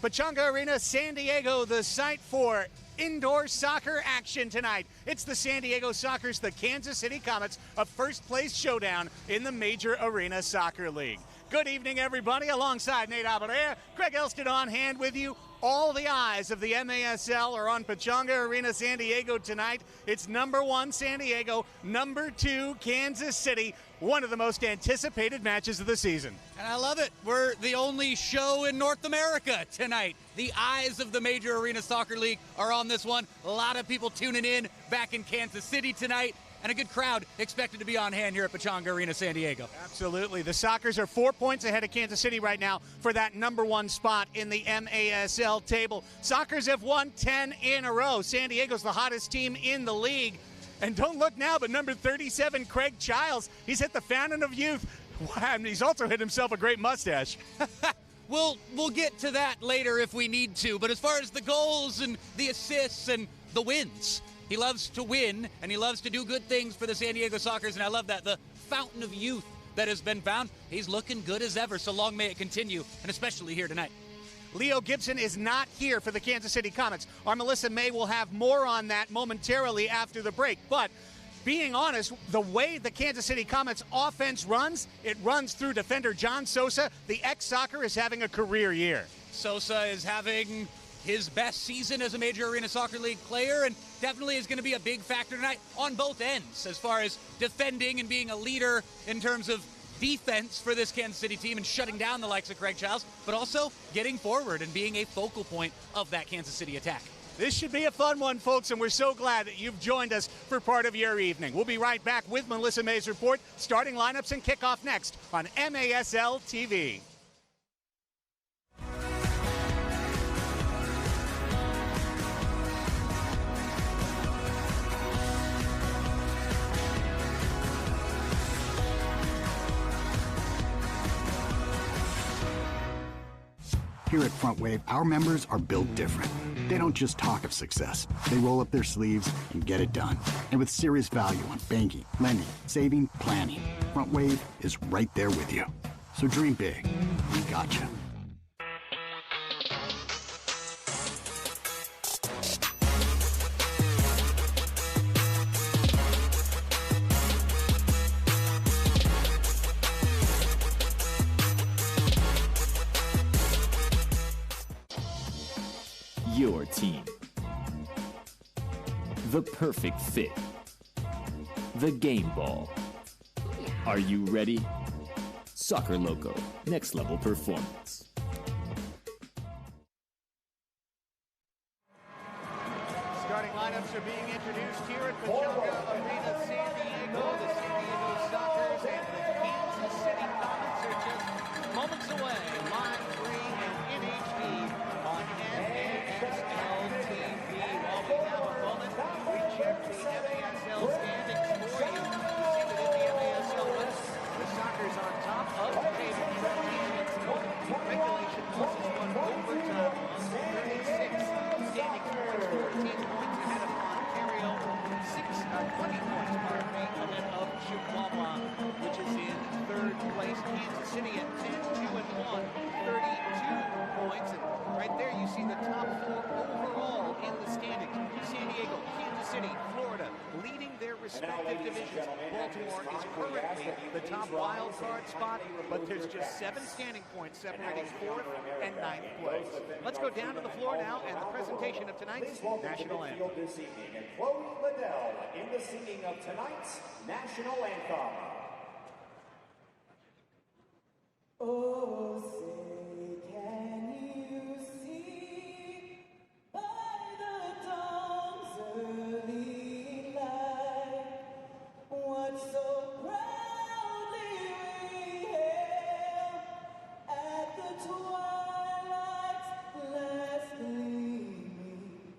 Pechanga Arena, San Diego, the site for indoor soccer action tonight. It's the San Diego Sockers, the Kansas City Comets, a first-place showdown in the Major Arena Soccer League. Good evening, everybody. Alongside Nate Abadea, Craig Elston on hand with you. All the eyes of the MASL are on Pechanga Arena, San Diego tonight. It's number 1 San Diego, number 2 Kansas City, one of the most anticipated matches of the season. And I love it. We're the only show in North America tonight. The eyes of the Major Arena Soccer League are on this one. A lot of people tuning in back in Kansas City tonight, and a good crowd expected to be on hand here at Pechanga Arena, San Diego. Absolutely. The Sockers are 4 points ahead of Kansas City right now for that number 1 spot in the MASL table. Sockers have won 10 in a row. San Diego's the hottest team in the league. And don't look now, but number 37, Craig Childs, he's hit the fountain of youth. Wow, and he's also hit himself a great mustache. We'll get to that later if we need to. But as far as the goals and the assists and the wins, he loves to win, and he loves to do good things for the San Diego Sockers, and I love that. The fountain of youth that has been found, he's looking good as ever, so long may it continue, and especially here tonight. Leo Gibson is not here for the Kansas City Comets. Our Melissa May will have more on that momentarily after the break, but being honest, the way the Kansas City Comets offense runs, it runs through defender John Sosa. The ex-Socker is having a career year. Sosa is having his best season as a Major Arena Soccer League player, and definitely is going to be a big factor tonight on both ends as far as defending and being a leader in terms of defense for this Kansas City team and shutting down the likes of Craig Childs, but also getting forward and being a focal point of that Kansas City attack. This should be a fun one, folks, and we're so glad that you've joined us for part of your evening. We'll be right back with Melissa May's report, starting lineups and kickoff next on MASL TV. Here at Front Wave, our members are built different. They don't just talk of success. They roll up their sleeves and get it done. And with serious value on banking, lending, saving, planning, Front Wave is right there with you. So dream big. We got you. Your team. The perfect fit. The game ball. Are you ready? Soccer Loco, next level performance. Starting lineups are being introduced here at Pechanga Arena, San Diego. The San Diego Sockers and the Kansas City Comets are just moments away, live, free, and in HD on MASL TV. While we have a moment, we check the MASL standings for you. You see that in the MASL West, the Sockers on top of the table, 13 regulation versus 1 overtime on 36 standing points, 14 points ahead of Ontario, 20 points, ahead of Chihuahua, which is in 3rd place. Kansas City at 10-2-1, 32 points. And right there you see the top 4 overall in the standings. San Diego, Kansas City, Florida, leading their respective divisions. Baltimore is currently the top wild card spot, but there's just 7 standing points separating 4th and 9th place. Let's go down to the floor now and the presentation of tonight's national anthem. This evening, and Chloe Liddell in the singing of tonight's national anthem. Oh, say, can you see by the dawn's early light what so proudly we hailed at the twilight's last gleaming,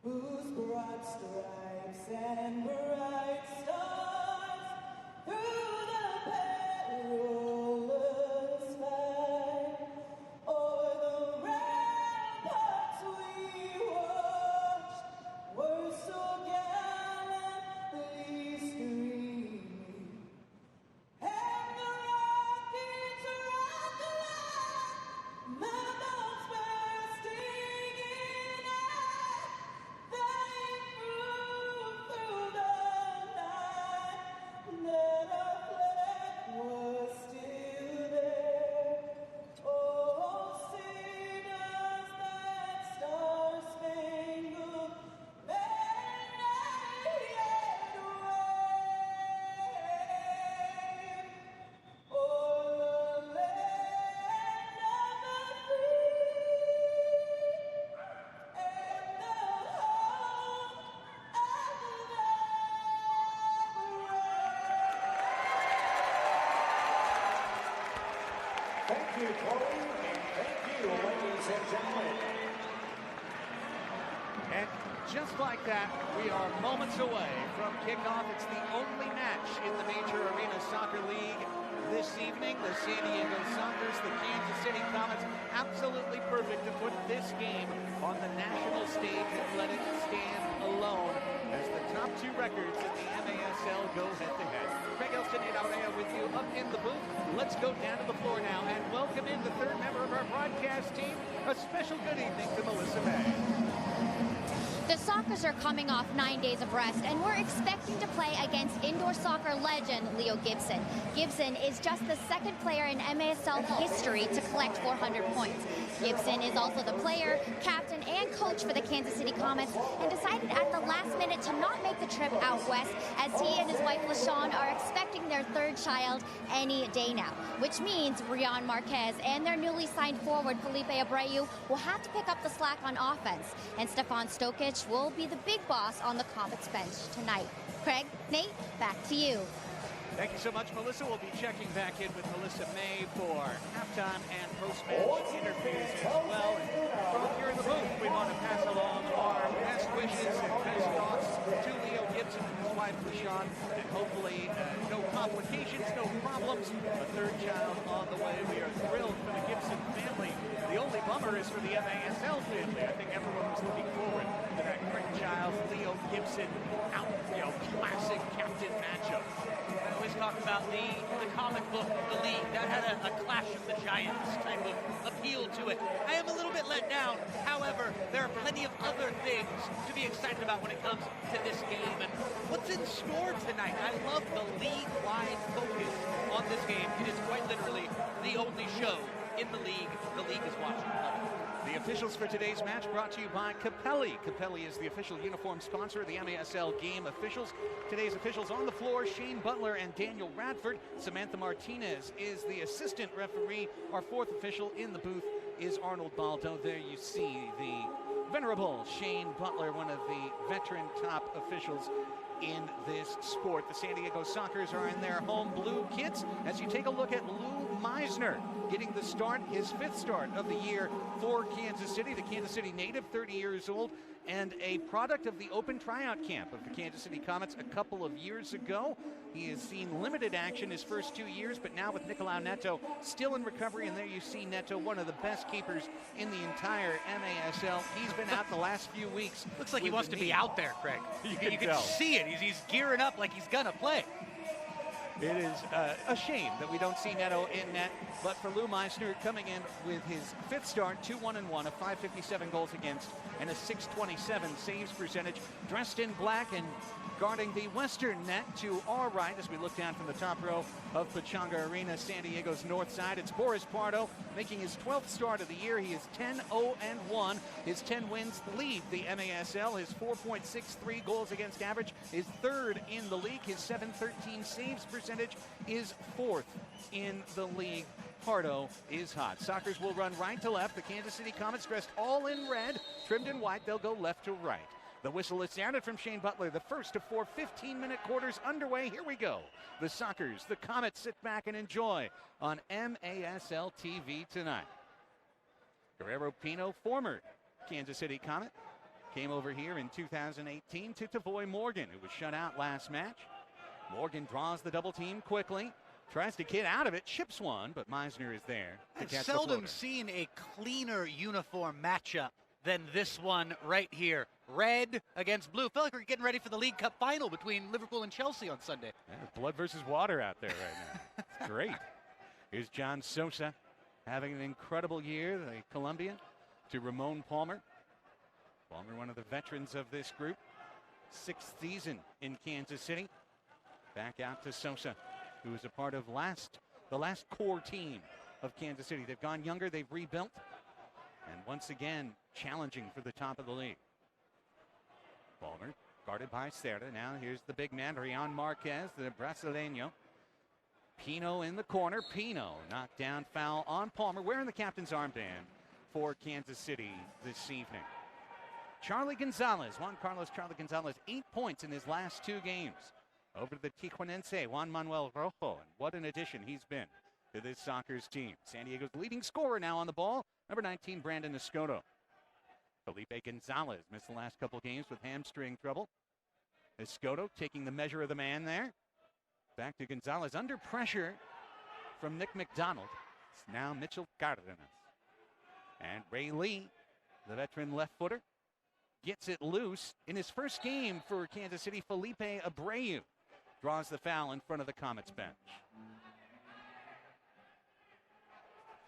whose broad stripes and bright stars through you, Chloe, and thank you, ladies and gentlemen. And just like that, we are moments away from kickoff. It's the only match in the Major Arena Soccer League this evening. The San Diego Sockers, the Kansas City Comets, absolutely perfect to put this game on the national stage and let it stand alone as the top two records in the MASL go head-to-head. Craig Elston and Aurea with you up in the booth. Let's go down to the floor now and welcome in the third member of our broadcast team. A special good evening to Melissa May. The Sockers are coming off 9 days of rest, and we're expecting to play against indoor soccer legend Leo Gibson. Gibson is just the second player in MASL history to collect 400 points. Gibson is also the player, captain, and coach for the Kansas City Comets, and decided at the last minute to not make the trip out west, as he and his wife LaShawn are expecting their third child any day now, which means Rion Marquez and their newly signed forward Felipe Abreu will have to pick up the slack on offense, and Stefan Stokic will be the big boss on the Comets bench tonight. Craig, Nate, back to you. Thank you so much, Melissa. We'll be checking back in with Melissa May for halftime and post-match interviews as well. And from up here in the booth, we want to pass along our best wishes and best thoughts to Leo Gibson and his wife, LaShawn, and hopefully no complications, no problems. A third child on the way. We are thrilled for the Gibson family. The only bummer is for the MASL family. I think everyone was looking forward to that great child, Leo Gibson, out, classic captain matchup. I always talk about the comic book of the league. That had a Clash of the Giants type of appeal to it. I am a little bit let down. However, there are plenty of other things to be excited about when it comes to this game. And what's in store tonight? I love the league-wide focus on this game. It is quite literally the only show in the league is watching. The officials for today's match brought to you by Capelli. Capelli is the official uniform sponsor of the MASL game officials. Today's officials on the floor, Shane Butler and Daniel Radford. Samantha Martinez is the assistant referee. Our fourth official in the booth is Arnold Baldo. There you see the venerable Shane Butler, one of the veteran top officials in this sport. The San Diego Sockers are in their home blue kits as you take a look at Lou Meisner getting the start, his fifth start of the year for Kansas City. The Kansas City native, 30 years old, and a product of the open tryout camp of the Kansas City Comets a couple of years ago. He has seen limited action his first 2 years, but now with Nicolau Neto still in recovery, and there you see Neto, one of the best keepers in the entire MASL. He's been out the last few weeks. Looks like he wants to be out there, Craig. You can tell. see it. He's gearing up like he's gonna play. It is a shame that we don't see Neto in net, but for Lou Meisner coming in with his fifth start, 2-1-1, a 557 goals against, and a 627 saves percentage, dressed in black and guarding the western net to our right as we look down from the top row of Pechanga Arena, San Diego's north side. It's Boris Pardo making his 12th start of the year. He is 10-0-1. His 10 wins lead the MASL. His 4.63 goals against average is third in the league. His 713 saves percentage is fourth in the league. Pardo is hot. Sockers will run right to left. The Kansas City Comets dressed all in red, trimmed in white. They'll go left to right. The whistle is sounded from Shane Butler. The first of 4 15-minute quarters underway. Here we go. The Sockers, the Comets, sit back and enjoy on MASL TV tonight. Guerrero Pino, former Kansas City Comet, came over here in 2018 to Tavoy Morgan, who was shut out last match. Morgan draws the double team quickly, tries to get out of it, chips one, but Meisner is there to I've catch seldom the seen a cleaner uniform matchup than this one right here. Red against blue. Feel like we're getting ready for the League Cup final between Liverpool and Chelsea on Sunday. Yeah, blood versus water out there right now. It's great. Here's John Sosa having an incredible year, the Colombian, to Ramon Palmer. Palmer, one of the veterans of this group. 6th season in Kansas City. Back out to Sosa, who is a part of the last core team of Kansas City. They've gone younger, they've rebuilt, and once again challenging for the top of the league. Palmer guarded by Cerda. Now here's the big man, Rion Marquez, the Brasileño. Pino in the corner. Pino knocked down, foul on Palmer, wearing the captain's armband for Kansas City this evening. Charlie Gonzalez, Juan Carlos Charlie Gonzalez, 8 points in his last 2 games. Over to the Tijuanense, Juan Manuel Rojo, and what an addition he's been to this Sockers team. San Diego's leading scorer now on the ball, number 19, Brandon Escoto. Felipe Gonzalez missed the last couple games with hamstring trouble. Escoto taking the measure of the man there. Back to Gonzalez under pressure from Nick McDonald. It's now Mitchell Cardenas. And Ray Lee, the veteran left footer, gets it loose. In his first game for Kansas City, Felipe Abreu draws the foul in front of the Comets bench.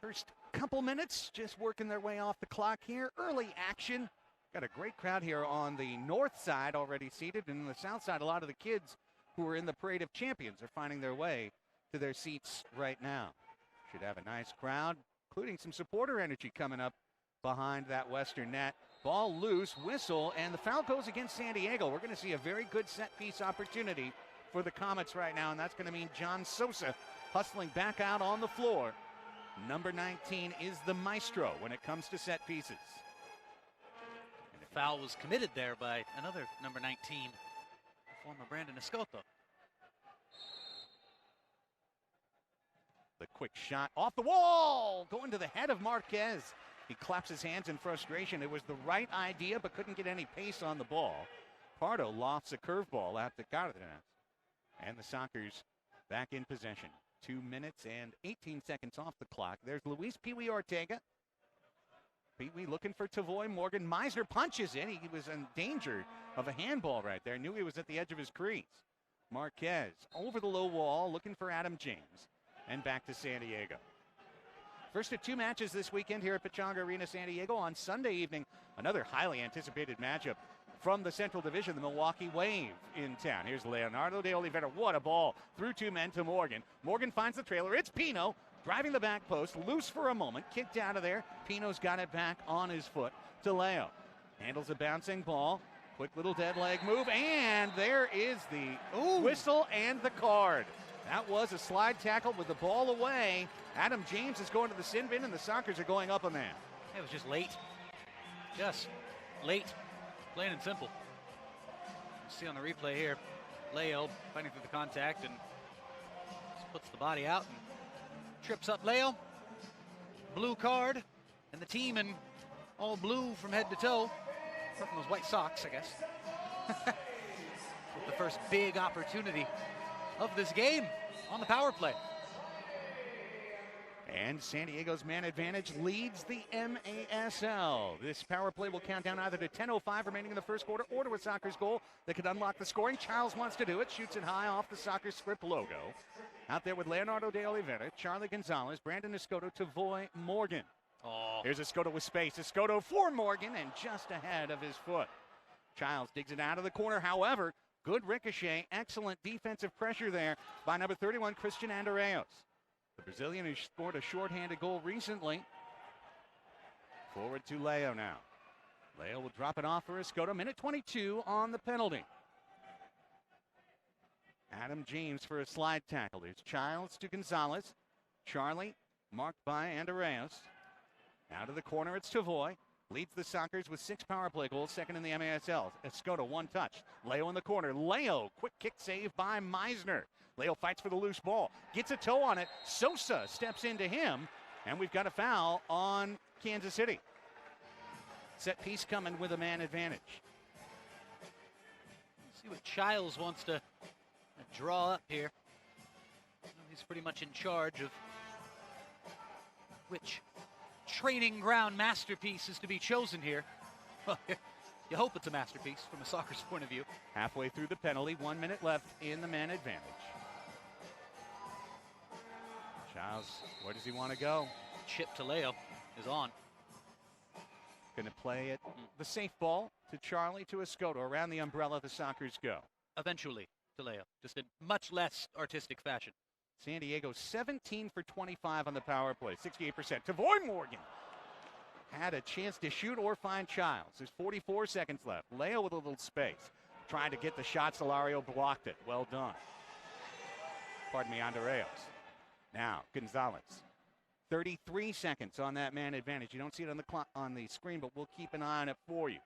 First couple minutes, just working their way off the clock here. Early action. Got a great crowd here on the north side already seated, and on the south side, a lot of the kids who are in the Parade of Champions are finding their way to their seats right now. Should have a nice crowd, including some supporter energy coming up behind that western net. Ball loose, whistle, and the foul goes against San Diego. We're going to see a very good set-piece opportunity for the Comets right now, and that's going to mean John Sosa hustling back out on the floor. Number 19 is the maestro when it comes to set pieces. And the foul was committed there by another number 19, former Brandon Escoto. The quick shot off the wall, going to the head of Marquez. He claps his hands in frustration. It was the right idea, but couldn't get any pace on the ball. Pardo lofts a curveball out to Cardenas. And the Sockers back in possession. 2 minutes and 18 seconds off the clock. There's Luis Pee-wee Ortega. Pee-wee looking for Tavoy Morgan. Meisner punches in. He was in danger of a handball right there. Knew he was at the edge of his crease. Marquez over the low wall looking for Adam James. And back to San Diego. First of two matches this weekend here at Pechanga Arena, San Diego. On Sunday evening, another highly anticipated matchup from the Central Division, the Milwaukee Wave in town. Here's Leonardo de Oliveira. What a ball. Through two men to Morgan. Morgan finds the trailer. It's Pino driving the back post. Loose for a moment. Kicked out of there. Pino's got it back on his foot to Leo. Handles a bouncing ball. Quick little dead leg move. And there is the whistle and the card. That was a slide tackle with the ball away. Adam James is going to the sin bin, and the Sockers are going up on that. It was just late. Just late. Plain and simple. You see on the replay here, Leo fighting through the contact and just puts the body out and trips up Leo. Blue card, and the team in all blue from head to toe. Apart from those white socks, I guess. The first big opportunity of this game on the power play. And San Diego's man advantage leads the MASL. This power play will count down either to 10:05 remaining in the first quarter or to a Sockers goal that could unlock the scoring. Childs wants to do it, shoots it high off the Sockers script logo. Out there with Leonardo de Oliveira, Charlie Gonzalez, Brandon Escoto, Tavoy Morgan. Here's Escoto with space. Escoto for Morgan and just ahead of his foot. Childs digs it out of the corner. However, good ricochet, excellent defensive pressure there by number 31, Christian Andreas. The Brazilian who scored a shorthanded goal recently. Forward to Leo now. Leo will drop it off for Escoto. Minute 22 on the penalty. Adam James for a slide tackle. There's Childs to Gonzalez. Charlie marked by Andreas. Out of the corner, it's Tavoy. Leads the Sockers with 6 power play goals, second in the MASL. Escoto, one touch. Leo in the corner. Leo, quick kick save by Meisner. Leo fights for the loose ball. Gets a toe on it. Sosa steps into him. And we've got a foul on Kansas City. Set piece coming with a man advantage. See what Childs wants to draw up here. He's pretty much in charge of which training ground masterpiece is to be chosen here. You hope it's a masterpiece from a Sockers point of view. Halfway through the penalty, 1 minute left in the man advantage. Childs, where does he want to go? Chip to Leo is on. Going to play it the safe ball to Charlie, to Escoto. Around the umbrella, the Sockers go. Eventually to Leo, just in much less artistic fashion. San Diego 17 for 25 on the power play, 68%. Tavoy Morgan had a chance to shoot or find Childs. There's 44 seconds left. Leo with a little space. Trying to get the shot. Solario blocked it. Well done. Pardon me, Andreas. Now, Gonzalez. 33 seconds on that man advantage. You don't see it on the clock, on the screen, but we'll keep an eye on it for you.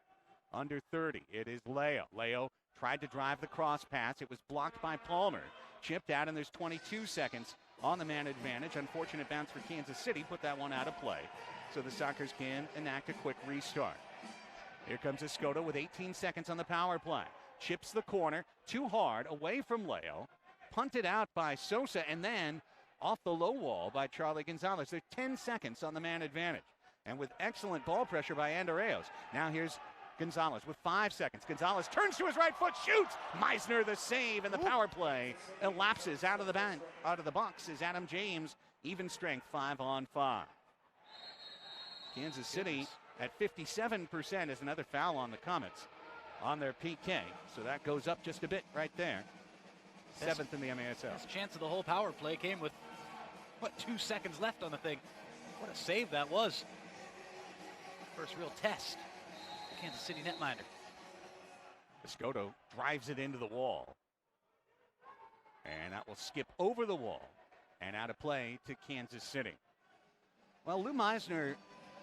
Under 30, it is Leo. Leo tried to drive the cross pass. It was blocked by Palmer. Chipped out, and there's 22 seconds on the man advantage. Unfortunate bounce for Kansas City, put that one out of play. So the Sockers can enact a quick restart. Here comes Escoto with 18 seconds on the power play. Chips the corner, too hard, away from Leo. Punted out by Sosa, and then off the low wall by Charlie Gonzalez. There's 10 seconds on the man advantage. And with excellent ball pressure by Andreos. Now here's Gonzalez with 5 seconds. Gonzalez turns to his right foot, shoots. Meisner the save, and the power play elapses out of the box is Adam James. Even strength, 5-on-5. Kansas City at 57% is another foul on the Comets on their PK. So that goes up just a bit right there. 7th in the MASL. Best chance of the whole power play came with, 2 seconds left on the thing. What a save that was. First real test. Kansas City netminder. Escoto drives it into the wall. And that will skip over the wall and out of play to Kansas City. Well, Lou Meisner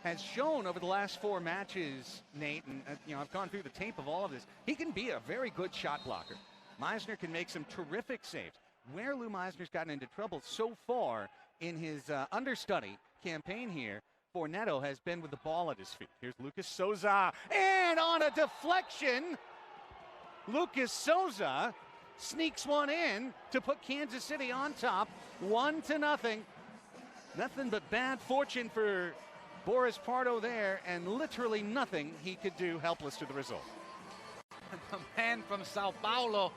has shown over the last 4 matches, Nate, and I've gone through the tape of all of this. He can be a very good shot blocker. Meisner can make some terrific saves. Where Lou Meisner's gotten into trouble so far in his understudy campaign here for Neto has been with the ball at his feet. Here's Lucas Souza, and on a deflection, Lucas Souza sneaks one in to put Kansas City on top, 1-0. Nothing but bad fortune for Boris Pardo there, and literally nothing he could do, helpless to the result. A man from Sao Paulo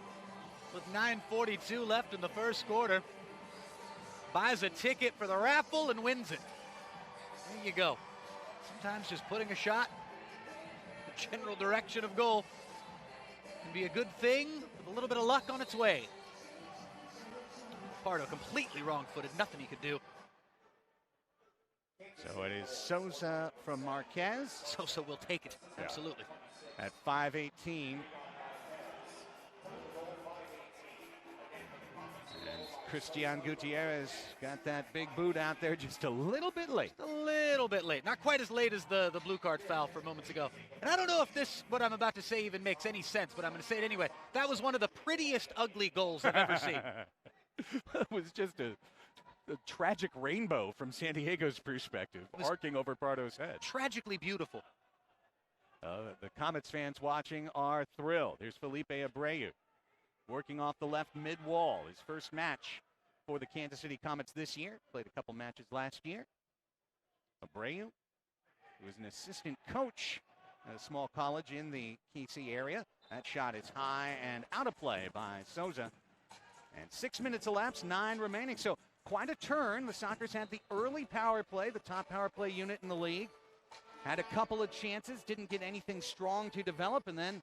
with 9:42 left in the first quarter buys a ticket for the raffle and wins it. There you go. Sometimes just putting a shot, the general direction of goal, can be a good thing with a little bit of luck on its way. Pardo completely wrong-footed, nothing he could do. So it is Souza from Marquez. Sosa will take it, absolutely. At 5:18. And Christian Gutierrez got that big boot out there just a little bit late. A little bit late. Not quite as late as the blue card foul for moments ago. And I don't know if what I'm about to say even makes any sense, but I'm going to say it anyway. That was one of the prettiest ugly goals I've ever seen. It was just a tragic rainbow from San Diego's perspective, arcing over Pardo's head. Tragically beautiful. The Comets fans watching are thrilled. Here's Felipe Abreu working off the left mid-wall. His first match for the Kansas City Comets this year. Played a couple matches last year. Abreu, who was an assistant coach at a small college in the KC area. That shot is high and out of play by Souza. And 6 minutes elapsed, 9 remaining. So quite a turn. The Sockers had the early power play, the top power play unit in the league. Had a couple of chances, didn't get anything strong to develop, and then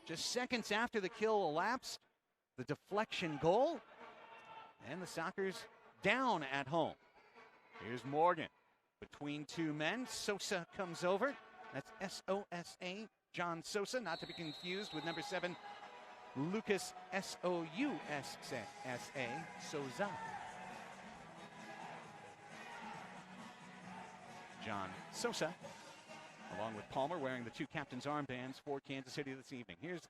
just seconds after the kill elapsed, the deflection goal, and the Sockers down at home. Here's Morgan between 2 men. Sosa comes over. That's S-O-S-A, John Sosa, not to be confused with number 7, Lucas S-O-U-S-A, Souza. John Sosa, along with Palmer, wearing the 2 captain's armbands for Kansas City this evening. Here's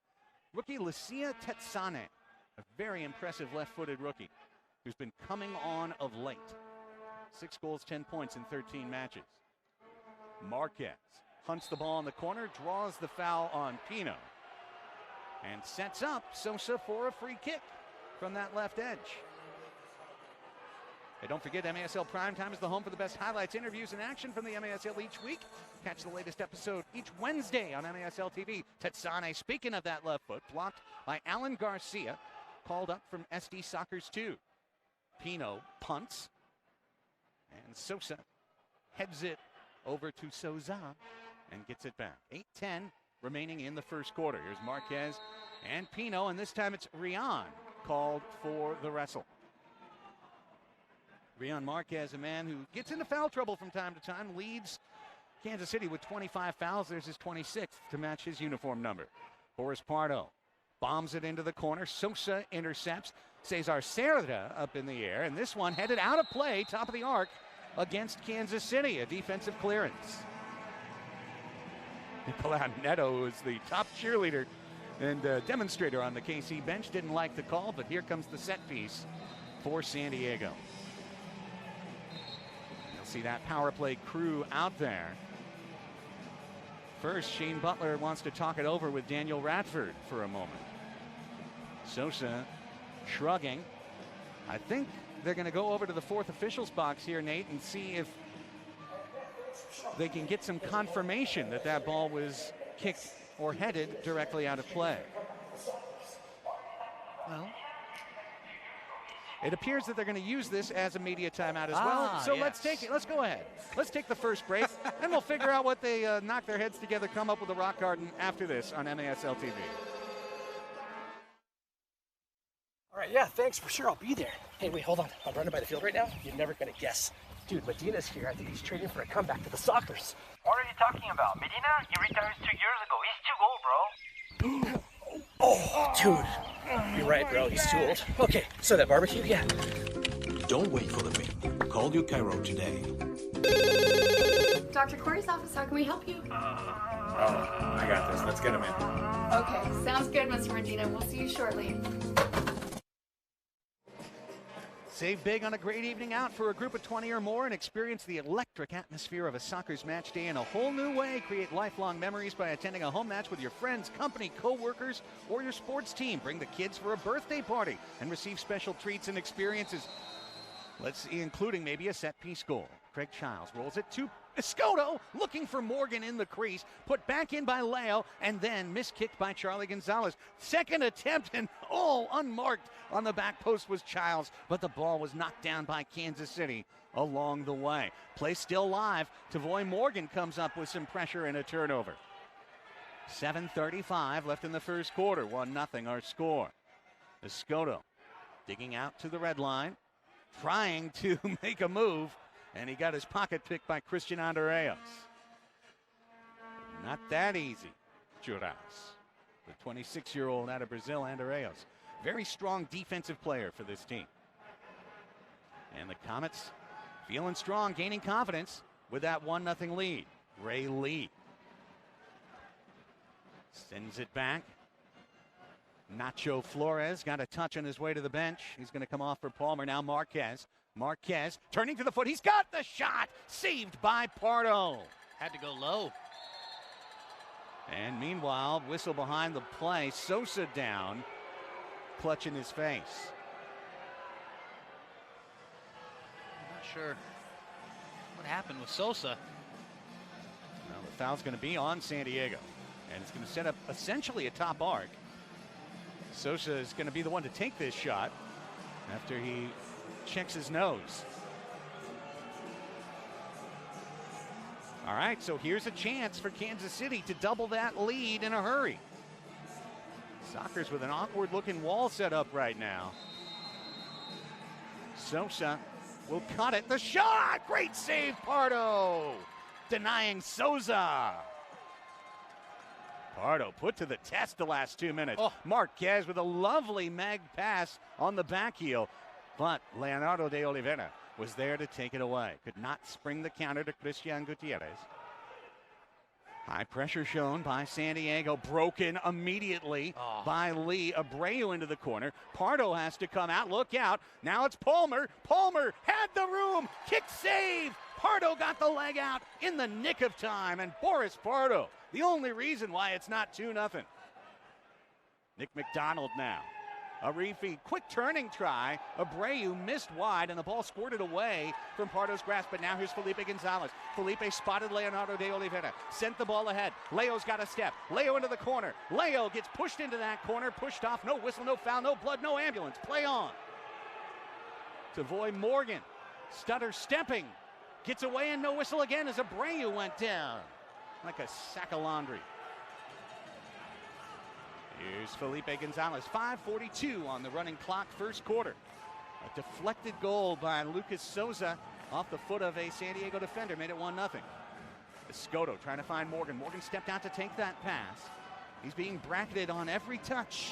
rookie Lucia Tetsane, a very impressive left-footed rookie who's been coming on of late. 6 goals, 10 points in 13 matches. Marquez hunts the ball in the corner, draws the foul on Pino, and sets up Sosa for a free kick from that left edge. Hey, don't forget, MASL Primetime is the home for the best highlights, interviews, and action from the MASL each week. Catch the latest episode each Wednesday on MASL TV. Tetsane, speaking of that left foot, blocked by Alan Garcia, called up from SD Soccer's 2. Pino punts, and Sosa heads it over to Souza and gets it back. 8:10 remaining in the first quarter. Here's Marquez and Pino, and this time it's Rian called for the wrestle. Rian Marquez, a man who gets into foul trouble from time to time, leads Kansas City with 25 fouls. There's his 26th to match his uniform number. Boris Pardo bombs it into the corner. Sosa intercepts. Cesar Cerda up in the air, and this one headed out of play, top of the arc, against Kansas City, a defensive clearance. Nicolau Neto, who is the top cheerleader and demonstrator on the KC bench, didn't like the call, but here comes the set piece for San Diego. see that power play crew out there. First, Shane Butler wants to talk it over with Daniel Radford for a moment. Sosa shrugging. I think they're going to go over to the fourth officials box here, Nate, and see if they can get some confirmation that that ball was kicked or headed directly out of play. Well, it appears that they're going to use this as a media timeout as well. So yes. let's take it. Let's go ahead. Let's take the first break, and we'll figure out what they knock their heads together, come up with a rock garden after this on MASL TV. All right, yeah, thanks, for sure, I'll be there. Hey, wait, hold on. I'm running by the field right now. You're never gonna guess. Dude, Medina's here. I think he's training for a comeback to the Sockers. What are you talking about? Medina? He retired 2 years ago. He's too old, bro. Oh, dude. You're right, bro. He's too old. Okay, so that barbecue, yeah. Don't wait for the ring. Call your Cairo today. Dr. Corey's office, how can we help you? I got this. Let's get him in. Okay, sounds good, Mr. Medina. We'll see you shortly. Save big on a great evening out for a group of 20 or more and experience the electric atmosphere of a Sockers match day in a whole new way. Create lifelong memories by attending a home match with your friends, company, co-workers, or your sports team. Bring the kids for a birthday party and receive special treats and experiences. Let's see, including maybe a set-piece goal. Craig Childs rolls it to Escoto, looking for Morgan in the crease, put back in by Leo, and then miskicked by Charlie Gonzalez. Second attempt, and all unmarked on the back post was Childs, but the ball was knocked down by Kansas City along the way. Play still live. Tavoy Morgan comes up with some pressure and a turnover. 7:35 left in the first quarter. 1-0 our score. Escoto digging out to the red line, trying to make a move, and he got his pocket picked by Christian Andreas. Not that easy, Juras. The 26-year-old out of Brazil, Andreas. Very strong defensive player for this team. And the Comets feeling strong, gaining confidence with that 1-0 lead. Ray Lee sends it back. Nacho Flores got a touch on his way to the bench. He's going to come off for Palmer. Now Marquez. Marquez turning to the foot. He's got the shot. Saved by Pardo. had to go low. And meanwhile, whistle behind the play. Sosa down, clutching his face. I'm not sure what happened with Sosa. Well, the foul's going to be on San Diego, and it's going to set up essentially a top arc. Sosa is going to be the one to take this shot after he checks his nose. All right, so here's a chance for Kansas City to double that lead in a hurry. Sockers with an awkward looking wall set up right now. Sosa will cut it. The shot! Great save, Pardo! Denying Souza. Pardo put to the test the last 2 minutes. Oh. Marquez with a lovely mag pass on the back heel. But Leonardo de Oliveira was there to take it away. Could not spring the counter to Christian Gutierrez. High pressure shown by San Diego. Broken immediately by Lee. Abreu into the corner. Pardo has to come out. Look out. Now it's Palmer. Palmer had the room. Kick save. Pardo got the leg out in the nick of time. And Boris Pardo, the only reason why it's not 2-0. Nick McDonald now. Arifi, quick turning try. Abreu missed wide, and the ball squirted away from Pardo's grasp. But now here's Felipe Gonzalez. Felipe spotted Leonardo de Oliveira. Sent the ball ahead. Leo's got a step. Leo into the corner. Leo gets pushed into that corner. Pushed off. No whistle, no foul, no blood, no ambulance. Play on. Tavoy Morgan. Stutter stepping. Gets away and no whistle again as Abreu went down like a sack of laundry. Here's Felipe Gonzalez. 5:42 on the running clock, first quarter. A deflected goal by Lucas Souza off the foot of a San Diego defender made it 1-0. Escoto trying to find Morgan. Morgan stepped out to take that pass. He's being bracketed on every touch.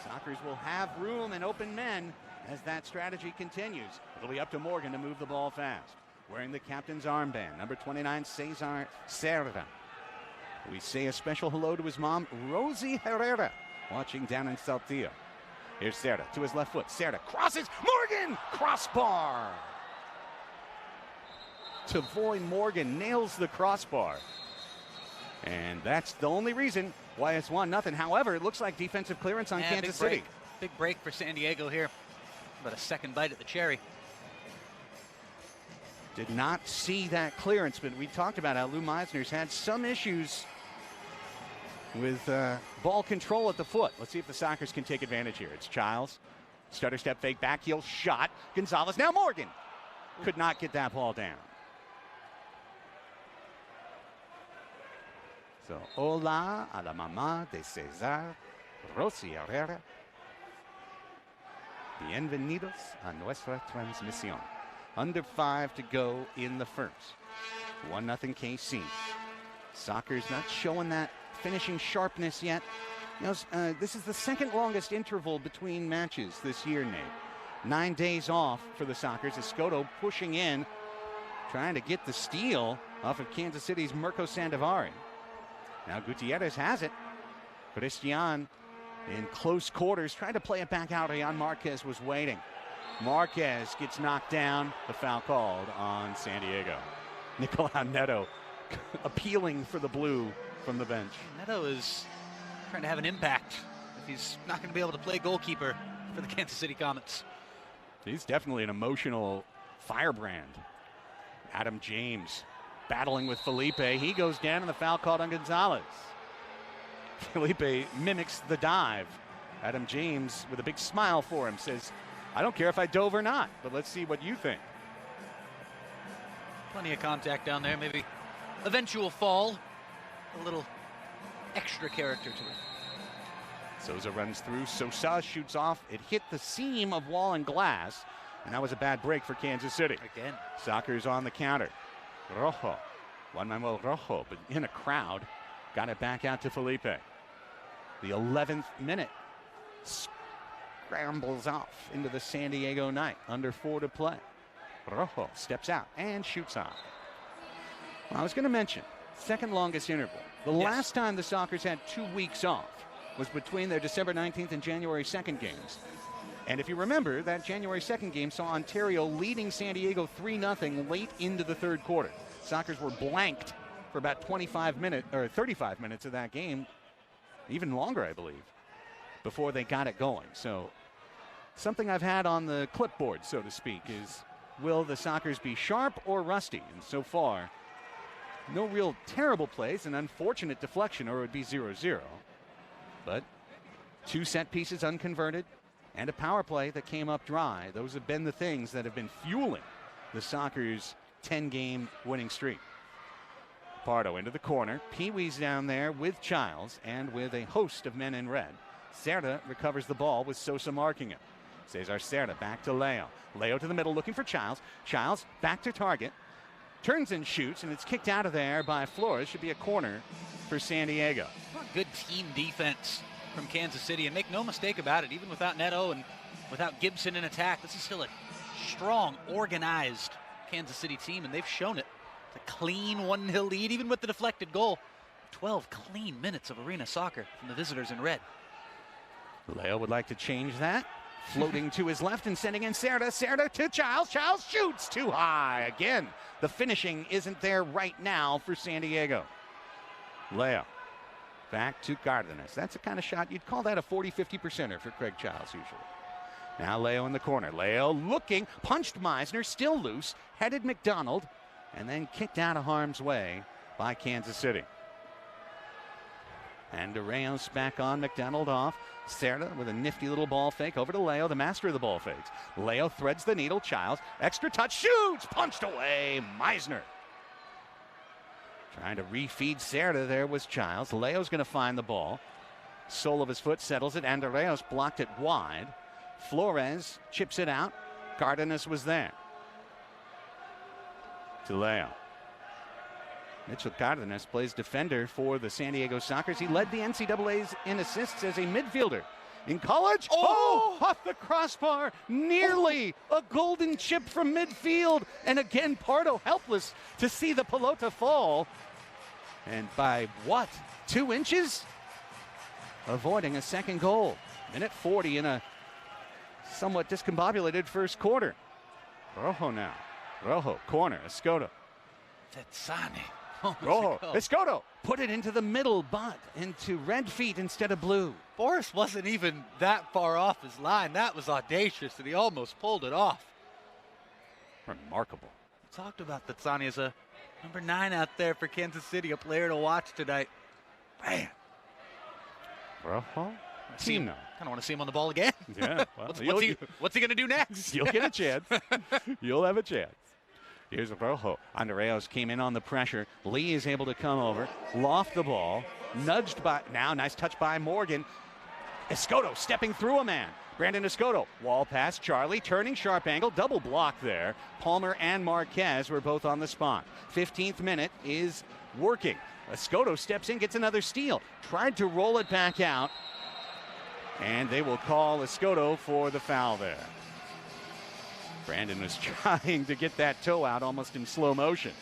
Sockers will have room and open men as that strategy continues. It'll be up to Morgan to move the ball fast. Wearing the captain's armband, number 29, Cesar Cerda. We say a special hello to his mom, Rosie Herrera, watching down in Saltillo. Here's Cerda to his left foot. Cerda crosses. Morgan! Crossbar! Tavoy Morgan nails the crossbar. And that's the only reason why it's 1-0. However, it looks like defensive clearance on Kansas City. Big break for San Diego here. But a second bite at the cherry. Did not see that clearance, but we talked about how Lou Meisner's had some issues with ball control at the foot. Let's see if the Sockers can take advantage here. It's Childs. Stutter step fake, back heel shot. Gonzalez, now Morgan. Could not get that ball down. So, hola a la mamá de César, Rosy Herrera. Bienvenidos a nuestra transmisión. Under 5 to go in the first. 1-0 KC. Sockers not showing that finishing sharpness yet. You know, this is the second longest interval between matches this year, Nate. 9 days off for the Sockers. Escoto pushing in, trying to get the steal off of Kansas City's Mirko Sandovari. Now Gutierrez has it. Christian in close quarters, trying to play it back out. Ian Marquez was waiting. Marquez gets knocked down. The foul called on San Diego. Nicolau Neto appealing for the blue from the bench. Neto is trying to have an impact if he's not going to be able to play goalkeeper for the Kansas City Comets. He's definitely an emotional firebrand. Adam James battling with Felipe. He goes down and the foul called on Gonzalez. Felipe mimics the dive. Adam James, with a big smile for him, says, I don't care if I dove or not, but let's see what you think. Plenty of contact down there, maybe eventual fall. A little extra character to it. Souza runs through. Sosa shoots off. It hit the seam of wall and glass, and that was a bad break for Kansas City. Again. Sockers on the counter. Rojo. Juan Manuel Rojo, but in a crowd. Got it back out to Felipe. The 11th minute. Scrambles off into the San Diego night. Under 4 to play. Rojo steps out and shoots off. Well, I was going to mention, second longest interval. The last time the Sockers had 2 weeks off was between their December 19th and January 2nd games. And if you remember, that January 2nd game saw Ontario leading San Diego 3-0 late into the third quarter. Sockers were blanked for about 35 minutes of that game, even longer, I believe, before they got it going. So something I've had on the clipboard, so to speak, is will the Sockers be sharp or rusty? And so far, no real terrible plays, an unfortunate deflection, or it would be 0-0. But 2 set pieces unconverted and a power play that came up dry. Those have been the things that have been fueling the Sockers' 10-game winning streak. Pardo into the corner. Pee-wee's down there with Childs and with a host of men in red. Cerda recovers the ball with Sosa marking him. Cesar Cerda back to Leo. Leo to the middle looking for Childs. Childs back to target. Turns and shoots, and it's kicked out of there by Flores. Should be a corner for San Diego. Good team defense from Kansas City, and make no mistake about it, even without Neto and without Gibson in attack, this is still a strong, organized Kansas City team, and they've shown it. It's a clean 1-0 lead, even with the deflected goal. 12 clean minutes of arena soccer from the visitors in red. Leo would like to change that. Floating to his left and sending in Cerda. Cerda to Childs. Childs shoots too high. Again, the finishing isn't there right now for San Diego. Leo back to Cardenas. That's the kind of shot you'd call that a 40-50%er for Craig Childs usually. Now Leo in the corner. Leo looking, punched Meisner, still loose, headed McDonald, and then kicked out of harm's way by Kansas City. And Reyes back on, McDonald off. Cerda with a nifty little ball fake over to Leo, the master of the ball fakes. Leo threads the needle. Childs, extra touch, shoots, punched away. Meisner trying to refeed Cerda. There was Childs. Leo's going to find the ball. Sole of his foot settles it. Andreas blocked it wide. Flores chips it out. Cardenas was there. To Leo. Mitchell Cardenas plays defender for the San Diego Sockers. He led the NCAAs in assists as a midfielder in college. Oh, off the crossbar. Nearly a golden chip from midfield. And again, Pardo helpless to see the pelota fall. And by what? 2 inches? Avoiding a second goal. Minute 40 in a somewhat discombobulated first quarter. Rojo now. Rojo, corner, Escoto. Tetzani. Oh, Escoto put it into the middle, but into red feet instead of blue. Boris wasn't even that far off his line. That was audacious, and he almost pulled it off. Remarkable. We talked about Tetzani as a number 9 out there for Kansas City, a player to watch tonight. Man. Team now. Kind of want to see him on the ball again. Yeah. Well, what's he going to do next? You'll get a chance. You'll have a chance. Here's Rojo. Andreos came in on the pressure. Lee is able to come over, loft the ball, nudged by, now nice touch by Morgan. Escoto stepping through a man. Brandon Escoto, wall pass, Charlie, turning sharp angle, double block there. Palmer and Marquez were both on the spot. 15th minute is working. Escoto steps in, gets another steal. Tried to roll it back out, and they will call Escoto for the foul there. Brandon was trying to get that toe out almost in slow motion.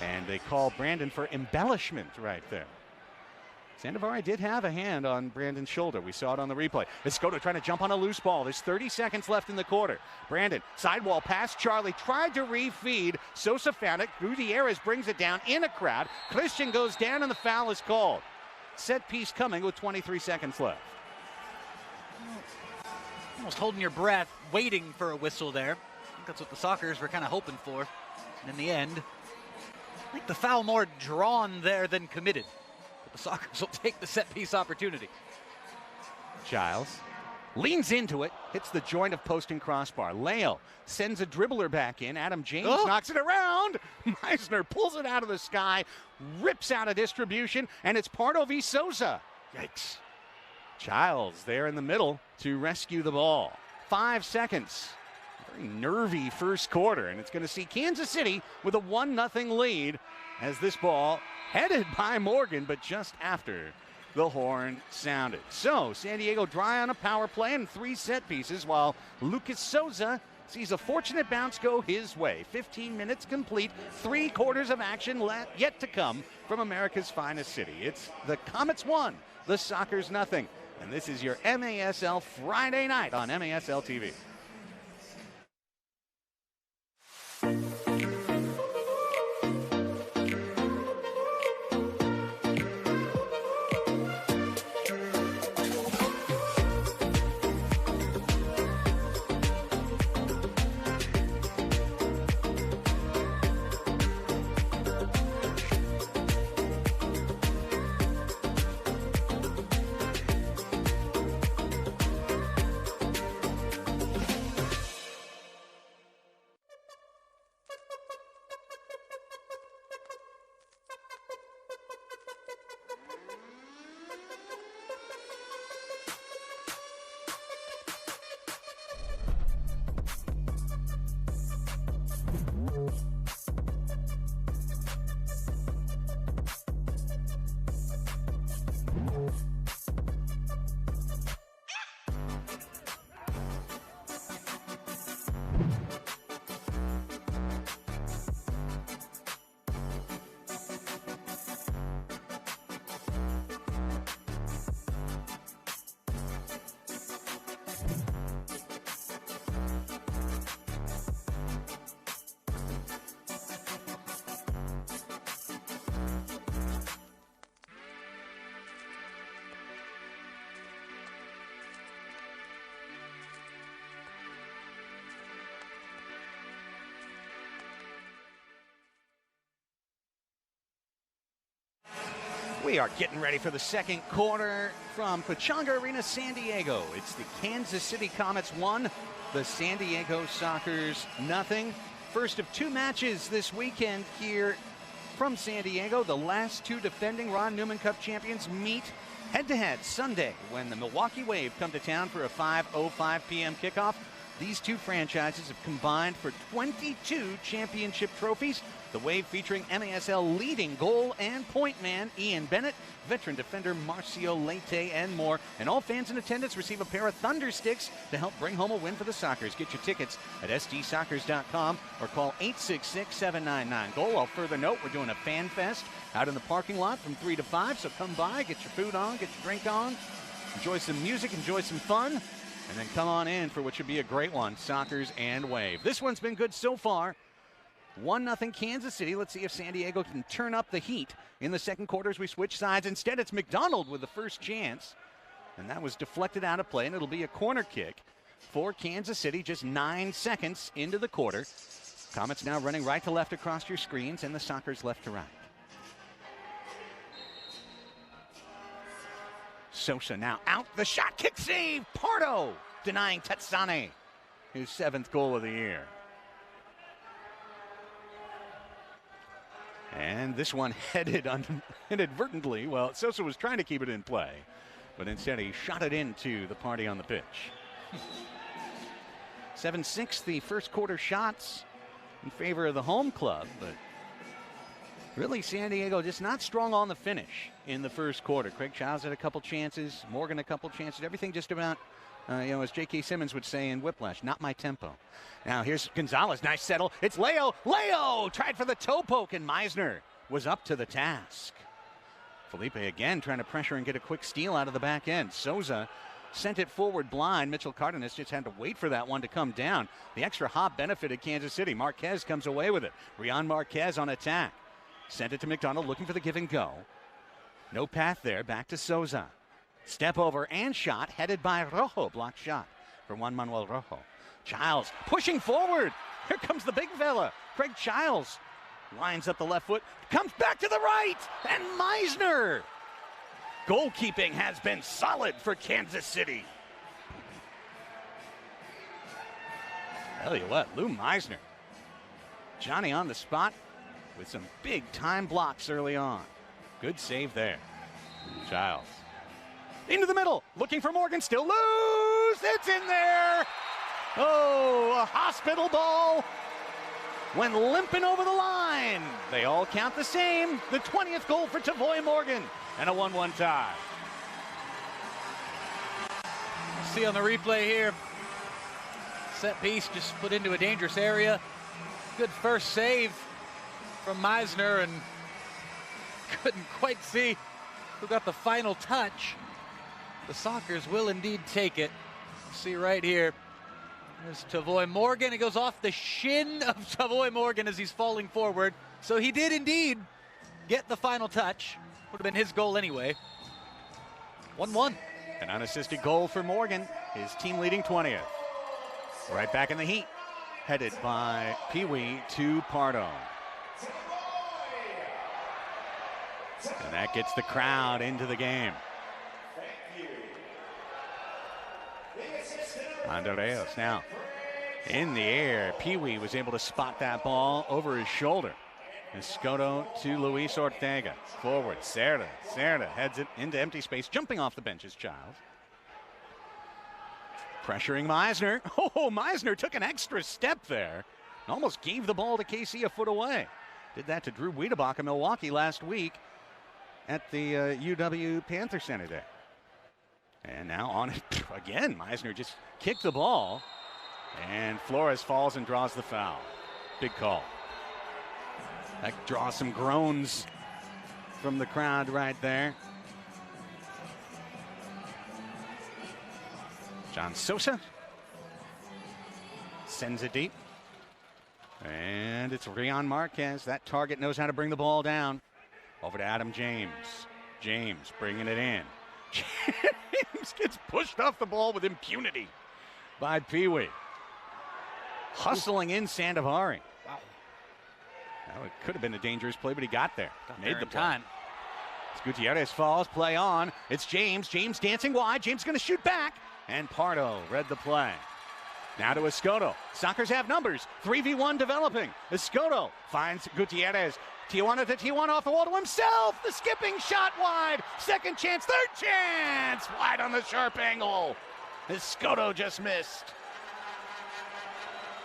And they call Brandon for embellishment right there. Sandovari did have a hand on Brandon's shoulder. We saw it on the replay. Escoto trying to jump on a loose ball. There's 30 seconds left in the quarter. Brandon, sidewall pass. Charlie tried to refeed. Sosa found it. Gutierrez brings it down in a crowd. Christian goes down and the foul is called. Set piece coming with 23 seconds left. Almost holding your breath, waiting for a whistle there. I think that's what the Sockers were kind of hoping for. And in the end, I think the foul more drawn there than committed. The Sockers will take the set-piece opportunity. Giles leans into it, hits the joint of post and crossbar. Leo sends a dribbler back in. Adam James knocks it around. Meisner pulls it out of the sky, rips out a distribution, and it's Pardo v. Sosa. Yikes. Giles there in the middle to rescue the ball. 5 seconds. Very nervy first quarter, and it's going to see Kansas City with a 1-0 lead as this ball headed by Morgan, but just after the horn sounded. So San Diego dry on a power play and 3 set pieces, while Lucas Souza sees a fortunate bounce go his way. 15 minutes complete, 3 quarters of action yet to come from America's finest city. It's the Comets 1, the Sockers 0. And this is your MASL Friday night on MASL TV. We are getting ready for the second quarter from Pechanga Arena, San Diego. It's the Kansas City Comets 1, the San Diego Sockers 0. First of 2 matches this weekend here from San Diego. The last 2 defending Ron Newman Cup champions meet head-to-head Sunday when the Milwaukee Wave come to town for a 5:05 p.m. kickoff. These 2 franchises have combined for 22 championship trophies. The Wave featuring MASL leading goal and point man Ian Bennett, veteran defender Marcio Leite, and more. And all fans in attendance receive a pair of Thunder Sticks to help bring home a win for the Sockers. Get your tickets at sdsockers.com or call 866-799-GOAL. I'll further note we're doing a fan fest out in the parking lot from 3 to 5, so come by, get your food on, get your drink on. enjoy some music, enjoy some fun, and then come on in for what should be a great one, Sockers and Wave. This one's been good so far. 1-0 Kansas City. Let's see if San Diego can turn up the heat in the second quarter as we switch sides. Instead, it's McDonald with the first chance, and that was deflected out of play, and it'll be a corner kick for Kansas City just 9 seconds into the quarter. Comets now running right to left across your screens, and the Sockers left to right. Sosa now out, the shot, kick save, Pardo denying Tetsane his 7th goal of the year. And this one headed inadvertently. Well, Sosa was trying to keep it in play, but instead he shot it into the party on the pitch. 7-6 the first quarter shots in favor of the home club, but really San Diego just not strong on the finish in the first quarter. Craig Childs had a couple chances, Morgan a couple chances, everything just about, as J.K. Simmons would say in Whiplash, not my tempo. Now here's Gonzalez, nice settle. It's Leo. Leo tried for the toe poke, and Meisner was up to the task. Felipe again trying to pressure and get a quick steal out of the back end. Souza sent it forward blind. Mitchell Cardenas just had to wait for that one to come down. The extra hop benefited Kansas City. Marquez comes away with it. Rion Marquez on attack. Sent it to McDonald looking for the give and go. No path there. Back to Souza. Step over and shot headed by Rojo. Blocked shot for Juan Manuel Rojo. Childs pushing forward. Here comes the big fella. Craig Childs lines up the left foot. Comes back to the right. And Meisner. Goalkeeping has been solid for Kansas City. Tell you what, Lou Meisner. Johnny on the spot with some big time blocks early on. Good save there. Childs. Into the middle, looking for Morgan, still loose. It's in there. Oh, a hospital ball went limping over the line. They all count the same. The 20th goal for Tavoy Morgan and a 1-1 tie. See on the replay here, set piece just put into a dangerous area. Good first save from Meisner, and couldn't quite see who got the final touch. The Sockers will indeed take it. See right here. There's Tavoy Morgan. It goes off the shin of Tavoy Morgan as he's falling forward. So he did indeed get the final touch. Would have been his goal anyway. 1-1. An unassisted goal for Morgan, his team leading 20th. Right back in the heat. Headed by Pee Wee to Pardo. And that gets the crowd into the game. Andreas now in the air. Pee Wee was able to spot that ball over his shoulder. Escoto to Luis Ortega. Forward, Cerda. Cerda heads it into empty space, jumping off the bench is Childs. Pressuring Meisner. Oh, Meisner took an extra step there. Almost gave the ball to KC a foot away. Did that to Drew Wiedebach in Milwaukee last week at the UW Panther Center there. And now on it again. Meisner just kicked the ball, and Flores falls and draws the foul. Big call. That draws some groans from the crowd right there. John Sosa sends it deep. And it's Rion Marquez. That target knows how to bring the ball down. Over to Adam James. James bringing it in. James gets pushed off the ball with impunity by Pee Wee. Hustling in Sandovari. Wow. Well, it could have been a dangerous play, but he got there. Made the time. As Gutierrez falls, play on. It's James. James dancing wide. James going to shoot back. And Pardo read the play. Now to Escoto. Sockers have numbers. 3v1 developing. Escoto finds Gutierrez. Tijuana to Tijuana off the wall to himself. The skipping shot wide. Second chance, third chance. Wide on the sharp angle. Escoto just missed.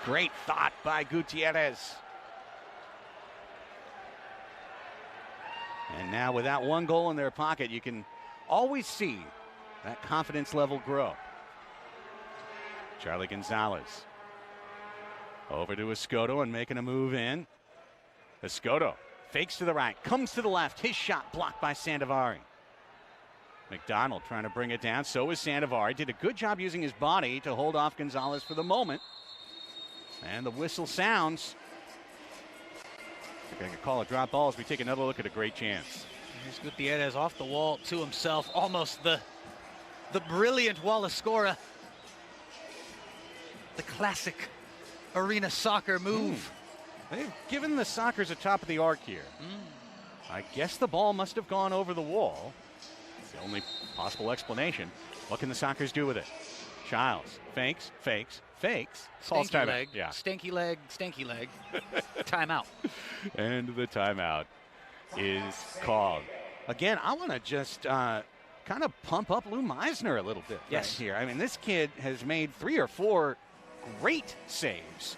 Great thought by Gutierrez. And now with that one goal in their pocket, you can always see that confidence level grow. Charlie Gonzalez. Over to Escoto and making a move in. Escoto fakes to the right, comes to the left. His shot blocked by Sandovari. McDonald trying to bring it down. So is Sandovari. Did a good job using his body to hold off Gonzalez for the moment. And the whistle sounds. They're going to call a drop ball as we take another look at a great chance. Here's Gutierrez off the wall to himself. Almost the brilliant Wallace-Scora. The classic arena soccer move. They've given the Sockers a top of the arc here. I guess the ball must have gone over the wall. It's the only possible explanation. What can the Sockers do with it? Childs fakes. Calls Stanky timeout. leg, Yeah. stanky leg. Timeout. And the timeout is called. Again, I want to just kind of pump up Lou Meisner a little bit right here. I mean, this kid has made 3 or 4 great saves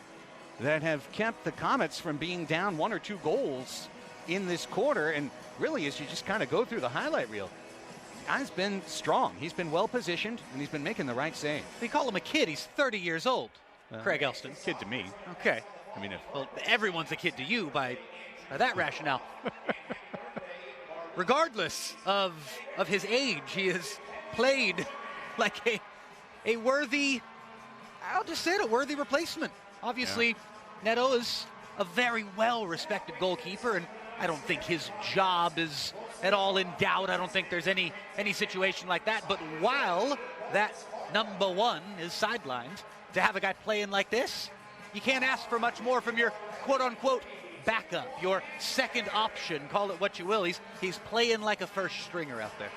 that have kept the Comets from being down 1 or 2 goals in this quarter. And really, as you just kind of go through the highlight reel, the guy's been strong. He's been well positioned, and he's been making the right save. They call him a kid. He's 30 years old. Craig Elston. Kid to me. Okay. I mean, well, everyone's a kid to you by that rationale. Regardless of his age, he has played like a worthy, I'll just say it, a worthy replacement. Obviously, Neto is a very well-respected goalkeeper, and I don't think his job is at all in doubt. I don't think there's any situation like that. But while that number 1 is sidelined, to have a guy playing like this, you can't ask for much more from your quote-unquote backup, your second option, call it what you will. He's playing like a first stringer out there.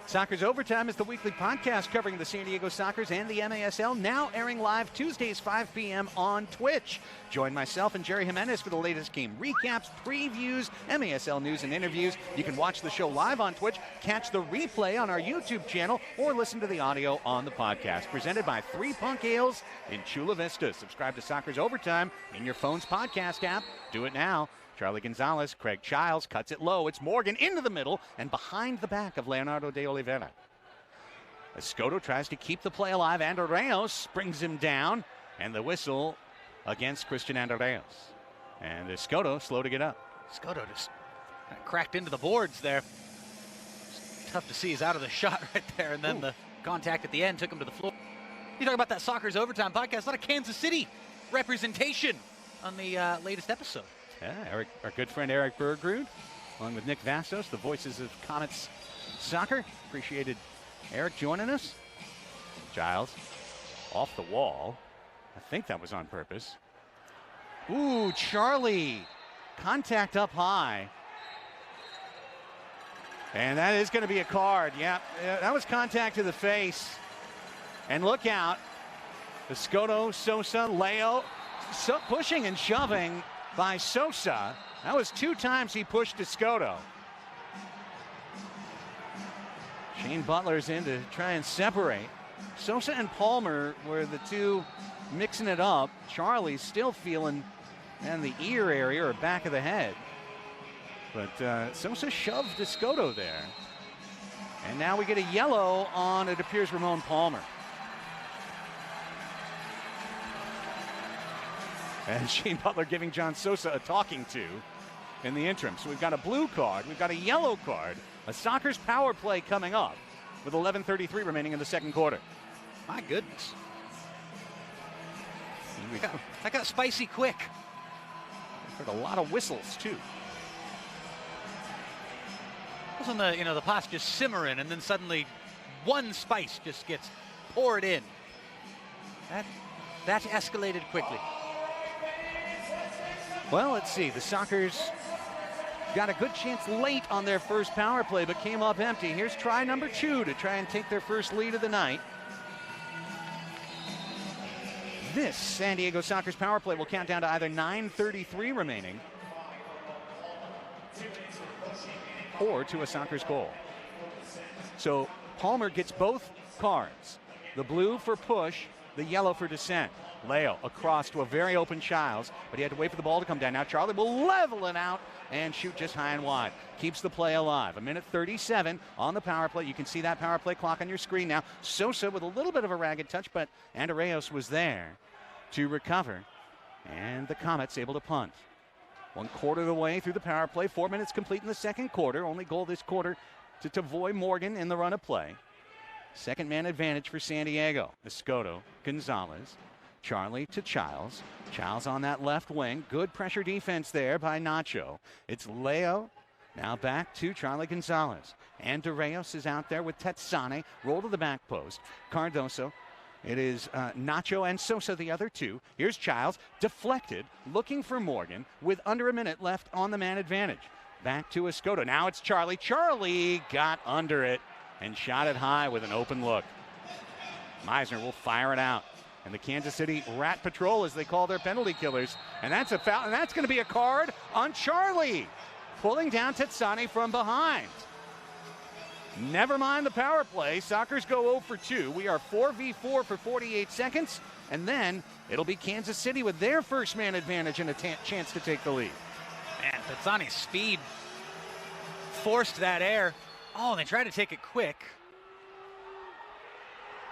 Sockers Overtime is the weekly podcast covering the San Diego Sockers and the MASL, now airing live Tuesdays 5 p.m. on Twitch. Join myself and Jerry Jimenez for the latest game recaps, previews, MASL news and interviews. You can watch the show live on Twitch, catch the replay on our YouTube channel, or listen to the audio on the podcast. Presented by 3 Punk Ales in Chula Vista. Subscribe to Sockers Overtime in your phone's podcast app. Do it now. Charlie Gonzalez, Craig Childs cuts it low. It's Morgan into the middle and behind the back of Leonardo de Oliveira. Escoto tries to keep the play alive. Andreos brings him down, and the whistle against Christian Andreos. And Escoto slow to get up. Escoto just cracked into the boards there. It's tough to see. He's out of the shot right there, and then the contact at the end took him to the floor. You talk about that Sockers Overtime podcast, a lot of Kansas City representation on the latest episode. Yeah, our good friend Eric Bergrud, along with Nick Vastos, the voices of Comets Soccer. Appreciated Eric joining us. Giles off the wall. I think that was on purpose. Ooh, Charlie. Contact up high. And that is going to be a card. Yeah, that was contact to the face. And look out. Escoto, Sosa, Leo, pushing and shoving by Sosa. That was 2 times he pushed Escoto. Shane Butler's in to try and separate. Sosa and Palmer were the 2 mixing it up. Charlie's still feeling in the ear area or back of the head. But Sosa shoved Escoto there. And now we get a yellow on, it appears, Ramon Palmer. And Shane Butler giving John Sosa a talking to in the interim. So we've got a blue card, we've got a yellow card, a Sockers power play coming up with 11:33 remaining in the second quarter. My goodness. That got spicy quick. We've heard a lot of whistles too. Wasn't the pot's just simmering, and then suddenly one spice just gets poured in. That escalated quickly. Well, let's see. The Sockers got a good chance late on their first power play, but came up empty. Here's try number 2 to try and take their first lead of the night. This San Diego Sockers power play will count down to either 9:33 remaining or to a Sockers goal. So Palmer gets both cards. The blue for push, the yellow for dissent. Leo across to a very open Childs, but he had to wait for the ball to come down. Now Charlie will level it out and shoot just high and wide. Keeps the play alive. 1:37 on the power play. You can see that power play clock on your screen now. Sosa with a little bit of a ragged touch, but Andreos was there to recover. And the Comets able to punt. 1/4 of the way through the power play. 4 minutes complete in the second quarter. Only goal this quarter to Tavoy Morgan in the run of play. Second man advantage for San Diego. Escoto, Gonzalez, Charlie to Childs. Childs on that left wing. Good pressure defense there by Nacho. It's Leo. Now back to Charlie Gonzalez. And De Reyes is out there with Tetsane. Roll to the back post. Cardoso. It is Nacho and Sosa, the other two. Here's Childs, deflected, looking for Morgan with under a minute left on the man advantage. Back to Escoto. Now it's Charlie. Charlie got under it and shot it high with an open look. Meisner will fire it out. And the Kansas City Rat Patrol, as they call their penalty killers. And that's a foul, and that's going to be a card on Charlie. Pulling down Tetsane from behind. Never mind the power play. Sockers go 0 for 2. We are 4v4 for 48 seconds. And then it'll be Kansas City with their first man advantage and a chance to take the lead. Man, Tetsane's speed forced that air. Oh, and they tried to take it quick.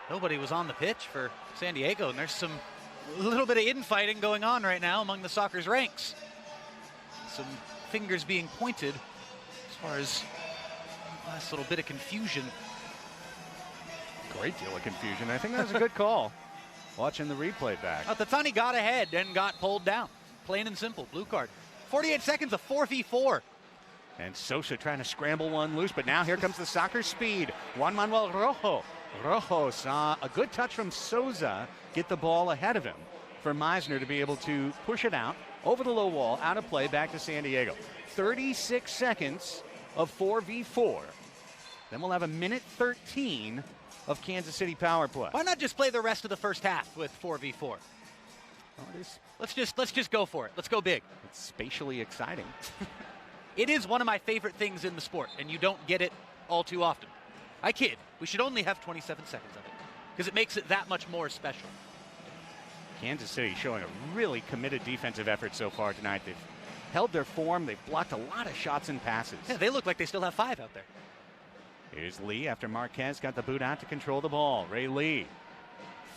Nobody was on the pitch for San Diego, and there's some little bit of infighting going on right now among the Sockers ranks. Some fingers being pointed as far as last little bit of confusion. Great deal of confusion. I think that was a good call. Watching the replay back. Tetsane got ahead and got pulled down. Plain and simple, blue card. 48 seconds of 4v4. And Sosa trying to scramble one loose, but now here comes the Sockers speed. Juan Manuel Rojo. Rojo saw a good touch from Souza get the ball ahead of him for Meisner to be able to push it out over the low wall, out of play, back to San Diego. 36 seconds of 4v4. Then we'll have a minute 13 of Kansas City power play. Why not just play the rest of the first half with 4v4? Oh, it is. Let's just go for it. Let's go big. It's spatially exciting. It is one of my favorite things in the sport, and you don't get it all too often. I kid. We should only have 27 seconds of it because it makes it that much more special. Kansas City showing a really committed defensive effort so far tonight. They've held their form. They've blocked a lot of shots and passes. Yeah, they look like they still have 5 out there. Here's Lee after Marquez got the boot out to control the ball. Ray Lee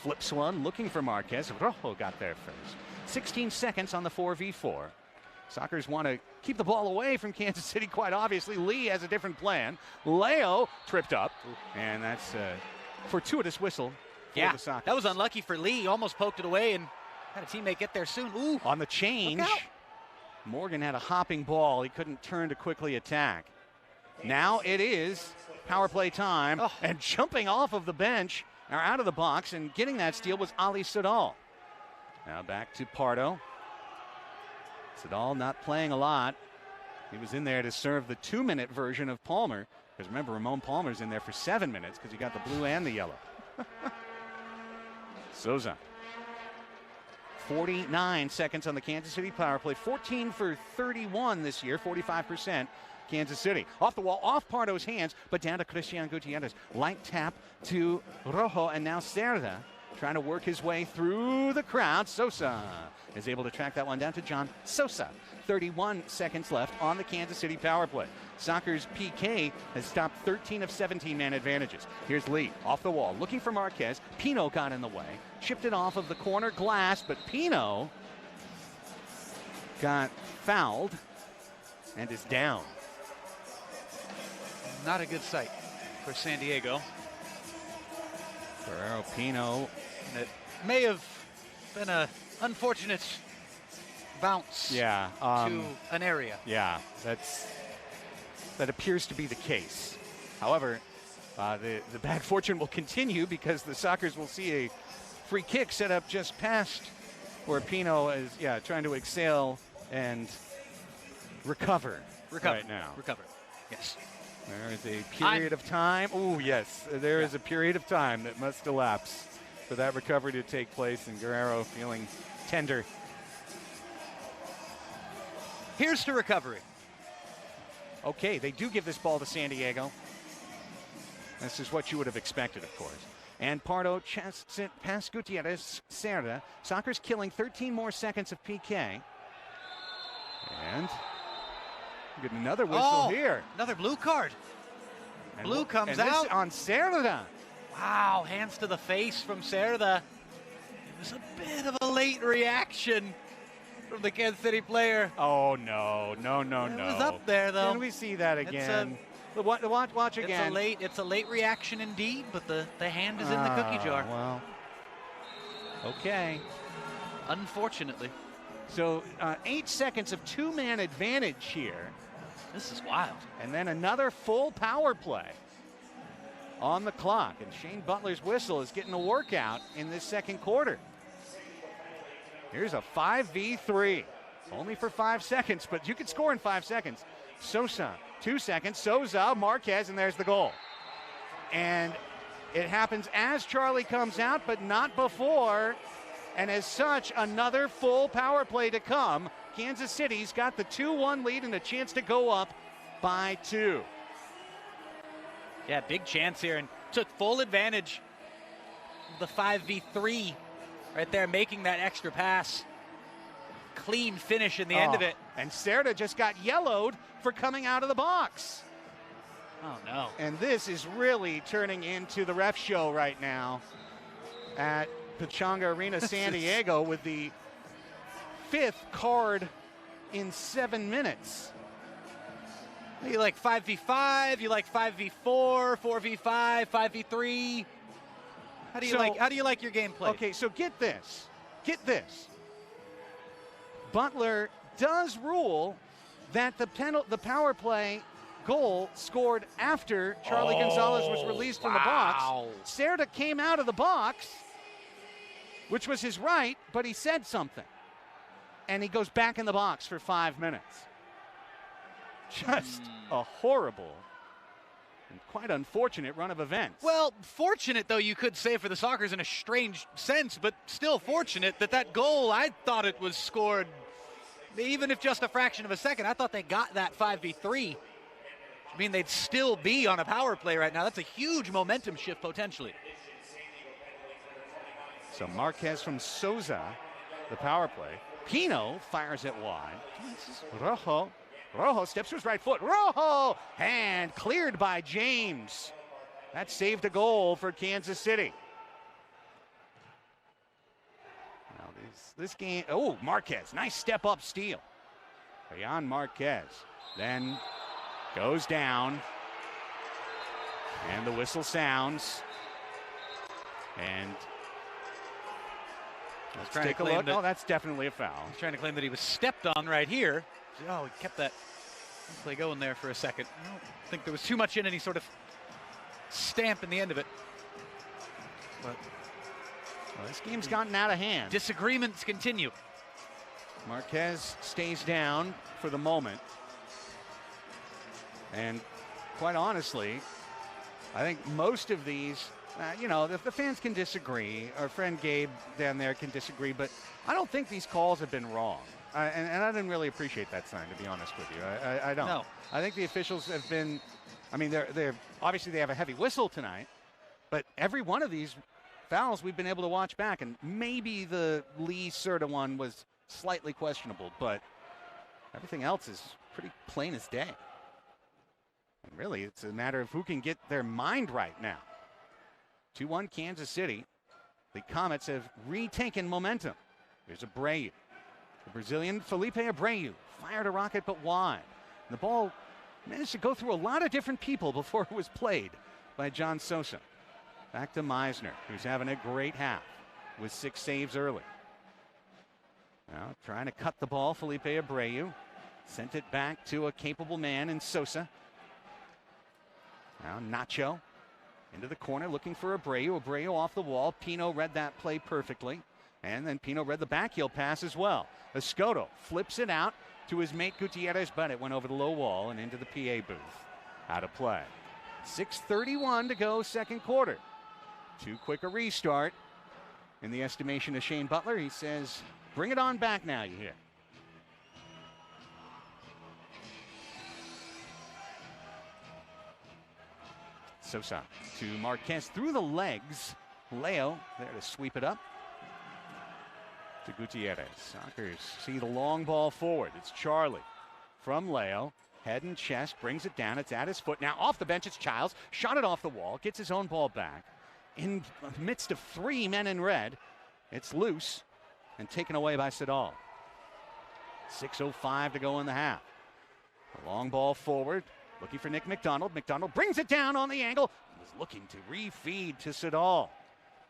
flips one, looking for Marquez. Rojo got there first. 16 seconds on the 4v4. Sockers want to keep the ball away from Kansas City, quite obviously. Lee has a different plan. Leo tripped up, and that's a fortuitous whistle for the Sockers. That was unlucky for Lee. He almost poked it away and had a teammate get there soon. Ooh. On the change, Morgan had a hopping ball. He couldn't turn to quickly attack. Now it is power play time, and jumping off of the bench or out of the box and getting that steal was Ali Sadal. Now back to Pardo. Sadal not playing a lot. He was in there to serve the 2-minute version of Palmer. Because remember, Ramon Palmer's in there for 7 minutes because he got the blue and the yellow. Souza. 49 seconds on the Kansas City power play. 14 for 31 this year, 45%. Kansas City. Off the wall, off Pardo's hands, but down to Christian Gutierrez. Light tap to Rojo, and now Cerda trying to work his way through the crowd. Sosa is able to track that one down to John Sosa. 31 seconds left on the Kansas City power play. Sockers PK has stopped 13 of 17 man advantages. Here's Lee off the wall, looking for Marquez. Pino got in the way, chipped it off of the corner glass, but Pino got fouled and is down. Not a good sight for San Diego. Guerrero Pino. And it may have been an unfortunate bounce to an area. Yeah, that appears to be the case. However, the bad fortune will continue because the Sockers will see a free kick set up just past where Pino is trying to exhale and recover right now. Recover, yes. There is a period of time. Oh, yes. There is a period of time that must elapse for that recovery to take place, and Guerrero feeling tender. Here's to recovery. Okay, they do give this ball to San Diego. This is what you would have expected, of course. And Pardo past Gutierrez, Cerda. Sockers killing 13 more seconds of PK. And get another whistle here. Another blue card. And blue comes and out. This on Cerda. Wow, hands to the face from Cerda. It was a bit of a late reaction from the Kansas City player. Oh, no. It was up there, though. Can we see that again? Watch again. It's a late reaction indeed, but the hand is in the cookie jar. Well, okay. Unfortunately. So 8 seconds of two-man advantage here. This is wild. And then another full power play on the clock. And Shane Butler's whistle is getting a workout in this second quarter. Here's a 5v3. Only for 5 seconds, but you can score in 5 seconds. Sosa, 2 seconds. Souza, Marquez, and there's the goal. And it happens as Charlie comes out, but not before. And as such, another full power play to come. Kansas City's got the 2-1 lead and a chance to go up by 2. Yeah, big chance here, and took full advantage of the 5v3 right there, making that extra pass. Clean finish in the end of it. And Cerda just got yellowed for coming out of the box. Oh, no. And this is really turning into the ref show right now at Pechanga Arena, San Diego, with the 5th card in 7 minutes. You like 5v5, you like 5v4, 4v5, 5v3. How do you like your game played? Okay, so get this. Get this. Butler does rule that the power play goal scored after Charlie Gonzalez was released from the box. Cerda came out of the box, which was his right, but he said something. And he goes back in the box for 5 minutes. Just a horrible and quite unfortunate run of events. Well, fortunate, though, you could say for the Sockers in a strange sense, but still fortunate that goal, I thought it was scored, even if just a fraction of a second. I thought they got that 5v3. I mean, they'd still be on a power play right now. That's a huge momentum shift potentially. So Marquez from Souza, the power play. Pino fires it wide. Rojo steps to his right foot. Rojo! And cleared by James. That saved a goal for Kansas City. Now this game, Marquez, nice step up steal. Rayan Marquez then goes down. And the whistle sounds. And let's take a look. Oh, that's definitely a foul. He's trying to claim that he was stepped on right here. Oh, he kept that play going there for a second. I don't think there was too much in any sort of stamp in the end of it. But this game's gotten out of hand. Disagreements continue. Marquez stays down for the moment. And quite honestly, I think most of these, the fans can disagree. Our friend Gabe down there can disagree, but I don't think these calls have been wrong. And I didn't really appreciate that sign, to be honest with you. I don't. No. I think the officials have been, they're obviously they have a heavy whistle tonight, but every one of these fouls we've been able to watch back, and maybe the Lee Cerda one was slightly questionable, but everything else is pretty plain as day. And really, it's a matter of who can get their mind right now. 2-1 Kansas City. The Comets have retaken momentum. Here's Abreu. The Brazilian Felipe Abreu fired a rocket but wide. And the ball managed to go through a lot of different people before it was played by John Sosa. Back to Meisner, who's having a great half with 6 saves early. Now trying to cut the ball, Felipe Abreu sent it back to a capable man in Sosa. Now Nacho into the corner looking for Abreu. Abreu off the wall. Pino read that play perfectly. And then Pino read the backheel pass as well. Escoto flips it out to his mate Gutierrez, but it went over the low wall and into the PA booth. Out of play. 6:31 to go, second quarter. Too quick a restart in the estimation of Shane Butler. He says, bring it on back now, you hear. Sosa to Marquez through the legs. Leo there to sweep it up to Gutierrez. Sockers see the long ball forward. It's Charlie from Leo. Head and chest, brings it down. It's at his foot. Now off the bench, it's Childs. Shot it off the wall, gets his own ball back. In the midst of 3 men in red, it's loose and taken away by Sedal. 6:05 to go in the half. A long ball forward. Looking for Nick McDonald. McDonald brings it down on the angle. Was looking to refeed to Siddall.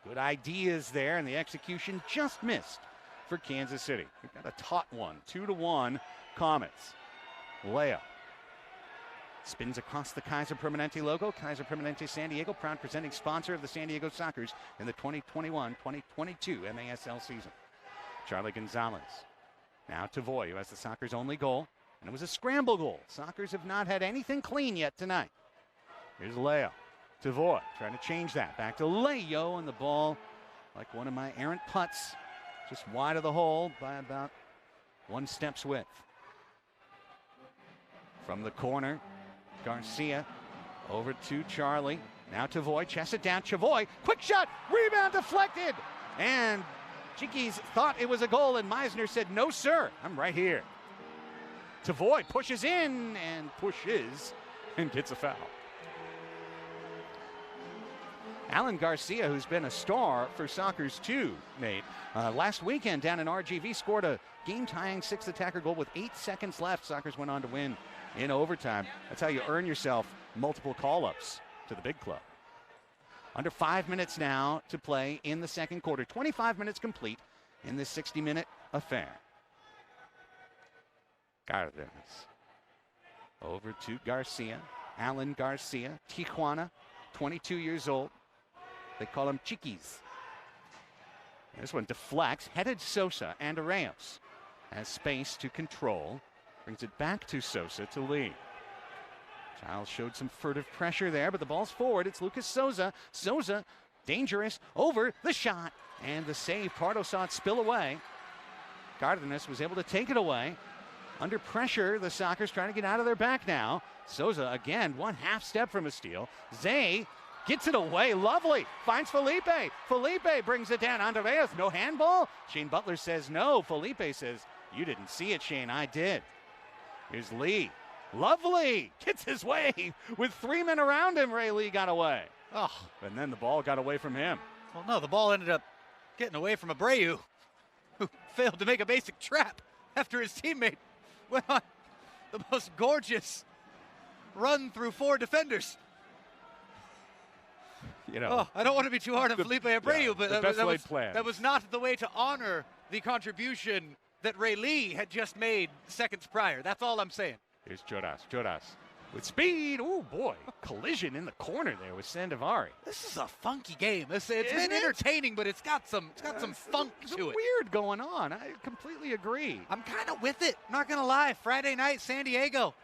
Good ideas there, and the execution just missed for Kansas City. We've got a taut one. 2-1 Comets. Leo spins across the Kaiser Permanente logo. Kaiser Permanente San Diego, proud presenting sponsor of the San Diego Sockers in the 2021-2022 MASL season. Charlie Gonzalez. Now Tavoy, who has the Sockers' only goal. And it was a scramble goal. Sockers have not had anything clean yet tonight. Here's Leo. Tavoy trying to change that. Back to Leo, and the ball, like one of my errant putts, just wide of the hole by about 1 step's width. From the corner, Garcia over to Charlie. Now Tavoy, chests it down. Tavoy, quick shot, rebound deflected. And Chiquis thought it was a goal, and Meisner said, no, sir, I'm right here. Tavoy pushes in and pushes and gets a foul. Alan Garcia, who's been a star for Sockers too, Nate. Last weekend down in RGV, scored a game-tying 6th attacker goal with 8 seconds left. Sockers went on to win in overtime. That's how you earn yourself multiple call-ups to the big club. Under 5 minutes now to play in the second quarter. 25 minutes complete in this 60-minute affair. Cardenas over to Garcia. Alan Garcia, Tijuana, 22 years old. They call him Chiquis. This one deflects, headed Sosa, and Arreos has space to control. Brings it back to Sosa to lead. Giles showed some furtive pressure there, but the ball's forward. It's Lucas Souza. Souza, dangerous, over the shot, and the save. Pardo saw it spill away. Cardenas was able to take it away. Under pressure, the Sockers trying to get out of their back now. Souza, again, 1/2 step from a steal. Zay gets it away, lovely. Finds Felipe. Felipe brings it down. Andreas, no handball? Shane Butler says no. Felipe says, you didn't see it, Shane, I did. Here's Lee. Lovely. Gets his way with 3 men around him. Ray Lee got away. Oh, and then the ball got away from him. Well, no, the ball ended up getting away from Abreu, who failed to make a basic trap after his teammate went on the most gorgeous run through 4 defenders. You know, I don't want to be too hard on Felipe Abreu, yeah, but that was not the way to honor the contribution that Ray Lee had just made seconds prior. That's all I'm saying. Here's Jodas with speed. Oh, boy. Collision in the corner there with Sandovari. This is a funky game. It's been entertaining, but it's got some funk to it. Weird going on. I completely agree. I'm kind of with it. Not going to lie. Friday night, San Diego.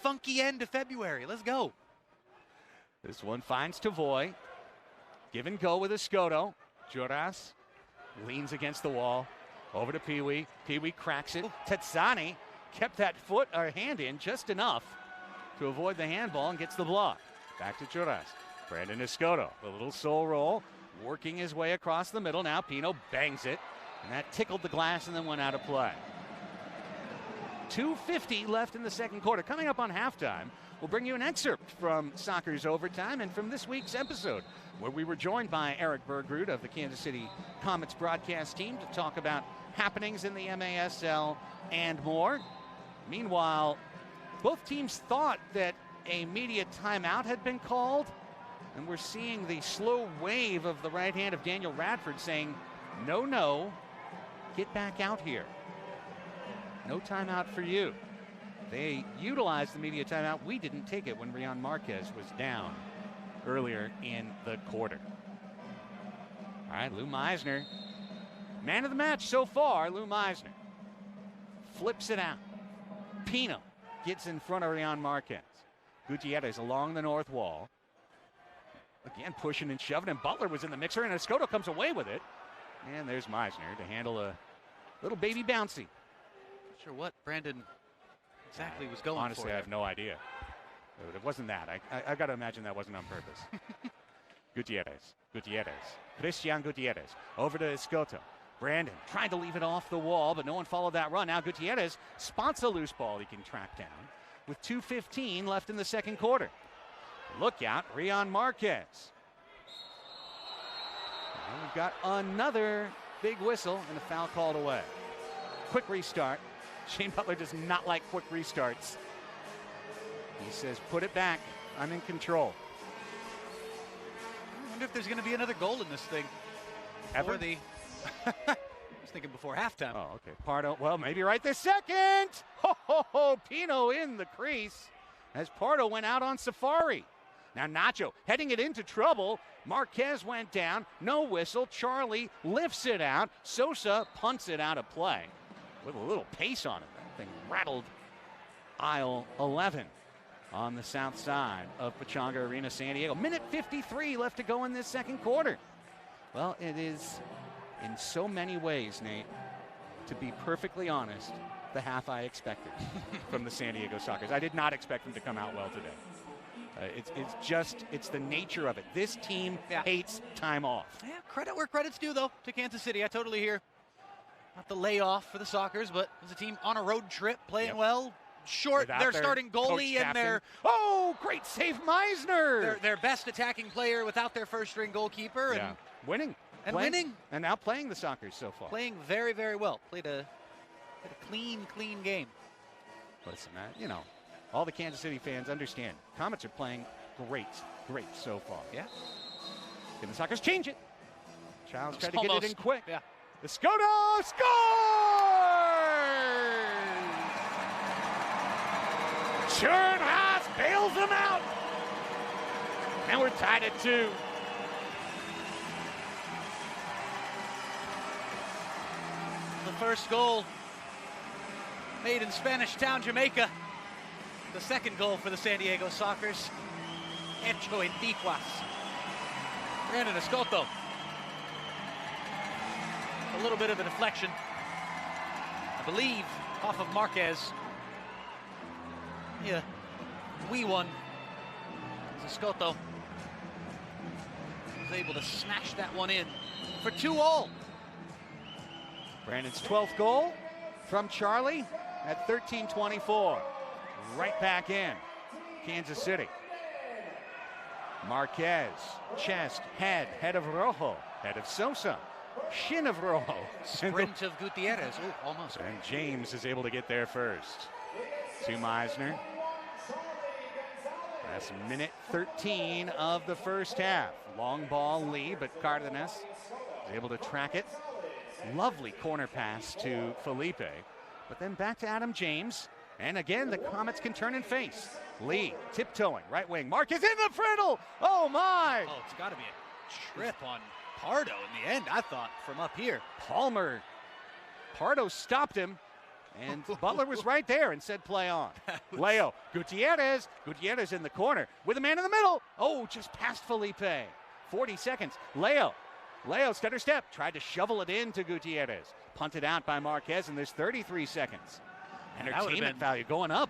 Funky end of February. Let's go. This one finds Tavoy. Give and go with Escoto. Jodas leans against the wall. Over to Pee-wee. Pee-wee cracks it. Tetsani kept that foot or hand in just enough to avoid the handball and gets the block. Back to Jodas. Brandon Escoto, the little soul roll, working his way across the middle. Now Pino bangs it, and that tickled the glass and then went out of play. 2:50 left in the second quarter. Coming up on halftime, we'll bring you an excerpt from Soccer's Overtime and from this week's episode, where we were joined by Eric Bergrud of the Kansas City Comets broadcast team to talk about happenings in the MASL and more. Meanwhile, both teams thought that a media timeout had been called, and we're seeing the slow wave of the right hand of Daniel Radford saying, no, get back out here. No timeout for you. They utilized the media timeout. We didn't take it when Rion Marquez was down earlier in the quarter. All right, Lou Meisner. Man of the match so far, Lou Meisner. Flips it out. Pino gets in front of Rion Marquez. Gutierrez along the north wall. Again, pushing and shoving, and Butler was in the mixer, and Escoto comes away with it. And there's Meisner to handle a little baby bouncy. Not sure what Brandon exactly was going for. Honestly, I have no idea. It wasn't that. I got to imagine that wasn't on purpose. Gutierrez. Christian Gutierrez over to Escoto. Brandon trying to leave it off the wall, but no one followed that run. Now Gutierrez spots a loose ball he can track down with 2:15 left in the second quarter. Look out, Rion Marquez. And we've got another big whistle and a foul called away. Quick restart. Shane Butler does not like quick restarts. He says, put it back. I'm in control. I wonder if there's going to be another goal in this thing. Ever? I was thinking before halftime. Oh, okay. Pardo, well, maybe right this second. Ho, Pino in the crease as Pardo went out on safari. Now Nacho heading it into trouble. Marquez went down. No whistle. Charlie lifts it out. Sosa punts it out of play with a little pace on it. That thing rattled aisle 11 on the south side of Pechanga Arena, San Diego. Minute 53 left to go in this second quarter. Well, it is in so many ways, Nate, to be perfectly honest, the half I expected from the San Diego Sockers. I did not expect them to come out well today. It's the nature of it. This team hates time off. Yeah, credit where credit's due, though, to Kansas City. I totally hear. Not the layoff for the Sockers, but as a team on a road trip, playing well. Short, Without their their starting goalie and their great save, Meisner. Their best attacking player without their first-string goalkeeper, and winning. Winning. And now playing the Sockers so far. Playing very, very well. Played a clean game. Listen, all the Kansas City fans understand. Comets are playing great so far. Yeah. Can the Sockers change it? Childs tried to Almost. get it in quick. Yeah. The Skoda scores! Chernhaas bails them out. And we're tied at 2. The first goal made in Spanish Town, Jamaica. The second goal for the San Diego Sockers. Hecho en Tijuas. Brandon Escoto. A little bit of a deflection, I believe, off of Marquez. Yeah, wee one. Escoto was able to smash that one in for 2-all. Brandon's 12th goal from Charlie at 13:24. Right back in Kansas City. Marquez, chest, head of Rojo, head of Sosa, shin of Rojo. Sprint of Gutierrez, almost. And James is able to get there first. To Meisner. That's minute 13 of the first half. Long ball lead, but Cardenas is able to track it. Lovely corner pass to Felipe. But then back to Adam James. And again, the Comets can turn and face. Lee tiptoeing, right wing. Marquez in the friddle. Oh, my. Oh, it's got to be a trip on Pardo in the end, I thought, from up here. Palmer. Pardo stopped him. And Butler was right there and said play on. Leo. Gutierrez. Gutierrez in the corner with a man in the middle. Oh, just past Felipe. 40 seconds. Leo stutter step. Tried to shovel it into Gutierrez. Punted out by Marquez, and there's 33 seconds. Entertainment value going up.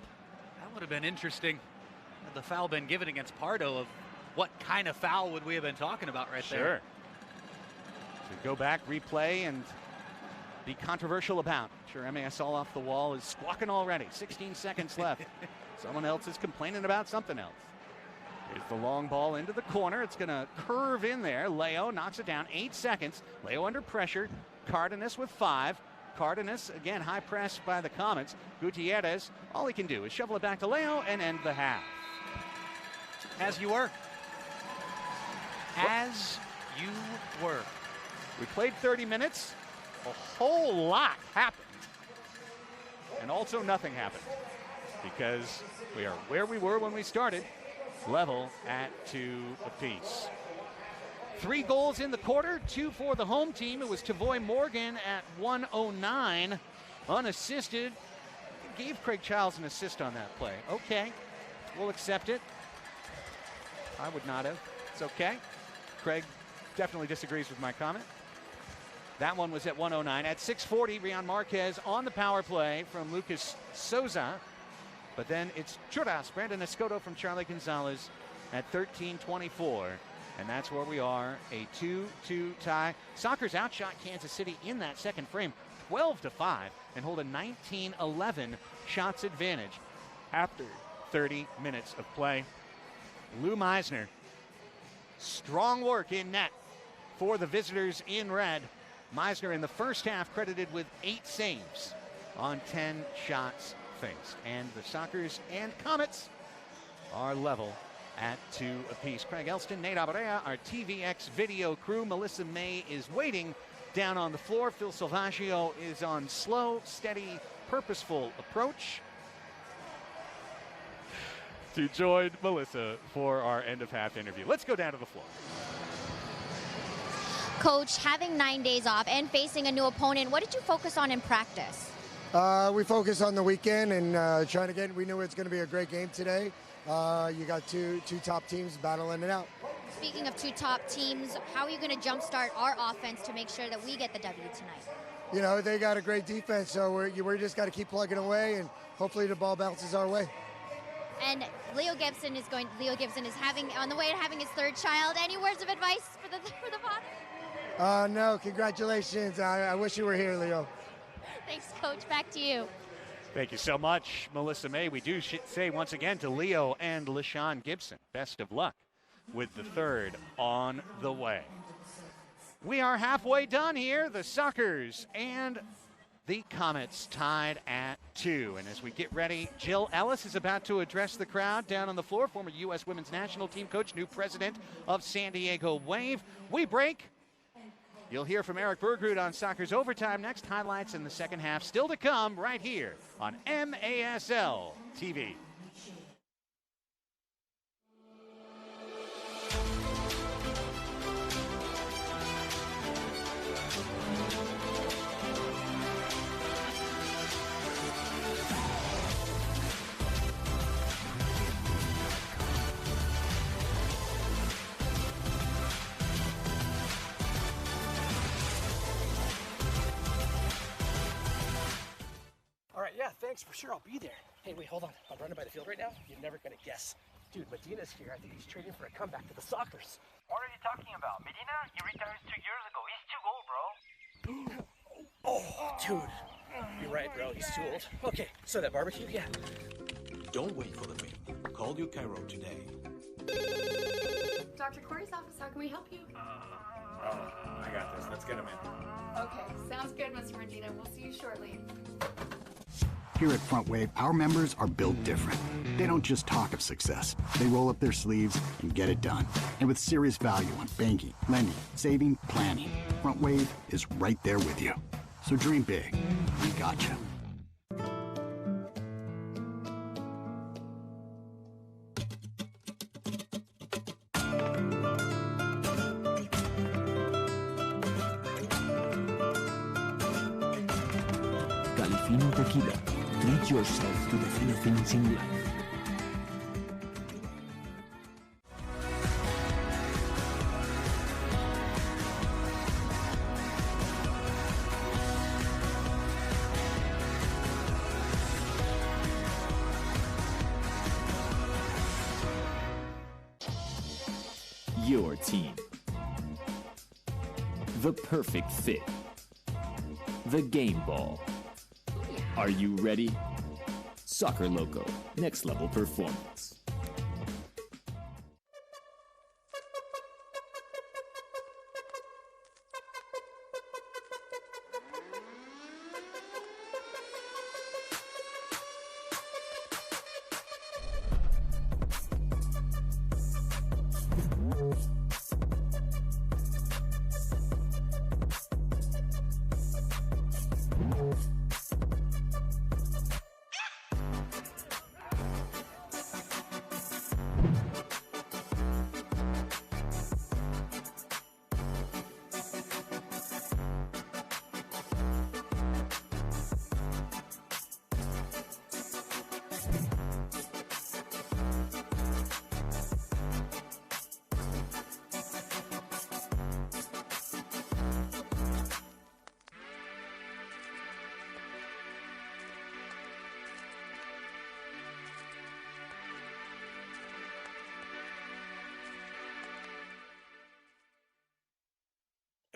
That would have been interesting had the foul been given against Pardo. Of what kind of foul would we have been talking about there? Sure. So go back, replay, and be controversial about. Sure, MASL off the wall is squawking already. 16 seconds left. Someone else is complaining about something else. Here's the long ball into the corner. It's going to curve in there. Leo knocks it down. 8 seconds. Leo under pressure. Cardenas with 5. Cardenas, again, high press by the Comets. Gutierrez, all he can do is shovel it back to Leo and end the half. As you were. As you were. We played 30 minutes. A whole lot happened. And also nothing happened. Because we are where we were when we started. Level at 2 apiece. 3 goals in the quarter, 2 for the home team. It was Tavoy Morgan at 1:09, unassisted. Gave Craig Childs an assist on that play. Okay, we'll accept it. I would not have. It's okay. Craig definitely disagrees with my comment. That one was at 1:09. At 6:40, Rian Marquez on the power play from Lucas Souza. But then it's Churras, Brandon Escoto from Charlie Gonzalez at 13:24. And that's where we are, a 2-2 tie. Sockers outshot Kansas City in that second frame, 12-5, and hold a 19-11 shots advantage after 30 minutes of play. Lou Meisner, strong work in net for the visitors in red. Meisner in the first half credited with 8 saves. on 10 shots faced. And the Sockers and Comets are level at 2 apiece. Craig Elston, Nate Abarea, our TVX video crew. Melissa May is waiting down on the floor. Phil Salvaggio is on slow, steady, purposeful approach to join Melissa for our end of half interview. Let's go down to the floor. Coach, having 9 days off and facing a new opponent, what did you focus on in practice? We focused on the weekend and trying to get, we knew it's going to be a great game today. You got two top teams battling it out. Speaking of 2 top teams, how are you going to jumpstart our offense to make sure that we get the W tonight? You know, they got a great defense, so we're just got to keep plugging away, and hopefully the ball bounces our way. And Leo Gibson is having on the way to having his 3rd child. Any words of advice for the father? No, congratulations. I wish you were here, Leo. Thanks, Coach. Back to you. Thank you so much, Melissa May. We do say once again to Leo and LaShawn Gibson, best of luck with the 3rd on the way. We are halfway done here. The Sockers and the Comets tied at 2. And as we get ready, Jill Ellis is about to address the crowd down on the floor. Former U.S. Women's National Team coach, new president of San Diego Wave. We break. You'll hear from Eric Bergrud on Soccer's Overtime next. Highlights in the second half still to come right here on MASL TV. Yeah, thanks, for sure, I'll be there. Hey, wait, hold on. I'm running by the field right now. You're never gonna guess. Dude, Medina's here. I think he's training for a comeback to the Sockers. What are you talking about? Medina? He retired 2 years ago. He's too old, bro. Oh, dude. You're right, bro. He's too old. Okay, so that barbecue, yeah. Don't wait for the mail. Call your Cairo today. Dr. Corey's office, how can we help you? I got this. Let's get him in. Okay, sounds good, Mr. Medina. We'll see you shortly. Here at Front Wave, our members are built different. They don't just talk of success. They roll up their sleeves and get it done. And with serious value on banking, lending, saving, planning, Front Wave is right there with you. So dream big. We got you. Califino Tequila. Treat yourself to the fino things in life. Your team. The perfect fit. The game ball. Are you ready? Soccer Loco, next level performance.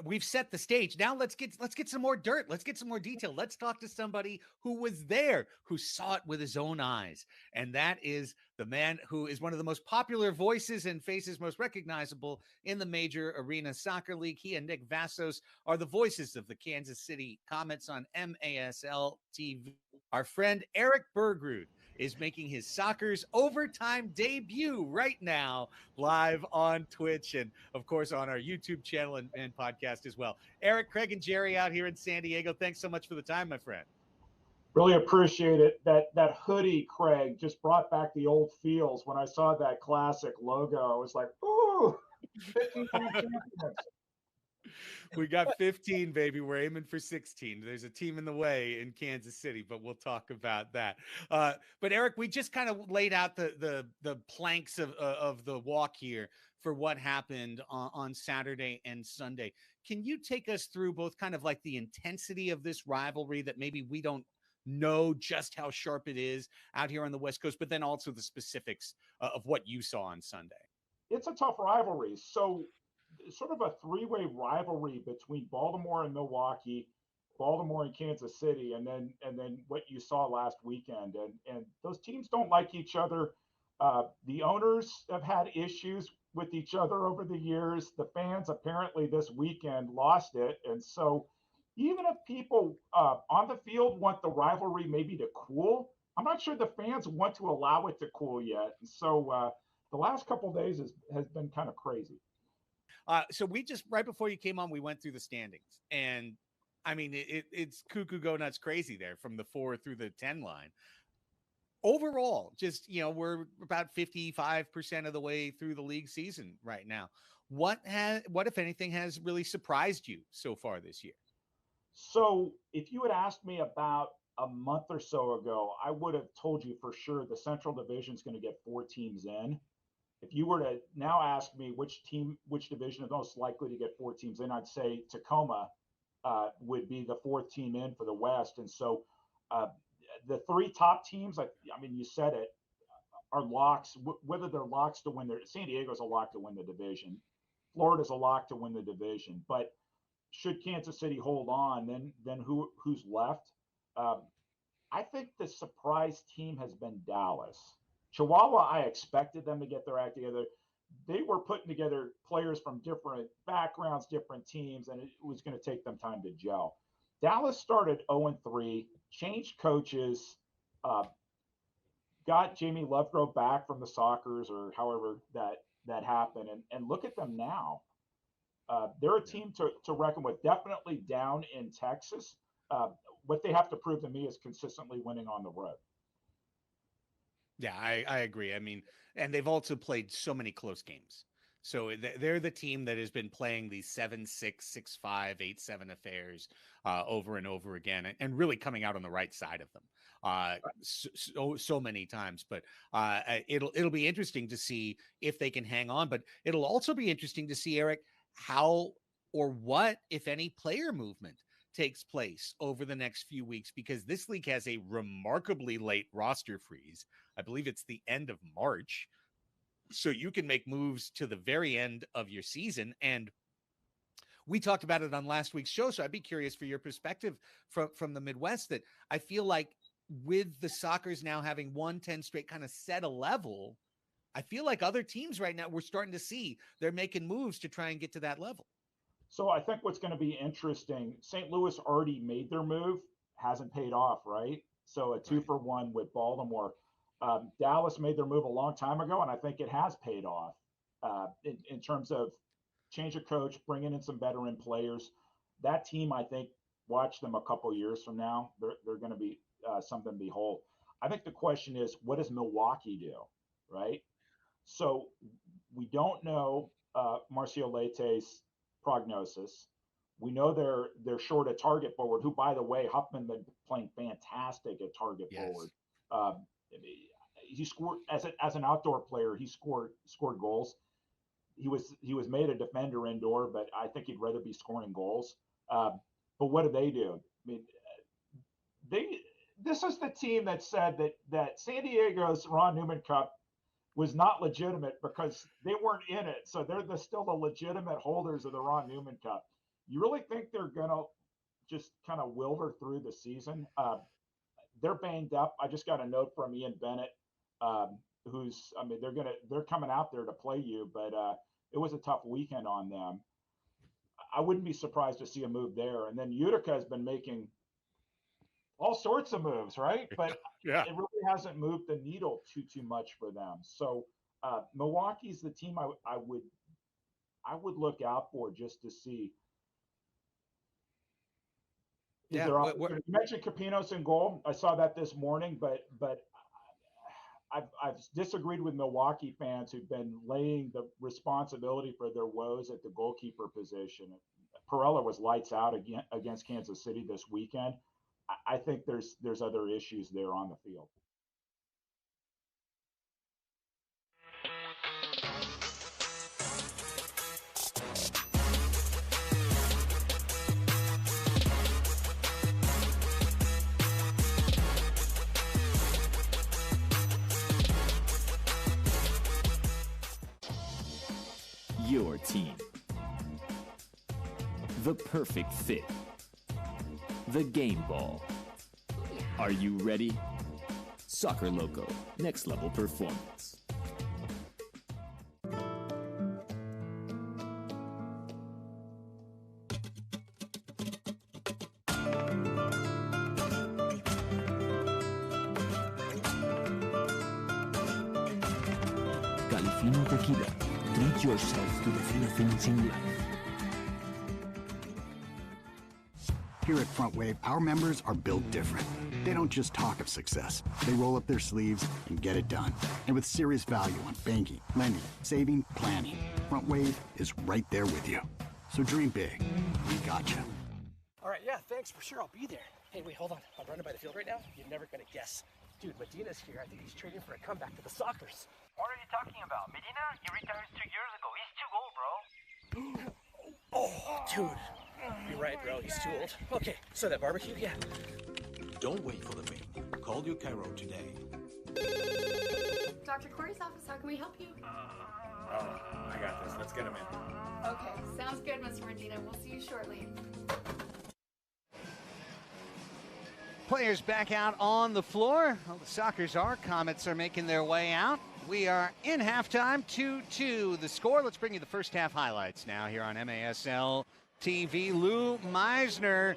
we've set the stage. Now let's get some more dirt. Let's get some more detail. Let's talk to somebody who was there, who saw it with his own eyes. And that is the man who is one of the most popular voices and faces most recognizable in the Major Arena Soccer League. He and Nick Vassos are the voices of the Kansas City Comets on MASL TV. Our friend Eric Bergrud is making his Soccer's Overtime debut right now, live on Twitch and, of course, on our YouTube channel and podcast as well. Eric, Craig, and Jerry out here in San Diego, thanks so much for the time, my friend. Really appreciate it. That hoodie, Craig, just brought back the old feels. When I saw that classic logo, I was like, ooh, 15 champions. We got 15, baby. We're aiming for 16. There's a team in the way in Kansas City, but we'll talk about that. But Eric, we just kind of laid out the planks of the walk here for what happened on Saturday and Sunday. Can you take us through both kind of like the intensity of this rivalry that maybe we don't know just how sharp it is out here on the West Coast, but then also the specifics of what you saw on Sunday? It's a tough rivalry. So sort of a three-way rivalry between Baltimore and Milwaukee, Baltimore and Kansas City, and then what you saw last weekend. And those teams don't like each other. The owners have had issues with each other over the years. The fans apparently this weekend lost it. And so even if people on the field want the rivalry maybe to cool, I'm not sure the fans want to allow it to cool yet. And so the last couple of days has been kind of crazy. So we just, right before you came on, we went through the standings, and I mean, it's cuckoo go nuts crazy there from the 4 through the 10 line. Overall, just, we're about 55% of the way through the league season right now. What, if anything, has really surprised you so far this year? So if you had asked me about a month or so ago, I would have told you for sure the Central Division is going to get 4 teams in. If you were to now ask me which division is most likely to get 4 teams in, I'd say Tacoma would be the 4th team in for the West. And so the 3 top teams, I mean, you said it, are locks. Whether they're locks to win San Diego's a lock to win the division. Florida's a lock to win the division. But should Kansas City hold on, then who's left? I think the surprise team has been Dallas. Chihuahua, I expected them to get their act together. They were putting together players from different backgrounds, different teams, and it was going to take them time to gel. Dallas started 0-3, changed coaches, got Jamie Lovegrove back from the Sockers or however that happened, and look at them now. They're a team to reckon with, definitely down in Texas. What they have to prove to me is consistently winning on the road. Yeah, I agree. I mean, and they've also played so many close games. So they're the team that has been playing these 7-6, 6-5, 8-7 affairs over and over again, and really coming out on the right side of them so many times. But it'll be interesting to see if they can hang on. But it'll also be interesting to see, Eric, how or what, if any, player movement takes place over the next few weeks, because this league has a remarkably late roster freeze. I believe it's the end of March. So you can make moves to the very end of your season. And we talked about it on last week's show. So I'd be curious for your perspective from the Midwest, that I feel like with the Sockers now having won 10 straight, kind of set a level, I feel like other teams right now, we're starting to see they're making moves to try and get to that level. So I think what's going to be interesting, St. Louis already made their move, hasn't paid off, right? So a 2-for-1 with Baltimore. Dallas made their move a long time ago, and I think it has paid off in terms of change of coach, bringing in some veteran players. That team, I think, watch them a couple years from now. They're going to be something to behold. I think the question is, what does Milwaukee do, right? So we don't know Marcio Leite's prognosis. We know they're short a target forward, who, by the way, Huffman been playing fantastic at target forward. He scored as an outdoor player. He scored goals. He was made a defender indoor, but I think he'd rather be scoring goals. But what do? I mean, this is the team that said that San Diego's Ron Newman Cup was not legitimate because they weren't in it. So they're still the legitimate holders of the Ron Newman Cup. You really think they're gonna just kind of wilder through the season? They're banged up. I just got a note from Ian Bennett, they're coming out there to play you, but it was a tough weekend on them. I wouldn't be surprised to see a move there. And then Utica has been making all sorts of moves, right? But yeah. It really hasn't moved the needle too much for them. So Milwaukee's the team I would look out for just to see. Yeah, you mentioned Capinos in goal. I saw that this morning, but I've disagreed with Milwaukee fans who've been laying the responsibility for their woes at the goalkeeper position. Perella was lights out against Kansas City this weekend. I think there's other issues there on the field. Your team. The perfect fit. The game ball. Are you ready? Soccer Loco, next level performance. Califino Tequila. Treat yourself to the finer things in life. Here at Front Wave, our members are built different. They don't just talk of success. They roll up their sleeves and get it done. And with serious value on banking, lending, saving, planning, Front Wave is right there with you. So dream big. We got you. All right, yeah, thanks for sure. I'll be there. Hey, wait, hold on. I'm running by the field right now. You're never gonna guess. Dude, Medina's here. I think he's training for a comeback to the Sockers. What are you talking about? Medina? He retired 2 years ago. He's too old, bro. Oh, dude. You're right, bro. He's too old. Okay, so that barbecue, yeah. Don't wait for the mail. Call your Cairo today. Dr. Corey's office, how can we help you? I got this. Let's get him in. Okay, sounds good, Mr. Medina. We'll see you shortly. Players back out on the floor. Well, the Sockers are. Comets are making their way out. We are in halftime, 2-2 the score. Let's bring you the first half highlights now here on MASL TV. Lou Meisner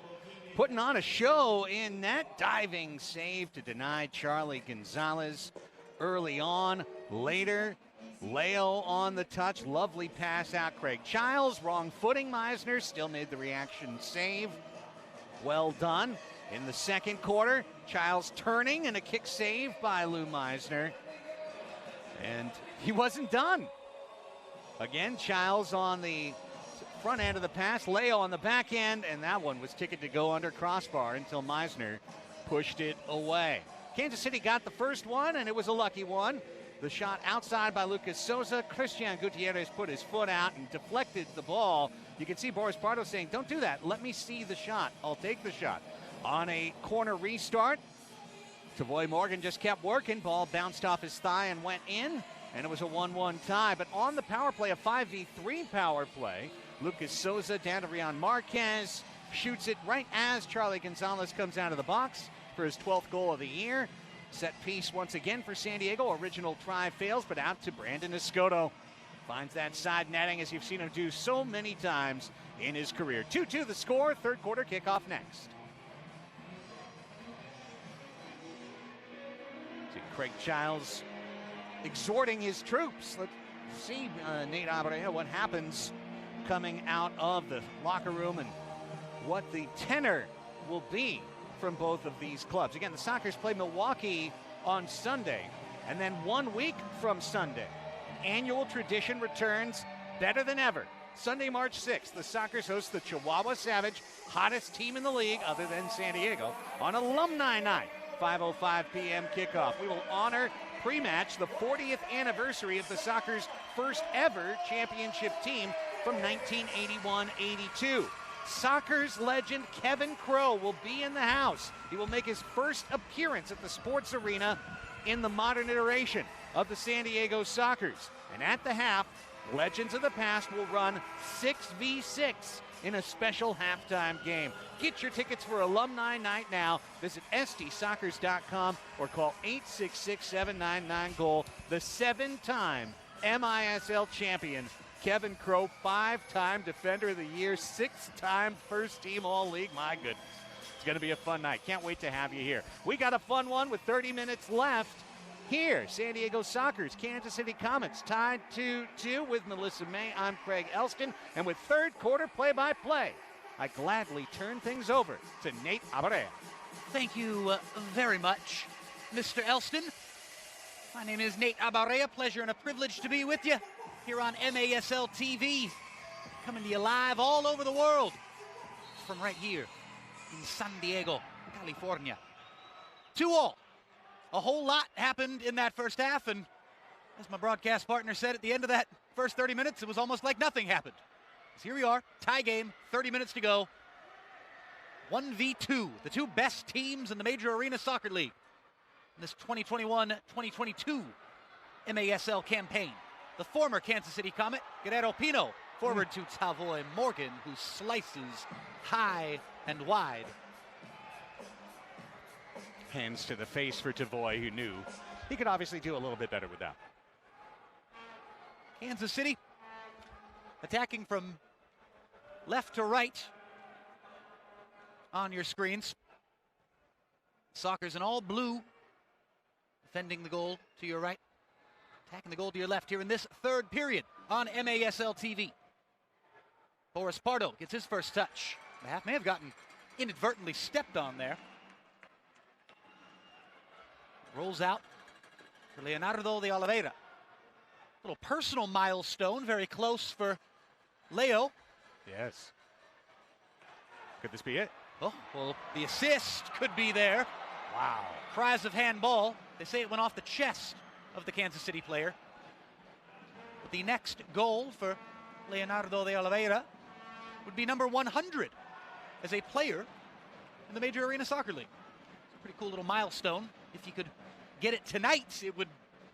putting on a show in net. Diving save to deny Charlie Gonzalez early on. Later, Leo on the touch. Lovely pass out. Craig Childs, wrong footing. Meisner still made the reaction save. Well done. In the second quarter, Childs turning and a kick save by Lou Meisner. And he wasn't done. Again, Childs on the front end of the pass, Leo on the back end, and that one was ticket to go under crossbar until Meisner pushed it away. Kansas City got the first one, and it was a lucky one. The shot outside by Lucas Souza. Christian Gutierrez put his foot out and deflected the ball. You can see Boris Pardo saying, don't do that. Let me see the shot. I'll take the shot. On a corner restart, Tavoy Morgan just kept working. Ball bounced off his thigh and went in, and it was a 1-1 tie. But on the power play, a 5v3 power play, Lucas Souza down to Rion Marquez, shoots it right as Charlie Gonzalez comes out of the box for his 12th goal of the year. Set piece once again for San Diego. Original try fails, but out to Brandon Escoto. Finds that side netting as you've seen him do so many times in his career. 2-2 the score, third quarter kickoff next. Craig Childs exhorting his troops. Let's see, Nate Abreu, what happens coming out of the locker room and what the tenor will be from both of these clubs. Again, the Sockers play Milwaukee on Sunday, and then 1 week from Sunday, annual tradition returns better than ever. Sunday, March 6th, the Sockers host the Chihuahua Savage, hottest team in the league other than San Diego, on Alumni Night. 5:05 p.m. kickoff. We will honor pre-match the 40th anniversary of the Sockers' first ever championship team from 1981-82. Sockers legend Kevin Crowe will be in the house. He will make his first appearance at the sports arena in the modern iteration of the San Diego Sockers. And at the half, Legends of the Past will run 6v6 in a special halftime game. Get your tickets for Alumni Night now. Visit stsoccers.com or call 866-799-GOAL. The 7-time MISL champion, Kevin Crow, 5-time Defender of the Year, 6-time first-team All-League. My goodness. It's going to be a fun night. Can't wait to have you here. We got a fun one with 30 minutes left. Here, San Diego Soccer's Kansas City Comets tied 2-2 with Melissa May. I'm Craig Elston, and with third quarter play-by-play, I gladly turn things over to Nate Abarea. Thank you very much, Mr. Elston. My name is Nate Abarea. Pleasure and a privilege to be with you here on MASL TV, coming to you live all over the world from right here in San Diego, California. 2-2. A whole lot happened in that first half, and as my broadcast partner said at the end of that first 30 minutes, it was almost like nothing happened. So here we are, tie game, 30 minutes to go. 1v2, the two best teams in the Major Arena Soccer League in this 2021-2022 MASL campaign. The former Kansas City Comet, Guerrero Pino, forward to Tavoy Morgan, who slices high and wide. Hands to the face for Tavoy, who knew he could obviously do a little bit better with that. Kansas City attacking from left to right on your screens. Soccer's in all blue, defending the goal to your right, attacking the goal to your left here in this third period on MASL TV. Boris Pardo gets his first touch. The half may have gotten inadvertently stepped on there. Rolls out for Leonardo de Oliveira. Little personal milestone, very close for Leo. Yes. Could this be it? Oh, well, the assist could be there. Wow. Cries of handball. They say it went off the chest of the Kansas City player. But the next goal for Leonardo de Oliveira would be number 100 as a player in the Major Arena Soccer League. It's a pretty cool little milestone. If you could get it tonight, it would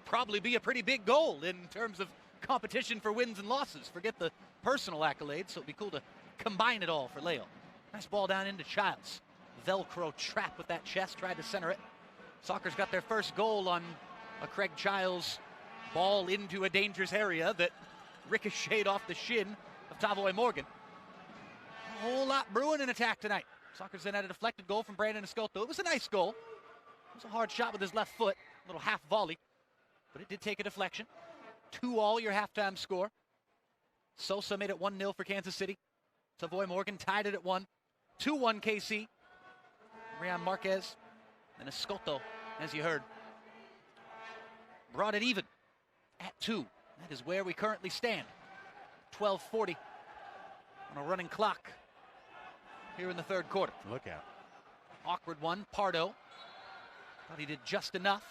probably be a pretty big goal in terms of competition for wins and losses. Forget the personal accolades, so it'd be cool to combine it all for Leo. Nice ball down into Childs. Velcro trap with that chest, tried to center it. Soccer's got their first goal on a Craig Childs ball into a dangerous area that ricocheted off the shin of Tavoy Morgan. A whole lot brewing in attack tonight. Soccer's then had a deflected goal from Brandon Escoto. It was a nice goal. It was a hard shot with his left foot, a little half volley, but it did take a deflection. 2-2 your halftime score. Sosa made it 1-0 for Kansas City. Tavoy Morgan tied it at 1. 2-1 KC. Rian Marquez and Escoto, as you heard, brought it even at 2. That is where we currently stand. 12:40 on a running clock here in the third quarter. Look out. Awkward one, Pardo. Thought he did just enough.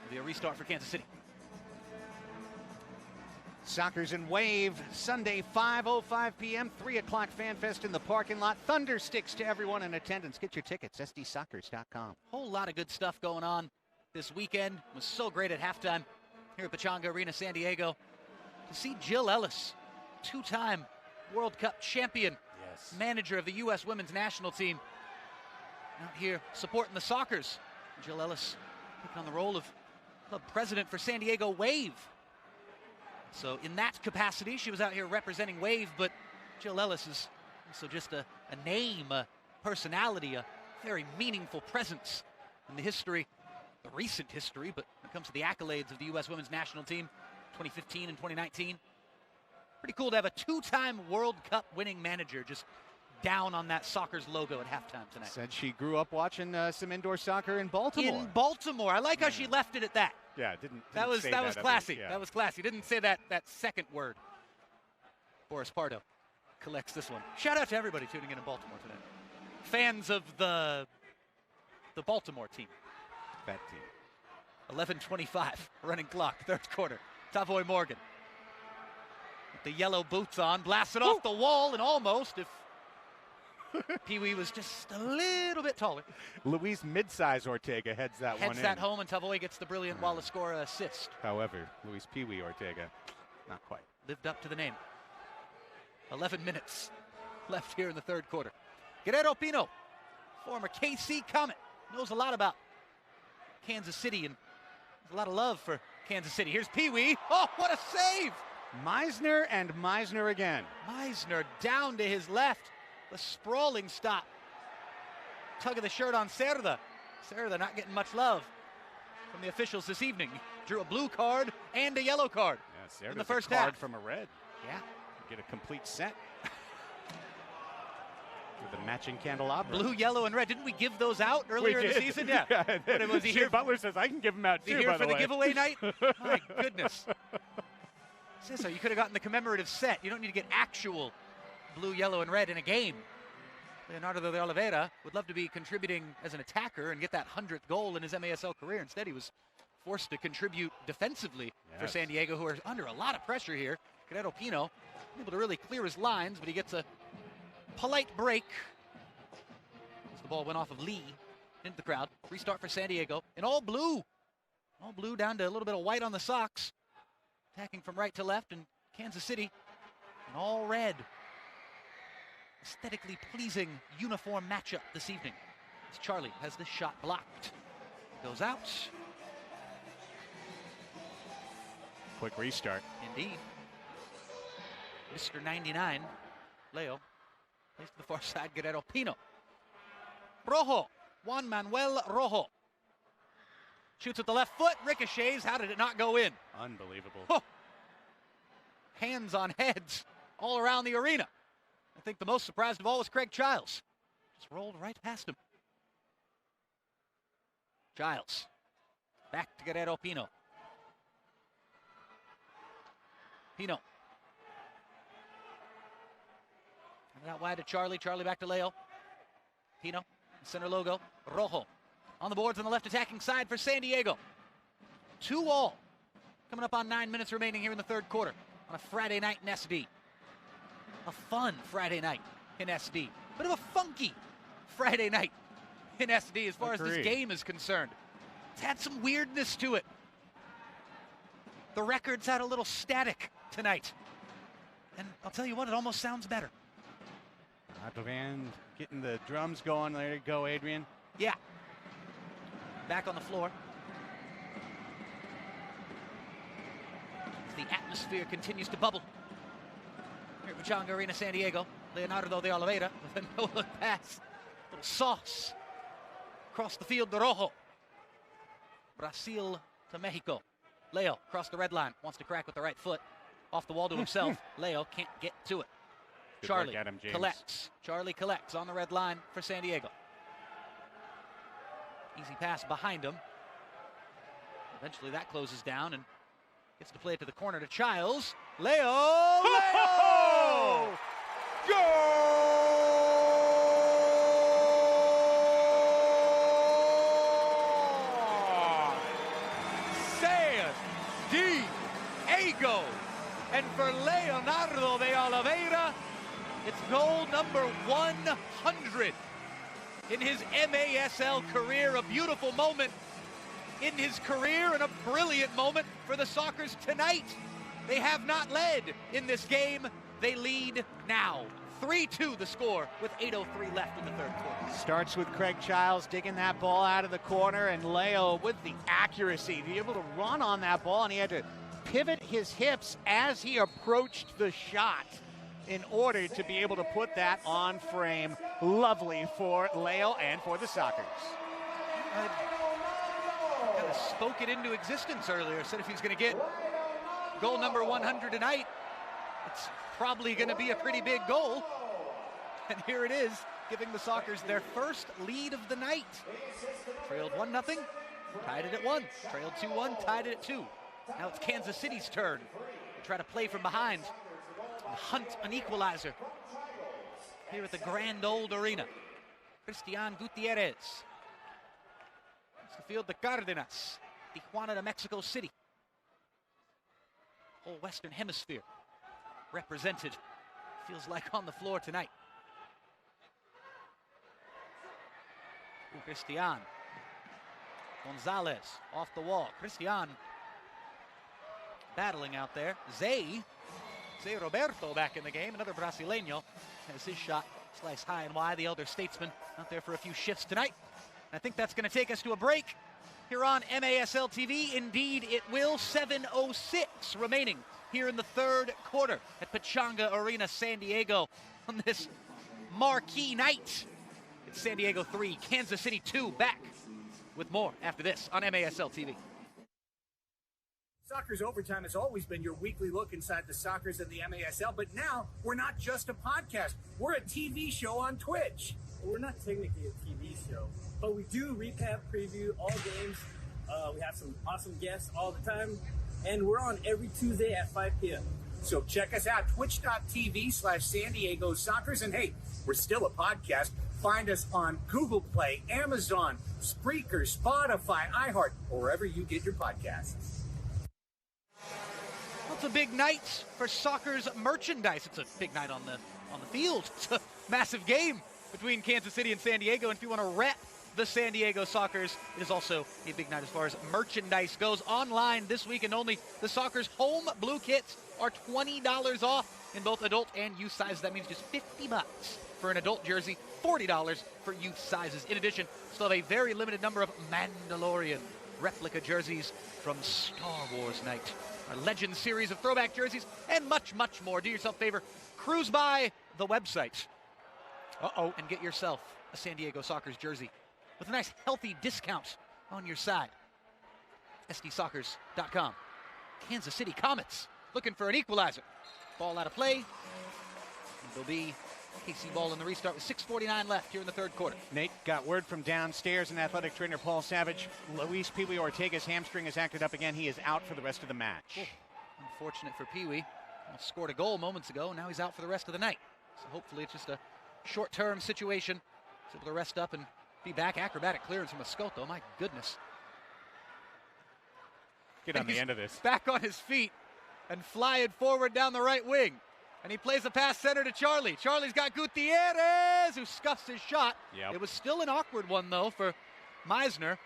It'll be a restart for Kansas City. Soccer's in Wave, Sunday, 5:05 p.m., 3 o'clock Fan Fest in the parking lot. Thunder sticks to everyone in attendance. Get your tickets, stsoccers.com. Whole lot of good stuff going on this weekend. It was so great at halftime here at Pechanga Arena, San Diego. To see Jill Ellis, 2-time World Cup champion, manager of the U.S. women's national team, out here supporting the Soccers. Jill Ellis taking on the role of club president for San Diego Wave. So in that capacity, she was out here representing Wave, but Jill Ellis is also just a name, a personality, a very meaningful presence in the history, the recent history, but when it comes to the accolades of the U.S. women's national team, 2015 and 2019. Pretty cool to have a 2-time World Cup winning manager just down on that Soccer's logo at halftime tonight. Said she grew up watching some indoor soccer in Baltimore. In Baltimore. I like how she left it at that. Yeah, didn't that was say classy. Yeah. That was classy. Didn't say that second word. Boris Pardo collects this one. Shout out to everybody tuning in Baltimore today. Fans of the Baltimore team. That team. 11:25 running clock, third quarter. Tavoy Morgan with the yellow boots on, blasted off the wall, and almost, if Pee Wee was just a little bit taller. Luis Midsize Ortega heads that one in. Heads that home, and Tavoy gets the brilliant Wallace score assist. However, Luis Pee Wee Ortega, not quite. lived up to the name. 11 minutes left here in the third quarter. Guerrero Pino, former KC Comet, knows a lot about Kansas City and there's a lot of love for Kansas City. Here's Pee Wee. Oh, what a save! Meisner and Meisner again. Meisner down to his left. The sprawling stop. Tug of the shirt on Cerda. Cerda not getting much love from the officials this evening. Drew a blue card and a yellow card in the first card half. From a red. Yeah. Get a complete set. With a matching candelabra. Blue, yellow, and red. Didn't we give those out earlier in the season? Yeah. But was he here? Butler says I can give them out too. Here by for the way. giveaway night? My goodness. So you could have gotten the commemorative set. You don't need to get actual blue, yellow, and red in a game. Leonardo de Oliveira would love to be contributing as an attacker and get that 100th goal in his MASL career. Instead, he was forced to contribute defensively for San Diego, who are under a lot of pressure here. Guerrero Pino able to really clear his lines, but he gets a polite break as the ball went off of Lee into the crowd. Restart for San Diego in all blue. All blue down to a little bit of white on the socks. Attacking from right to left, and Kansas City in all red. Aesthetically pleasing uniform matchup this evening. As Charlie has this shot blocked. Goes out. Quick restart. Indeed. Mr. 99, Leo, plays to the far side, Guerrero Pino. Rojo, Juan Manuel Rojo. Shoots with the left foot, ricochets. How did it not go in? Unbelievable. Oh. Hands on heads all around the arena. I think the most surprised of all was Craig Childs. Just rolled right past him. Childs. Back to Guerrero Pino. Pino. Out wide to Charlie. Charlie back to Leo. Pino. Center logo. Rojo. On the boards on the left attacking side for San Diego. 2-all. Coming up on 9 minutes remaining here in the third quarter on a Friday night in SD. A fun Friday night in SD. Bit of a funky Friday night in SD as far as this game is concerned. It's had some weirdness to it. The record's had a little static tonight. And I'll tell you what, it almost sounds better. Adrian getting the drums going. There you go, Adrian. Yeah. Back on the floor. As the atmosphere continues to bubble. Here at Pechanga Arena, San Diego. Leonardo de Oliveira with a no-look pass. Little sauce. Across the field to Rojo. Brazil to Mexico. Leo across the red line. Wants to crack with the right foot. Off the wall to himself. Leo can't get to it. Good Charlie work, Adam James. collects. Charlie collects on the red line for San Diego. Easy pass behind him. Eventually that closes down and gets to play it to the corner to Childs. Leo! Leo! San Diego! And for Leonardo de Oliveira, it's goal number 100 in his MASL career. A beautiful moment in his career and a brilliant moment for the Sockers tonight. They have not led in this game. They lead now. 3-2 the score with 8:03 left in the third quarter. Starts with Craig Childs digging that ball out of the corner, and Leo with the accuracy to be able to run on that ball, and he had to pivot his hips as he approached the shot in order to be able to put that on frame. Lovely for Leo and for the Sockers. Kind of spoke it into existence earlier. Said if he's going to get goal number 100 tonight, it's probably going to be a pretty big goal. And here it is, giving the Sockers their first lead of the night. Trailed 1-0, tied it at 1. Trailed 2-1, tied it at 2. Now it's Kansas City's turn to try to play from behind and hunt an equalizer here at the Grand Old Arena. Cristian Gutierrez. It's the field, the Cárdenas, Tijuana to Mexico City. Whole Western Hemisphere represented, feels like, on the floor tonight. Cristian Gonzalez off the wall. Cristian battling out there. Zay Jose Roberto back in the game. Another Brasileño has his shot sliced high and wide. The elder statesman out there for a few shifts tonight. I think that's going to take us to a break here on MASL TV. Indeed, it will. 7:06 remaining here in the third quarter at Pechanga Arena, San Diego on this marquee night. It's San Diego 3, Kansas City 2. Back with more after this on MASL TV. Soccer's Overtime has always been your weekly look inside the Soccers and the MASL, but now we're not just a podcast. We're a TV show on Twitch. We're not technically a TV show, but we do recap, preview all games. We have some awesome guests all the time, and we're on every Tuesday at 5 p.m. So check us out, twitch.tv/San Diego Soccers. And hey, we're still a podcast. Find us on Google Play, Amazon, Spreaker, Spotify, iHeart, or wherever you get your podcasts. It's a big night for Soccer's merchandise. It's a big night on the field. It's a massive game between Kansas City and San Diego. And if you want to rep the San Diego Soccers, it is also a big night as far as merchandise goes. Online this weekend only, the Soccers home blue kits are $20 off in both adult and youth sizes. That means just $50 for an adult jersey, $40 for youth sizes. In addition, still have a very limited number of Mandalorian replica jerseys from Star Wars Night, our Legend series of throwback jerseys, and much, much more. Do yourself a favor, cruise by the website and get yourself a San Diego Soccers jersey with a nice healthy discount on your side. SDSoccers.com. Kansas City Comets looking for an equalizer. Ball out of play. And it'll be KC ball in the restart with 6:49 left here in the third quarter. Nate got word from downstairs, and athletic trainer Paul Savage, Luis Pee Wee Ortega's hamstring has acted up again. He is out for the rest of the match. Oh, unfortunate for Pee Wee. Scored a goal moments ago, and now he's out for the rest of the night. So hopefully it's just a short-term situation. He's able to rest up and be back. Acrobatic clearance from Escoto. My goodness. Get on the end of this. Back on his feet and flying forward down the right wing. And he plays a pass center to Charlie. Charlie's got Gutierrez, who scuffs his shot. Yep. It was still an awkward one, though, for Meisner.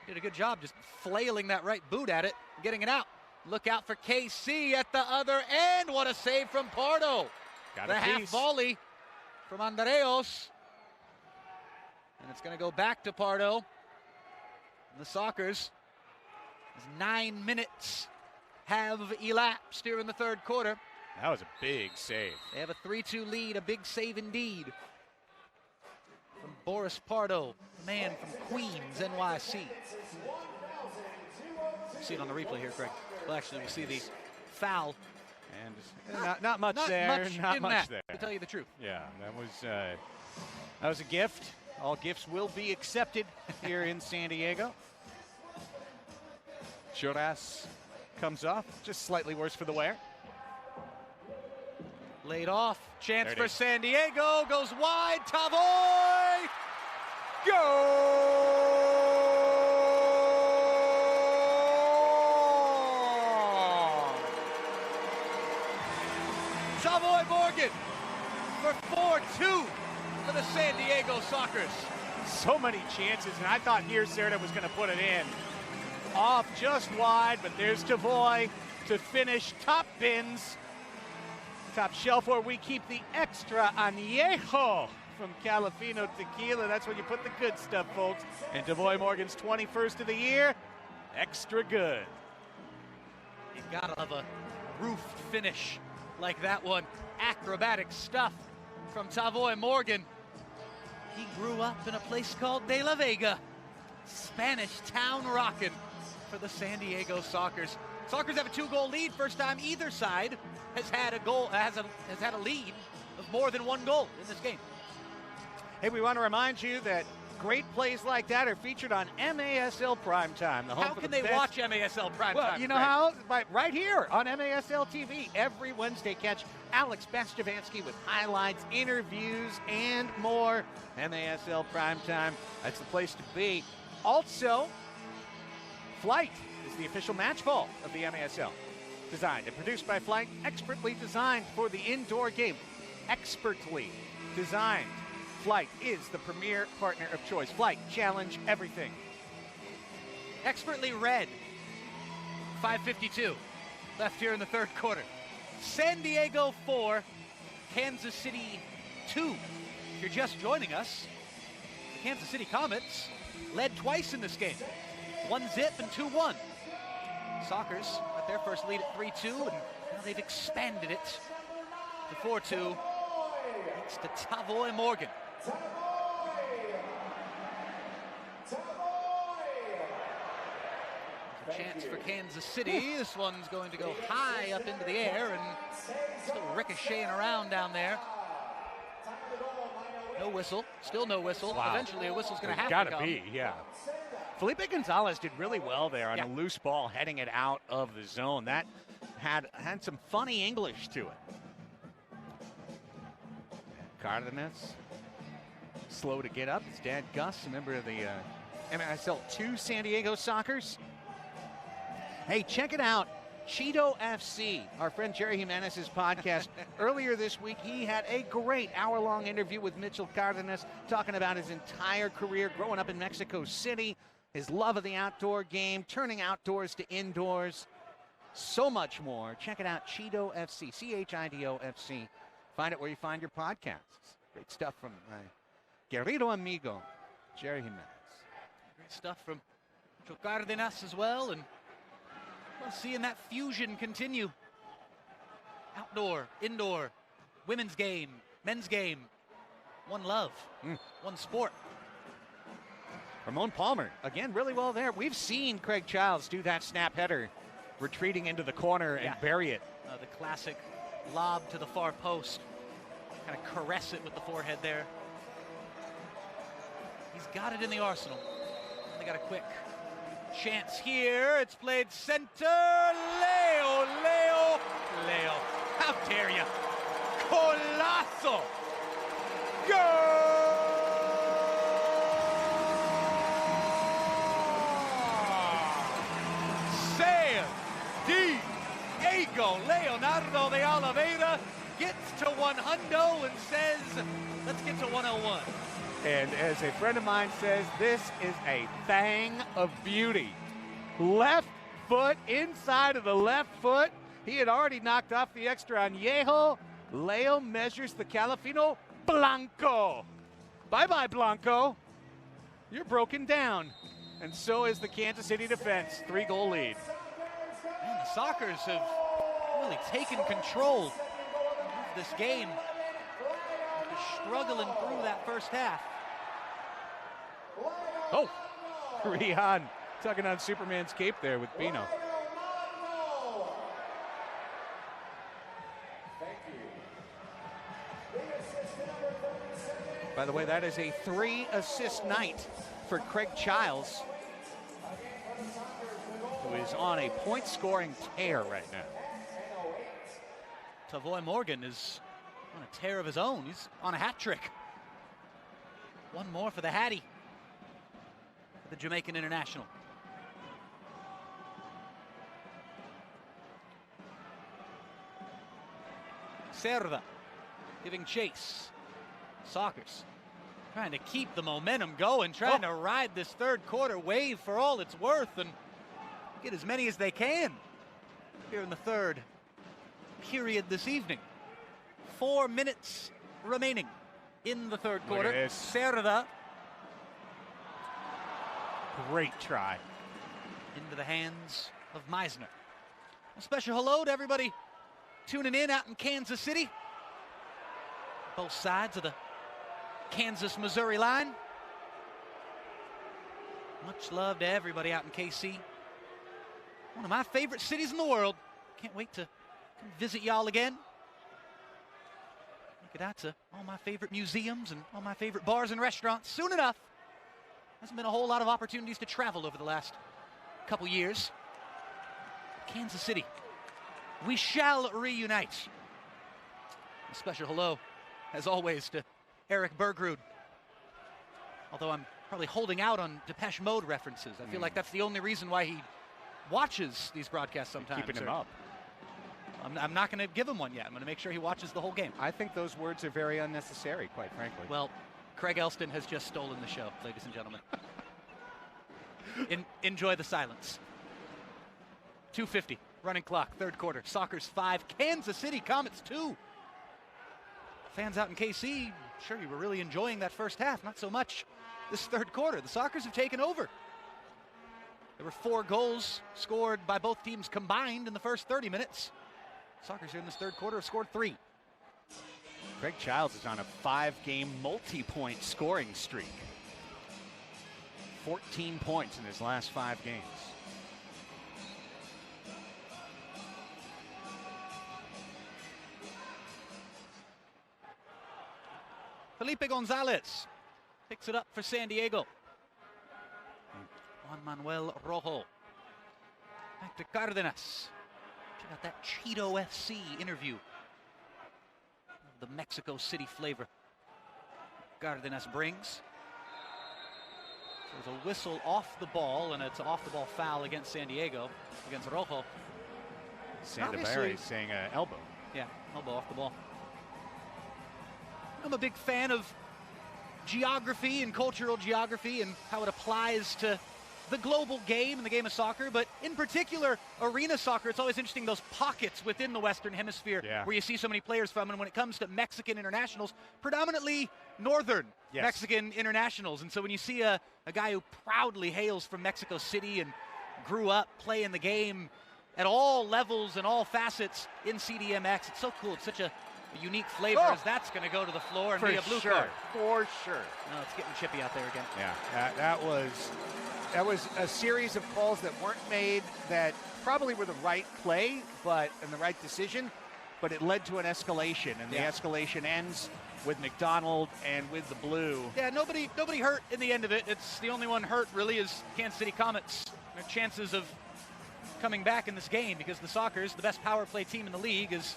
Did a good job just flailing that right boot at it, getting it out. Look out for KC at the other end. What a save from Pardo. Got the a half piece. volley from Andreos. And it's going to go back to Pardo. And the Soccers, as 9 minutes have elapsed here in the third quarter. That was a big save. They have a 3-2 lead, a big save indeed from Boris Pardo, the man from Queens, NYC. We'll see it on the replay here, Craig. Well, actually, we'll see the foul. And not much there. Not much there. To tell you the truth. Yeah, that was a gift. All gifts will be accepted here in San Diego. Choras comes off, just slightly worse for the wear. Laid off. Chance for is. San Diego. Goes wide. Tavoy. Goal! Tavoy Morgan for 4-2 for the San Diego Soccers. So many chances, and I thought here Serta was going to put it in. Off just wide, but there's Tavoy to finish. Top bins. Top shelf where we keep the extra añejo from Calafino Tequila. That's when you put the good stuff, folks. And Tavoy Morgan's 21st of the year. Extra good. You gotta love a roofed finish like that one. Acrobatic stuff from Tavoy Morgan. He grew up in a place called De La Vega. Spanish town rockin' for the San Diego Soccers. Soccers have a 2-goal lead. First time either side has had a goal, has had a lead of more than 1 goal in this game. Hey, we want to remind you that great plays like that are featured on MASL Primetime. The home How for can the they best. watch MASL Primetime? Well, you know how? Right here on MASL TV. Every Wednesday, catch Alex Bastavansky with highlights, interviews, and more. MASL Primetime. That's the place to be. Also, Flight is the official match ball of the MASL. Designed and produced by Flight, expertly designed for the indoor game. Expertly designed. Flight is the premier partner of choice. Flight, challenge everything. Expertly read. 5:52 left here in the third quarter. San Diego 4, Kansas City 2. If you're just joining us, the Kansas City Comets led twice in this game. 1-0 and 2-1. Sockers got their first lead at 3-2, and now they've expanded it to 4-2. Thanks to Tavoy Morgan. There's a chance for Kansas City. This one's going to go high up into the air and still ricocheting around down there. No whistle. Still no whistle. Wow. Eventually a whistle's going to have to come. Gotta be, yeah. Felipe Gonzalez did really well there on a loose ball, heading it out of the zone. That had some funny English to it. Cardenas, slow to get up. His dad, Gus, a member of the MASL 2 San Diego Sockers. Hey, check it out. Cheeto FC, our friend Jerry Jimenez's podcast. Earlier this week, he had a great hour-long interview with Mitchell Cardenas, talking about his entire career growing up in Mexico City, his love of the outdoor game, turning outdoors to indoors, so much more. Check it out, Cheeto FC, C-H-I-D-O FC. Find it where you find your podcasts. Great stuff from my querido amigo, Jerry Jimenez. Great stuff from Mitchell Cardenas as well, and well, seeing that fusion continue. Outdoor, indoor, women's game, men's game. One love, one sport. Ramon Palmer, again, really well there. We've seen Craig Childs do that snap header, retreating into the corner and bury it. The classic lob to the far post. Kind of caress it with the forehead there. He's got it in the arsenal. They got a quick chance here. It's played center. Leo. How dare you? Colazo. Goal! San Diego. Leonardo de Oliveira gets to 100 and says, let's get to 101. And as a friend of mine says, this is a thing of beauty. Left foot inside of the left foot. He had already knocked off the extra añejo. Leo measures the Calafino Blanco. Bye-bye, Blanco. You're broken down. And so is the Kansas City defense. 3-goal lead. Man, the Sockers have really taken control of this game. Struggling through that first half. Oh, Rihan tugging on Superman's cape there with Pino. By the way, that is a 3-assist night for Craig Childs, who is on a point-scoring tear right now. Tavoy Morgan is on a tear of his own. He's on a hat trick. One more for the Hattie, for the Jamaican international. Cerda giving chase. Sockers trying to keep the momentum going, trying to ride this third quarter wave for all it's worth and get as many as they can here in the third period this evening. 4 minutes remaining in the third quarter. Cerda. Great try. Into the hands of Meisner. A special hello to everybody tuning in out in Kansas City. Both sides of the Kansas-Missouri line. Much love to everybody out in KC. One of my favorite cities in the world. Can't wait to come visit y'all again. Get out to all my favorite museums and all my favorite bars and restaurants soon enough. Hasn't been a whole lot of opportunities to travel over the last couple years. Kansas City, we shall reunite. A special hello, as always, to Eric Bergrud. Although I'm probably holding out on Depeche Mode references. I feel like that's the only reason why he watches these broadcasts sometimes. Keeping him up. I'm not going to give him one yet. I'm going to make sure he watches the whole game. I think those words are very unnecessary, quite frankly. Well, Craig Elston has just stolen the show, ladies and gentlemen. Enjoy the silence. 2:50 Running clock, third quarter. Sockers 5, Kansas City Comets 2. Fans out in KC, sure you were really enjoying that first half. Not so much this third quarter. The Sockers have taken over. There were 4 goals scored by both teams combined in the first 30 minutes. Sockers here in this third quarter have scored 3. Greg Childs is on a 5-game multi-point scoring streak. 14 points in his last 5 games. Felipe Gonzalez picks it up for San Diego. Juan Manuel Rojo. Back to Cardenas. Check out that Cheeto FC interview. The Mexico City flavor Cardenas brings. There's a whistle off the ball, and it's an off-the-ball foul against San Diego, against Rojo. Sandaberry saying elbow. Yeah, elbow off the ball. I'm a big fan of geography and cultural geography and how it applies to the global game and the game of soccer, but in particular, arena soccer. It's always interesting, those pockets within the Western Hemisphere where you see so many players from. And when it comes to Mexican internationals, predominantly northern Mexican internationals. And so when you see a guy who proudly hails from Mexico City and grew up playing the game at all levels and all facets in CDMX, it's so cool. It's such a unique flavor as that's going to go to the floor and be a blue card. For sure. No, it's getting chippy out there again. Yeah, that was a series of calls that weren't made that probably were the right play, and the right decision, but it led to an escalation, and the escalation ends with McDonald and with the blue. Yeah, nobody hurt in the end of it. It's the only one hurt really is Kansas City Comets. Their chances of coming back in this game, because the Sockers, the best power play team in the league, is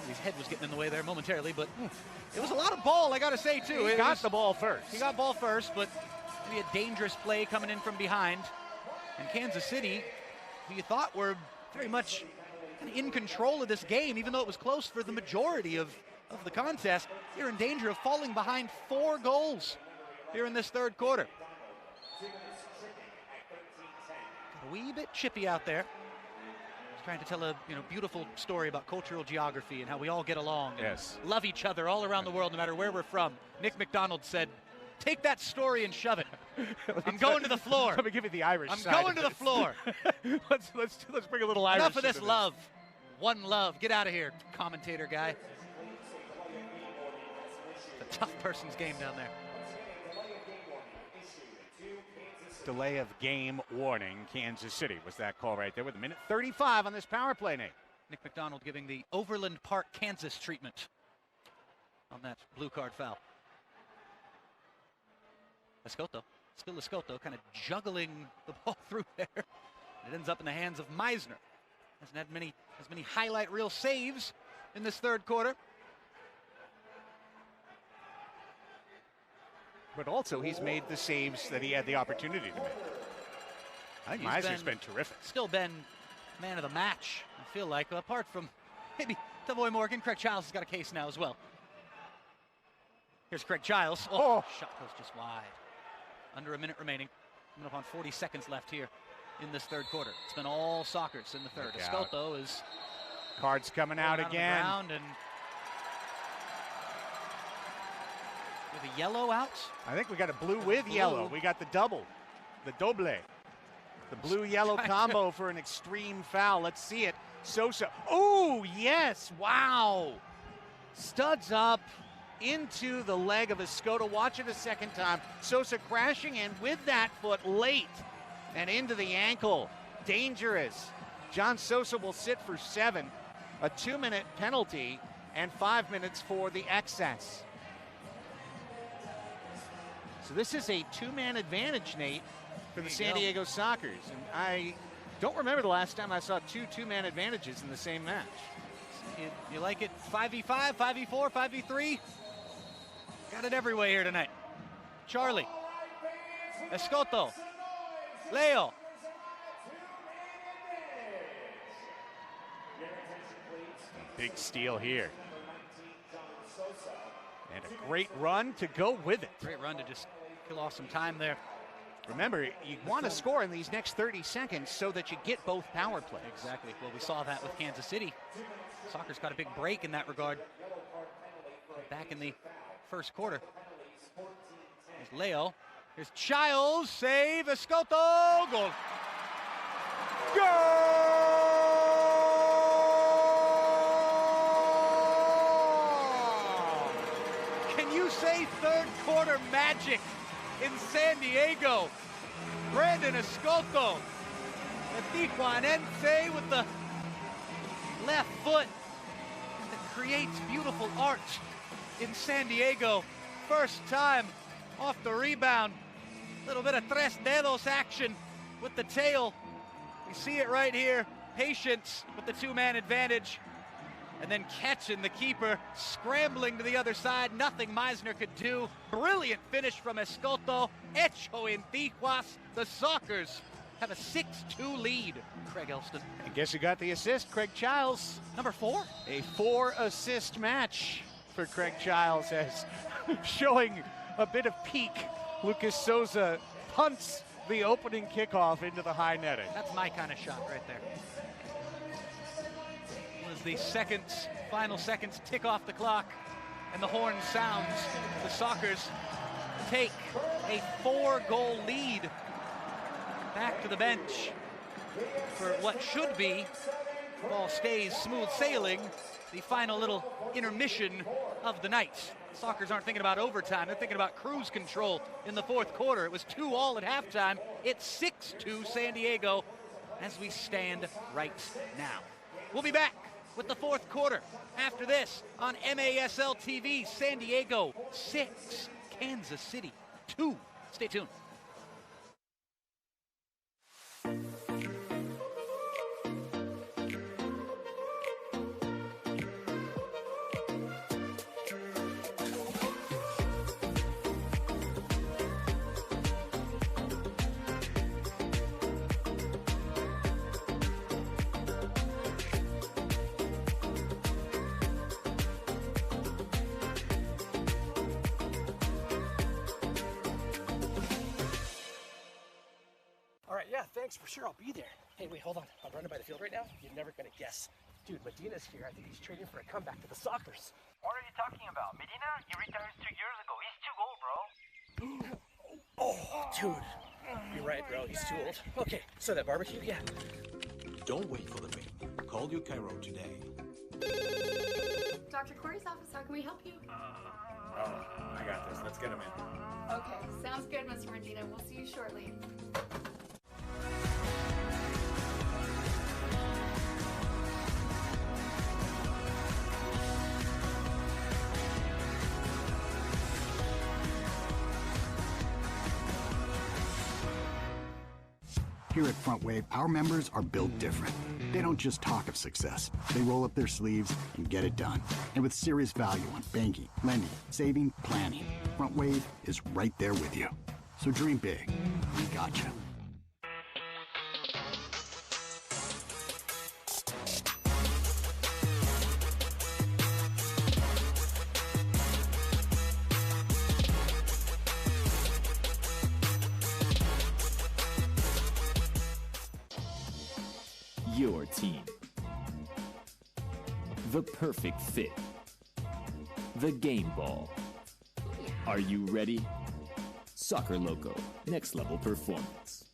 his head was getting in the way there momentarily, but it was a lot of ball, I got to say, too. He got the ball first. He got ball first, but maybe a dangerous play coming in from behind. And Kansas City, who you thought were very much in control of this game, even though it was close for the majority of the contest, you're in danger of falling behind 4 goals here in this third quarter. Got a wee bit chippy out there. Trying to tell a beautiful story about cultural geography and how we all get along and love each other all around the world, no matter where we're from. Nick McDonald said, "Take that story and shove it." I'm going to the floor. Let me give you the Irish I'm side going to the floor. let's bring a little Irish. Enough of this love. One love. Get out of here, commentator guy. It's a tough person's game down there. Delay of game warning. Kansas City was that call right there with a minute 35 on this power play, Nate. Nick McDonald giving the Overland Park, Kansas treatment on that blue card foul. Escoto, still Escoto, kind of juggling the ball through there. It ends up in the hands of Meisner. Hasn't had as many highlight reel saves in this third quarter. But also, he's made the saves that he had the opportunity to make. I think Meisner's been terrific. Still been man of the match, I feel like. Apart from maybe Tavoy Morgan, Craig Childs has got a case now as well. Here's Craig Childs. Oh, shot goes just wide. Under a minute remaining. Coming up on 40 seconds left here in this third quarter. It's been all Sockers in the third. Escoto is... Cards coming out again. And with a yellow out? I think we got a blue with yellow. We got the double, the doble. The blue-yellow combo for an extreme foul. Let's see it. Sosa. Oh, yes. Wow. Studs up into the leg of Escoto. Watch it a second time. Sosa crashing in with that foot late and into the ankle. Dangerous. John Sosa will sit for 7. A 2-minute penalty and 5 minutes for the excess. So this is a 2-man advantage, Nate, for the San Diego Sockers. And I don't remember the last time I saw 2-man advantages in the same match. You like it 5v5, 5v4, 5v3? Got it every way here tonight. Charlie. Escoto. Leo. Big steal here. And a great run to go with it. Great run to just kill off some time there Remember, you want to score in these next 30 seconds so that you get both power plays. Exactly. Well, we saw that with Kansas City. Soccer's got a big break in that regard. Back in the first quarter. Here's Leo. Here's Childs. Save. Escoto. Goal. Goal! Can you say third quarter magic in San Diego? Brandon Escoto, the Tijuanense with the left foot that creates beautiful art in San Diego. First time off the rebound. A little bit of tres dedos action with the tail. We see it right here. Patience with the two-man advantage. And then catching the keeper, scrambling to the other side. Nothing Meisner could do. Brilliant finish from Escoto. Hecho en Tijuas. The Sockers have a 6-2 lead. Craig Elston. And guess who got the assist? Craig Childs. Number 4. A 4-assist match for Craig Childs, as showing a bit of peak. Lucas Souza punts the opening kickoff into the high netting. That's my kind of shot right there. As the final seconds tick off the clock and the horn sounds, the Sockers take a 4-goal lead back to the bench for what should be, if all stays smooth sailing, the final little intermission of the night. Sockers aren't thinking about overtime. They're thinking about cruise control in the fourth quarter. It was 2-all at halftime. It's 6-2 San Diego as we stand right now. We'll be back with the fourth quarter after this on MASL TV. San Diego 6, Kansas City 2. Stay tuned. Yeah, thanks, for sure, I'll be there. Hey, wait, hold on. I'm running by the field right now. You're never gonna guess. Dude, Medina's here. I think he's training for a comeback to the Sockers. What are you talking about? Medina? He retired 2 years ago. He's too old, bro. Oh, dude. You're right, bro. He's too old. Okay, so that barbecue, yeah. Don't wait for the mail. Call your Cairo today. Dr. Corey's office, how can we help you? I got this. Let's get him in. Okay, sounds good, Mr. Medina. We'll see you shortly. Here at Front Wave, our members are built different. They don't just talk of success. They roll up their sleeves and get it done. And with serious value on banking, lending, saving, planning, Front Wave is right there with you. So dream big. We got you. Your team. The perfect fit. The game ball. Are you ready? Soccer Loco, next level performance.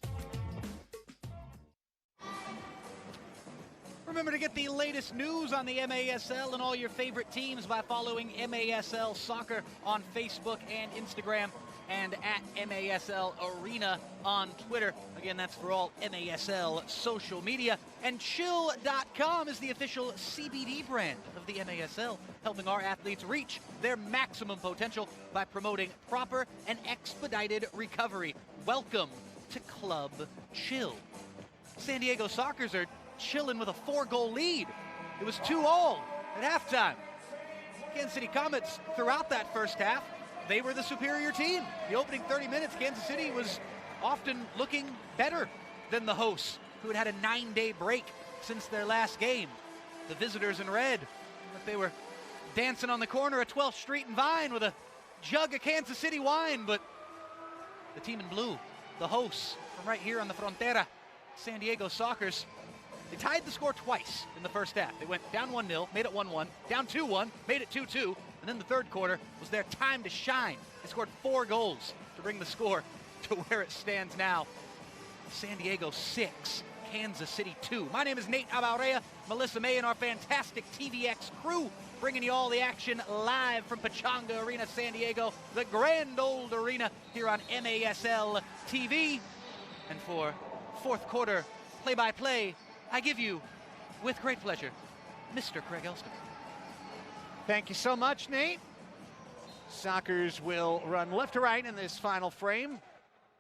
Remember to get the latest news on the MASL and all your favorite teams by following MASL Soccer on Facebook and Instagram, and at MASL Arena on Twitter. Again, that's for all MASL social media. And Chill.com is the official CBD brand of the MASL, helping our athletes reach their maximum potential by promoting proper and expedited recovery. Welcome to Club Chill. San Diego Sockers are chilling with a 4-goal lead. It was 2-all at halftime. Kansas City Comets, throughout that first half, they were the superior team. The opening 30 minutes, Kansas City was often looking better than the hosts, who had had a 9-day break since their last game. The visitors in red, they were dancing on the corner of 12th Street and Vine with a jug of Kansas City wine, but the team in blue, the hosts from right here on the Frontera, San Diego Sockers, they tied the score twice in the first half. They went down 1-0, made it 1-1, down 2-1, made it 2-2, and then the third quarter was their time to shine. They scored 4 goals to bring the score to where it stands now. San Diego 6, Kansas City 2. My name is Nate Abaurea, Melissa May, and our fantastic TVX crew, bringing you all the action live from Pechanga Arena, San Diego, the grand old arena here on MASL TV. And for fourth quarter play-by-play, I give you, with great pleasure, Mr. Craig Elston. Thank you so much, Nate. Sockers will run left to right in this final frame,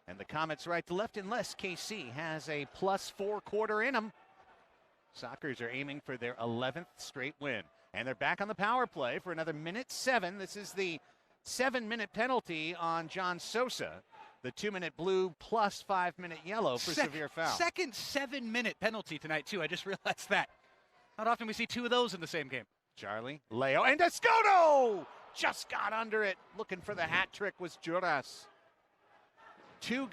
and the Comets right to left unless KC has a +4 quarter in them. Sockers are aiming for their 11th straight win, and they're back on the power play for another minute 7. This is the 7-minute penalty on John Sosa. The 2-minute blue plus 5-minute yellow for severe foul. Second 7-minute penalty tonight, too. I just realized that. Not often we see 2 of those in the same game. Charlie, Leo, and Escoto just got under it. Looking for the hat trick was Juras. 3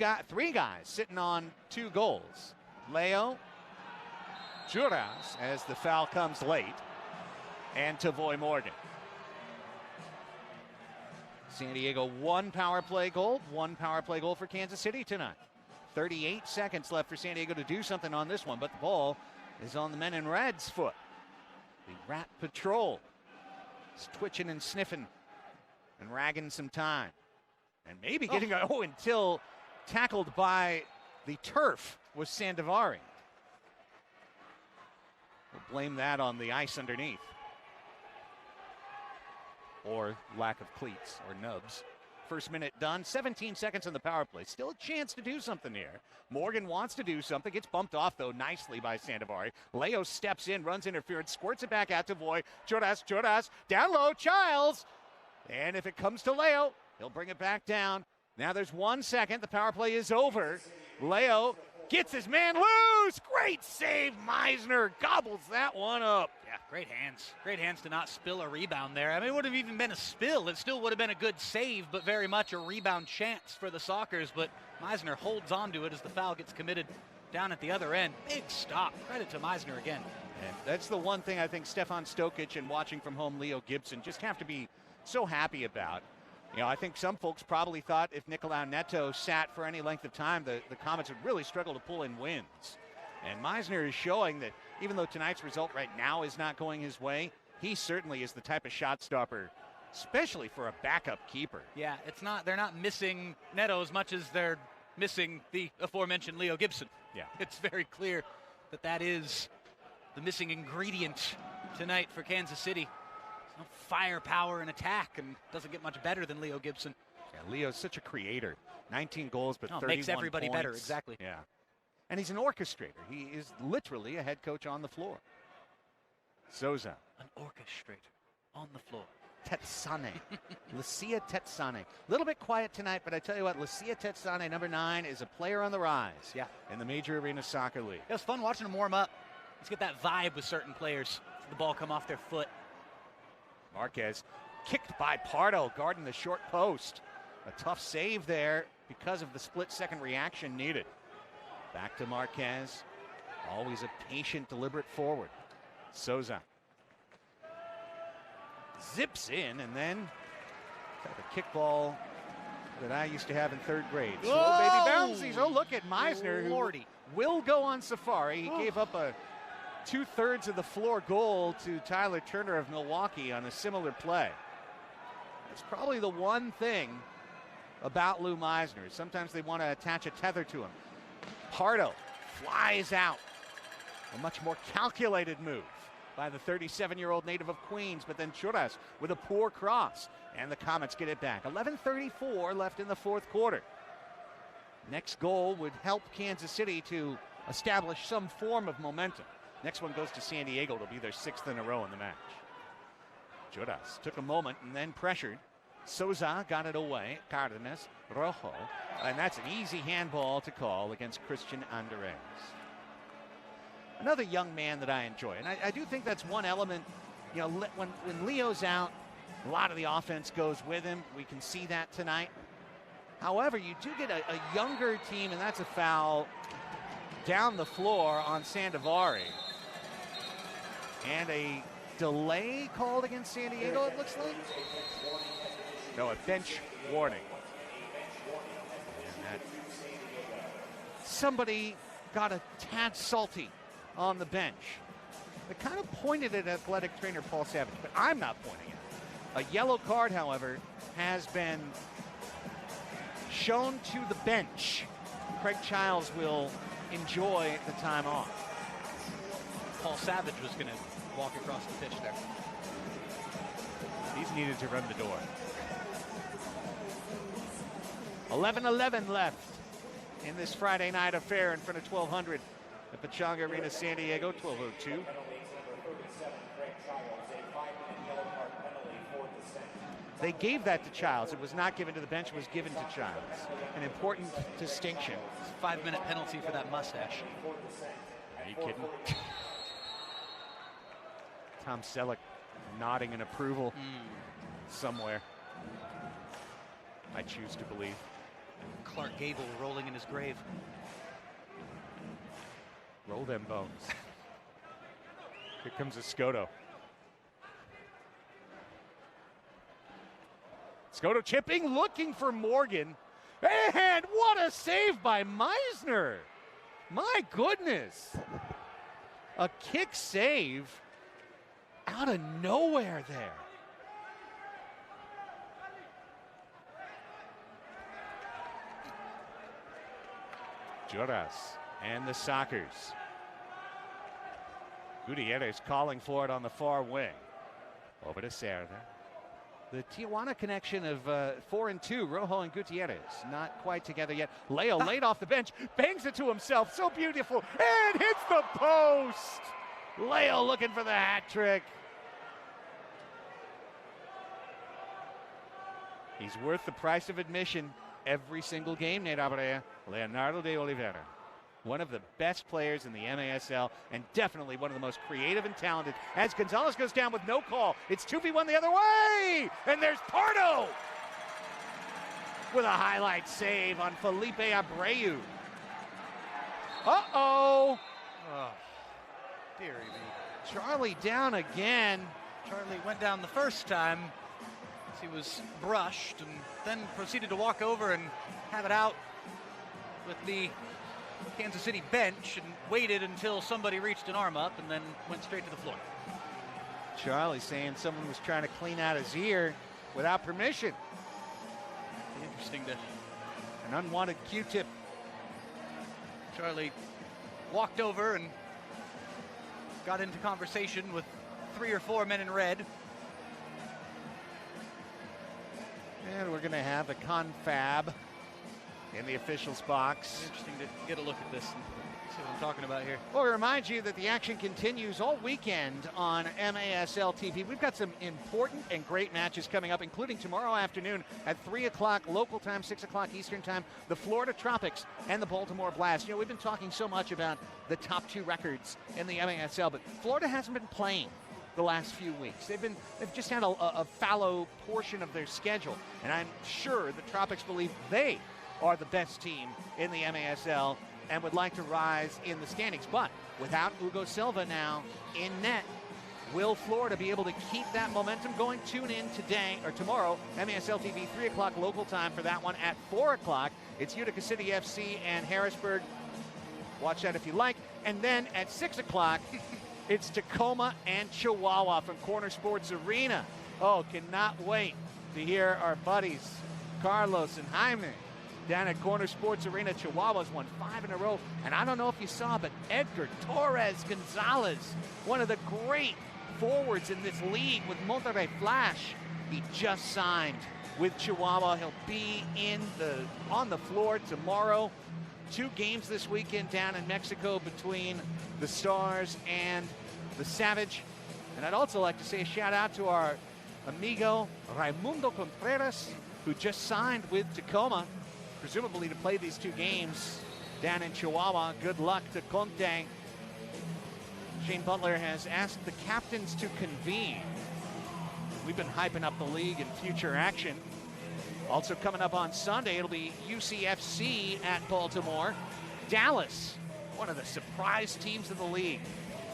guys sitting on 2 goals. Leo, Juras, as the foul comes late, and Tavoy Morgan. San Diego 1 power play goal, 1 power play goal for Kansas City tonight. 38 seconds left for San Diego to do something on this one, but the ball is on the men in red's foot. The Rat Patrol is twitching and sniffing and ragging some time. And maybe getting until tackled by the turf was Sandovari. We'll blame that on the ice underneath. Or lack of cleats or nubs. First minute done, 17 seconds on the power play. Still a chance to do something here. Morgan wants to do something, gets bumped off though nicely by Sandovari. Leo steps in, runs interference, squirts it back out to Voy. Juras, down low, Childs. And if it comes to Leo, he'll bring it back down. Now there's 1 second, the power play is over. Leo gets his man loose. Great save, Meisner gobbles that one up. Yeah, great hands. Great hands to not spill a rebound there. I mean, it would have even been a spill. It still would have been a good save, but very much a rebound chance for the Sockers. But Meisner holds on to it as the foul gets committed down at the other end. Big stop. Credit to Meisner again. And that's the one thing I think Stefan Stokic and watching from home Leo Gibson just have to be so happy about. You know, I think some folks probably thought if Nicolau Neto sat for any length of time, the Comets would really struggle to pull in wins. And Meisner is showing that even though tonight's result right now is not going his way, he certainly is the type of shot stopper, especially for a backup keeper. Yeah, they're not missing Neto as much as they're missing the aforementioned Leo Gibson. Yeah. It's very clear that is the missing ingredient tonight for Kansas City. Some firepower and attack, and doesn't get much better than Leo Gibson. Yeah, Leo's such a creator. 19 goals, but 31 makes everybody points. better, exactly. Yeah. And he's an orchestrator. He is literally a head coach on the floor. Souza. An orchestrator on the floor. Tetsane. Lucia Tetsane. A little bit quiet tonight, but I tell you what, Lucia Tetsane, number 9, is a player on the rise. Yeah. In the Major Arena Soccer League. It was fun watching him warm up. Let's get that vibe with certain players. The ball come off their foot. Marquez kicked by Pardo, guarding the short post. A tough save there because of the split-second reaction needed. Back to Marquez. Always a patient, deliberate forward. Souza zips in and then got the kickball that I used to have in 3rd grade. So baby bouncies. Oh, look at Meisner, who will go on safari. He gave up a 2/3 of the floor goal to Tyler Turner of Milwaukee on a similar play. It's probably the one thing about Lou Meisner. Sometimes they want to attach a tether to him. Pardo flies out. A much more calculated move by the 37-year-old native of Queens, but then Juras with a poor cross, and the Comets get it back. 11:34 left in the 4th quarter. Next goal would help Kansas City to establish some form of momentum. Next one goes to San Diego. It'll be their 6th in a row in the match. Juras took a moment and then pressured. Souza got it away. Cardenas, Rojo, and that's an easy handball to call against Christian Andres. Another young man that I enjoy, and I do think that's one element. You know, when Leo's out, a lot of the offense goes with him. We can see that tonight. However, you do get a younger team, and that's a foul down the floor on Sandovari. And a delay called against San Diego, it looks like. No, a bench warning. And that somebody got a tad salty on the bench. They kind of pointed at athletic trainer Paul Savage, but I'm not pointing at it. A yellow card, however, has been shown to the bench. Craig Childs will enjoy the time off. Paul Savage was going to walk across the pitch there. He's needed to run the door. 11:11 left in this Friday night affair in front of 1,200 at Pechanga Arena, San Diego. 12:02. They gave that to Childs. It was not given to the bench, it was given to Childs. An important distinction. 5-minute penalty for that mustache. Are you kidding? Tom Selleck nodding in approval somewhere. I choose to believe. Clark Gable rolling in his grave. Roll them bones. Here comes Escoto. Escoto chipping, looking for Morgan. And what a save by Meisner. My goodness. A kick save out of nowhere there. Joras and the Sockers. Gutierrez calling for it on the far wing. Over to Cerda. The Tijuana connection of 4 and 2, Rojo and Gutierrez, not quite together yet. Leo laid off the bench, bangs it to himself, so beautiful, and hits the post. Leo looking for the hat trick. He's worth the price of admission every single game, Nate Abrea. Leonardo de Oliveira, one of the best players in the MASL and definitely one of the most creative and talented. As Gonzalez goes down with no call, it's 2v1 the other way, and there's Pardo with a highlight save on Felipe Abreu. Uh-oh. Oh, dearie me. Charlie down again. Charlie went down the first time. He was brushed and then proceeded to walk over and have it out with the Kansas City bench and waited until somebody reached an arm up and then went straight to the floor. Charlie saying someone was trying to clean out his ear without permission. Interesting to... An unwanted Q-tip. Charlie walked over and got into conversation with 3 or 4 men in red. And we're going to have a confab in the officials box. Interesting to get a look at this and see what I'm talking about here. Well, we remind you that the action continues all weekend on MASL TV. We've got some important and great matches coming up, including tomorrow afternoon at 3 o'clock local time, 6 o'clock Eastern time, the Florida Tropics and the Baltimore Blast. You know, we've been talking so much about the top 2 records in the MASL, but Florida hasn't been playing the last few weeks. They've just had a fallow portion of their schedule, and I'm sure the Tropics believe they are the best team in the MASL and would like to rise in the standings. But without Hugo Silva now in net, will Florida be able to keep that momentum going? Tune in today or tomorrow, MASL TV, 3 o'clock local time for that one. At 4 o'clock, it's Utica City FC and Harrisburg. Watch that if you like. And then at 6 o'clock, it's Tacoma and Chihuahua from Corner Sports Arena. Oh, cannot wait to hear our buddies Carlos and Jaime down at Corner Sports Arena. Chihuahua's won 5 in a row. And I don't know if you saw, but Edgar Torres Gonzalez, one of the great forwards in this league with Monterrey Flash, he just signed with Chihuahua. He'll be on the floor tomorrow. 2 games this weekend down in Mexico between the Stars and the Savage. And I'd also like to say a shout out to our amigo Raimundo Contreras, who just signed with Tacoma, presumably to play these 2 games down in Chihuahua. Good luck to Conte. Shane Butler has asked the captains to convene. We've been hyping up the league in future action. Also coming up on Sunday, it'll be UCFC at Baltimore. Dallas, one of the surprise teams in the league.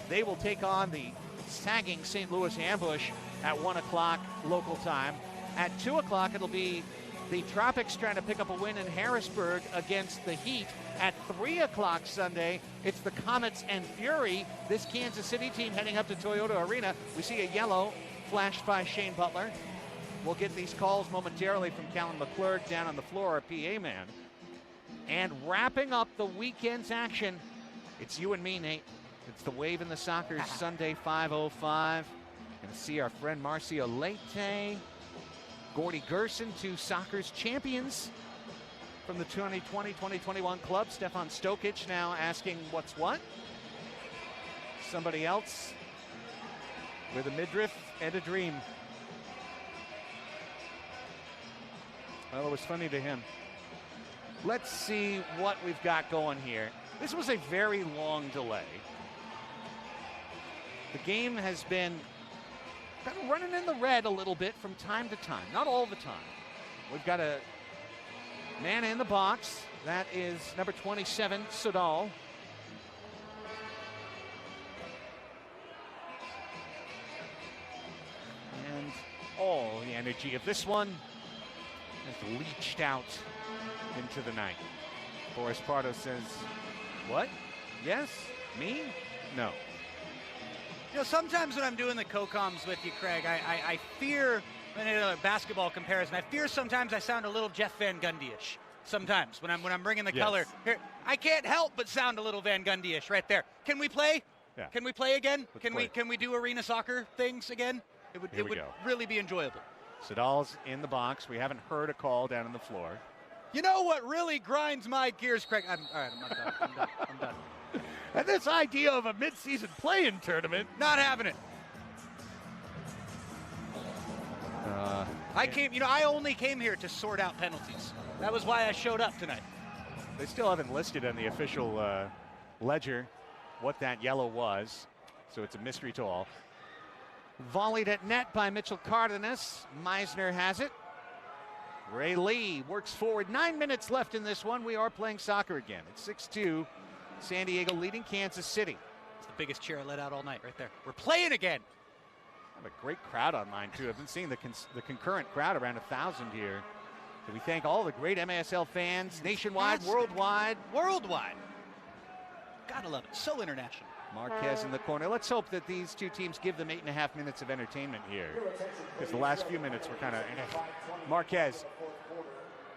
They will take on the sagging St. Louis Ambush at 1 o'clock local time. At 2 o'clock, it'll be the Tropics trying to pick up a win in Harrisburg against the Heat. At 3 o'clock Sunday, it's the Comets and Fury, this Kansas City team heading up to Toyota Arena. We see a yellow flashed by Shane Butler. We'll get these calls momentarily from Callan McClurg down on the floor, our PA man. And wrapping up the weekend's action, it's you and me, Nate. It's the Wave and the Sockers Sunday 5:05. Going to see our friend Marcio Leite, Gordy Gerson, two Sockers champions from the 2020-2021 club. Stefan Stokic now asking what's what. Somebody else with a midriff and a dream. Well, it was funny to him. Let's see what we've got going here. This was a very long delay. The game has been kind of running in the red a little bit from time to time. Not all the time. We've got a man in the box. That is number 27, Sudal. And all the energy of this one has leached out into the night. Boris Pardo says, what? Yes? Me? No. You know, sometimes when I'm doing the co-coms with you, Craig, I fear, in a basketball comparison, I fear sometimes I sound a little Jeff Van Gundy-ish. Sometimes when I'm bringing the color. Here, I can't help but sound a little Van Gundy-ish right there. Can we play? Yeah. Can we play again? Let's Can we do arena soccer things again? It would really be enjoyable. Sudal's in the box. We haven't heard a call down on the floor. You know what really grinds my gears, Craig? All right, I'm done. And this idea of a midseason play-in tournament. Not having it. I only came here to sort out penalties. That was why I showed up tonight. They still haven't listed on the official ledger what that yellow was, so it's a mystery to all. Volleyed at net by Mitchell Cardenas. Meisner has it. Ray Lee works forward. 9 minutes left in this one. We are playing soccer again. It's 6-2. San Diego leading Kansas City. It's the biggest cheer I let out all night right there. We're playing again. I have a great crowd online, too. I've been seeing the concurrent crowd around 1,000 here. So we thank all the great MASL fans nationwide, worldwide. Worldwide. Gotta love it. So international. Marquez in the corner. Let's hope that these two teams give them 8.5 minutes of entertainment here, because the last few minutes were kind of Marquez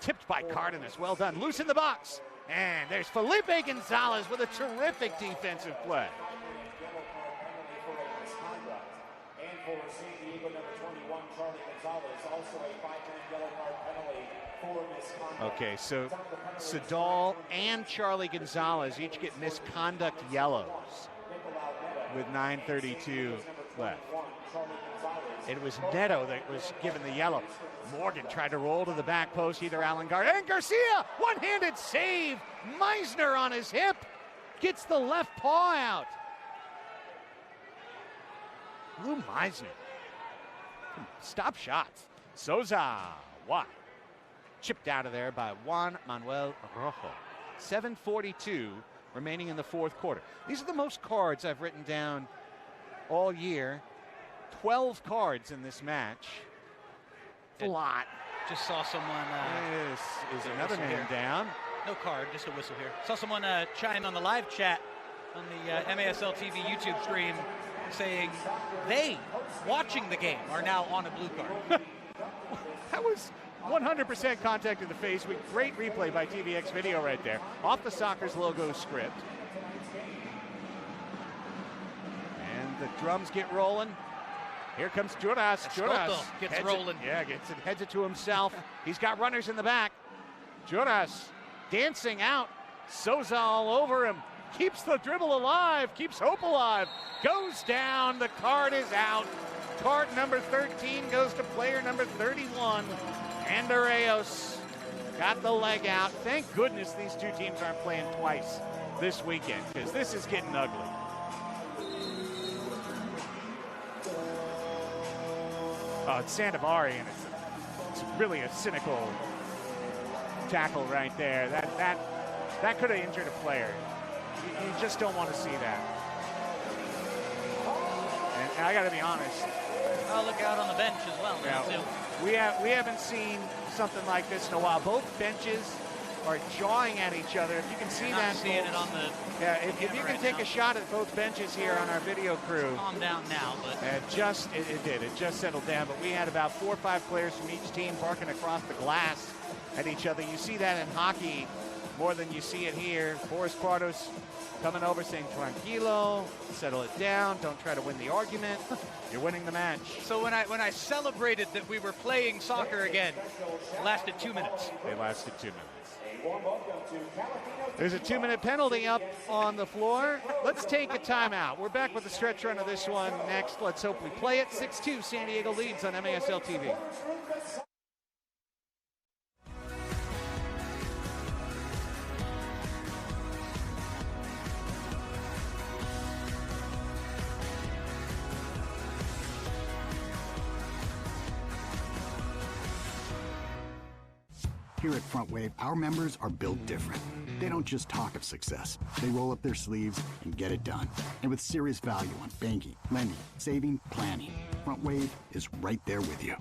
tipped by Cardenas. Well done. Loose in the box. And there's Felipe Gonzalez with a terrific defensive play. And for San Diego, number 21, Charlie Gonzalez, also a 5-man yellow card penalty for misconduct. Okay, so Sudal and Charlie Gonzalez each get misconduct yellows with 9:32 left. It was Neto that was given the yellow. Morgan tried to roll to the back post, either Allengard and Garcia. One-handed save. Meisner on his hip gets the left paw out. Lou Meisner. Stop shots. Souza. Why? Chipped out of there by Juan Manuel Rojo. 7:42 remaining in the fourth quarter. These are the most cards I've written down all year. 12 cards in this match. It's a lot. Just saw someone. This is another man down. No card, just a whistle here. Saw someone chime on the live chat on the MASL TV YouTube stream saying they, watching the game, are now on a blue card. That was 100% contact in the face with great replay by TVX video right there. Off the Sockers logo script. And the drums get rolling. Here comes Juras. Juras gets rolling. Heads it to himself. He's got runners in the back. Juras dancing out. Souza all over him. Keeps the dribble alive. Keeps hope alive. Goes down. The card is out. Card number 13 goes to player number 31. Andreos got the leg out. Thank goodness these two teams aren't playing twice this weekend, because this is getting ugly. It's Sandovari, and it's really a cynical tackle right there. That could have injured a player. You just don't want to see that. And I got to be honest. I'll look out on the bench as well. Yeah, we haven't seen something like this in a while. Both benches are jawing at each other. If you can see that, seeing it on the if you can take a shot at both benches here on our video crew. Calm down now, but it did. It just settled down. But we had about 4 or 5 players from each team barking across the glass at each other. You see that in hockey more than you see it here. Boris Pardos coming over saying, tranquilo, settle it down, don't try to win the argument. You're winning the match. So when I celebrated that we were playing soccer again, it lasted 2 minutes. They lasted 2 minutes. There's a 2-minute penalty up on the floor. Let's take a timeout. We're back with the stretch run of this one next. Let's hope we play it. 6-2, San Diego leads on MASL TV. Here at Front Wave, our members are built different. They don't just talk of success. They roll up their sleeves and get it done. And with serious value on banking, lending, saving, planning, Front Wave is right there with you.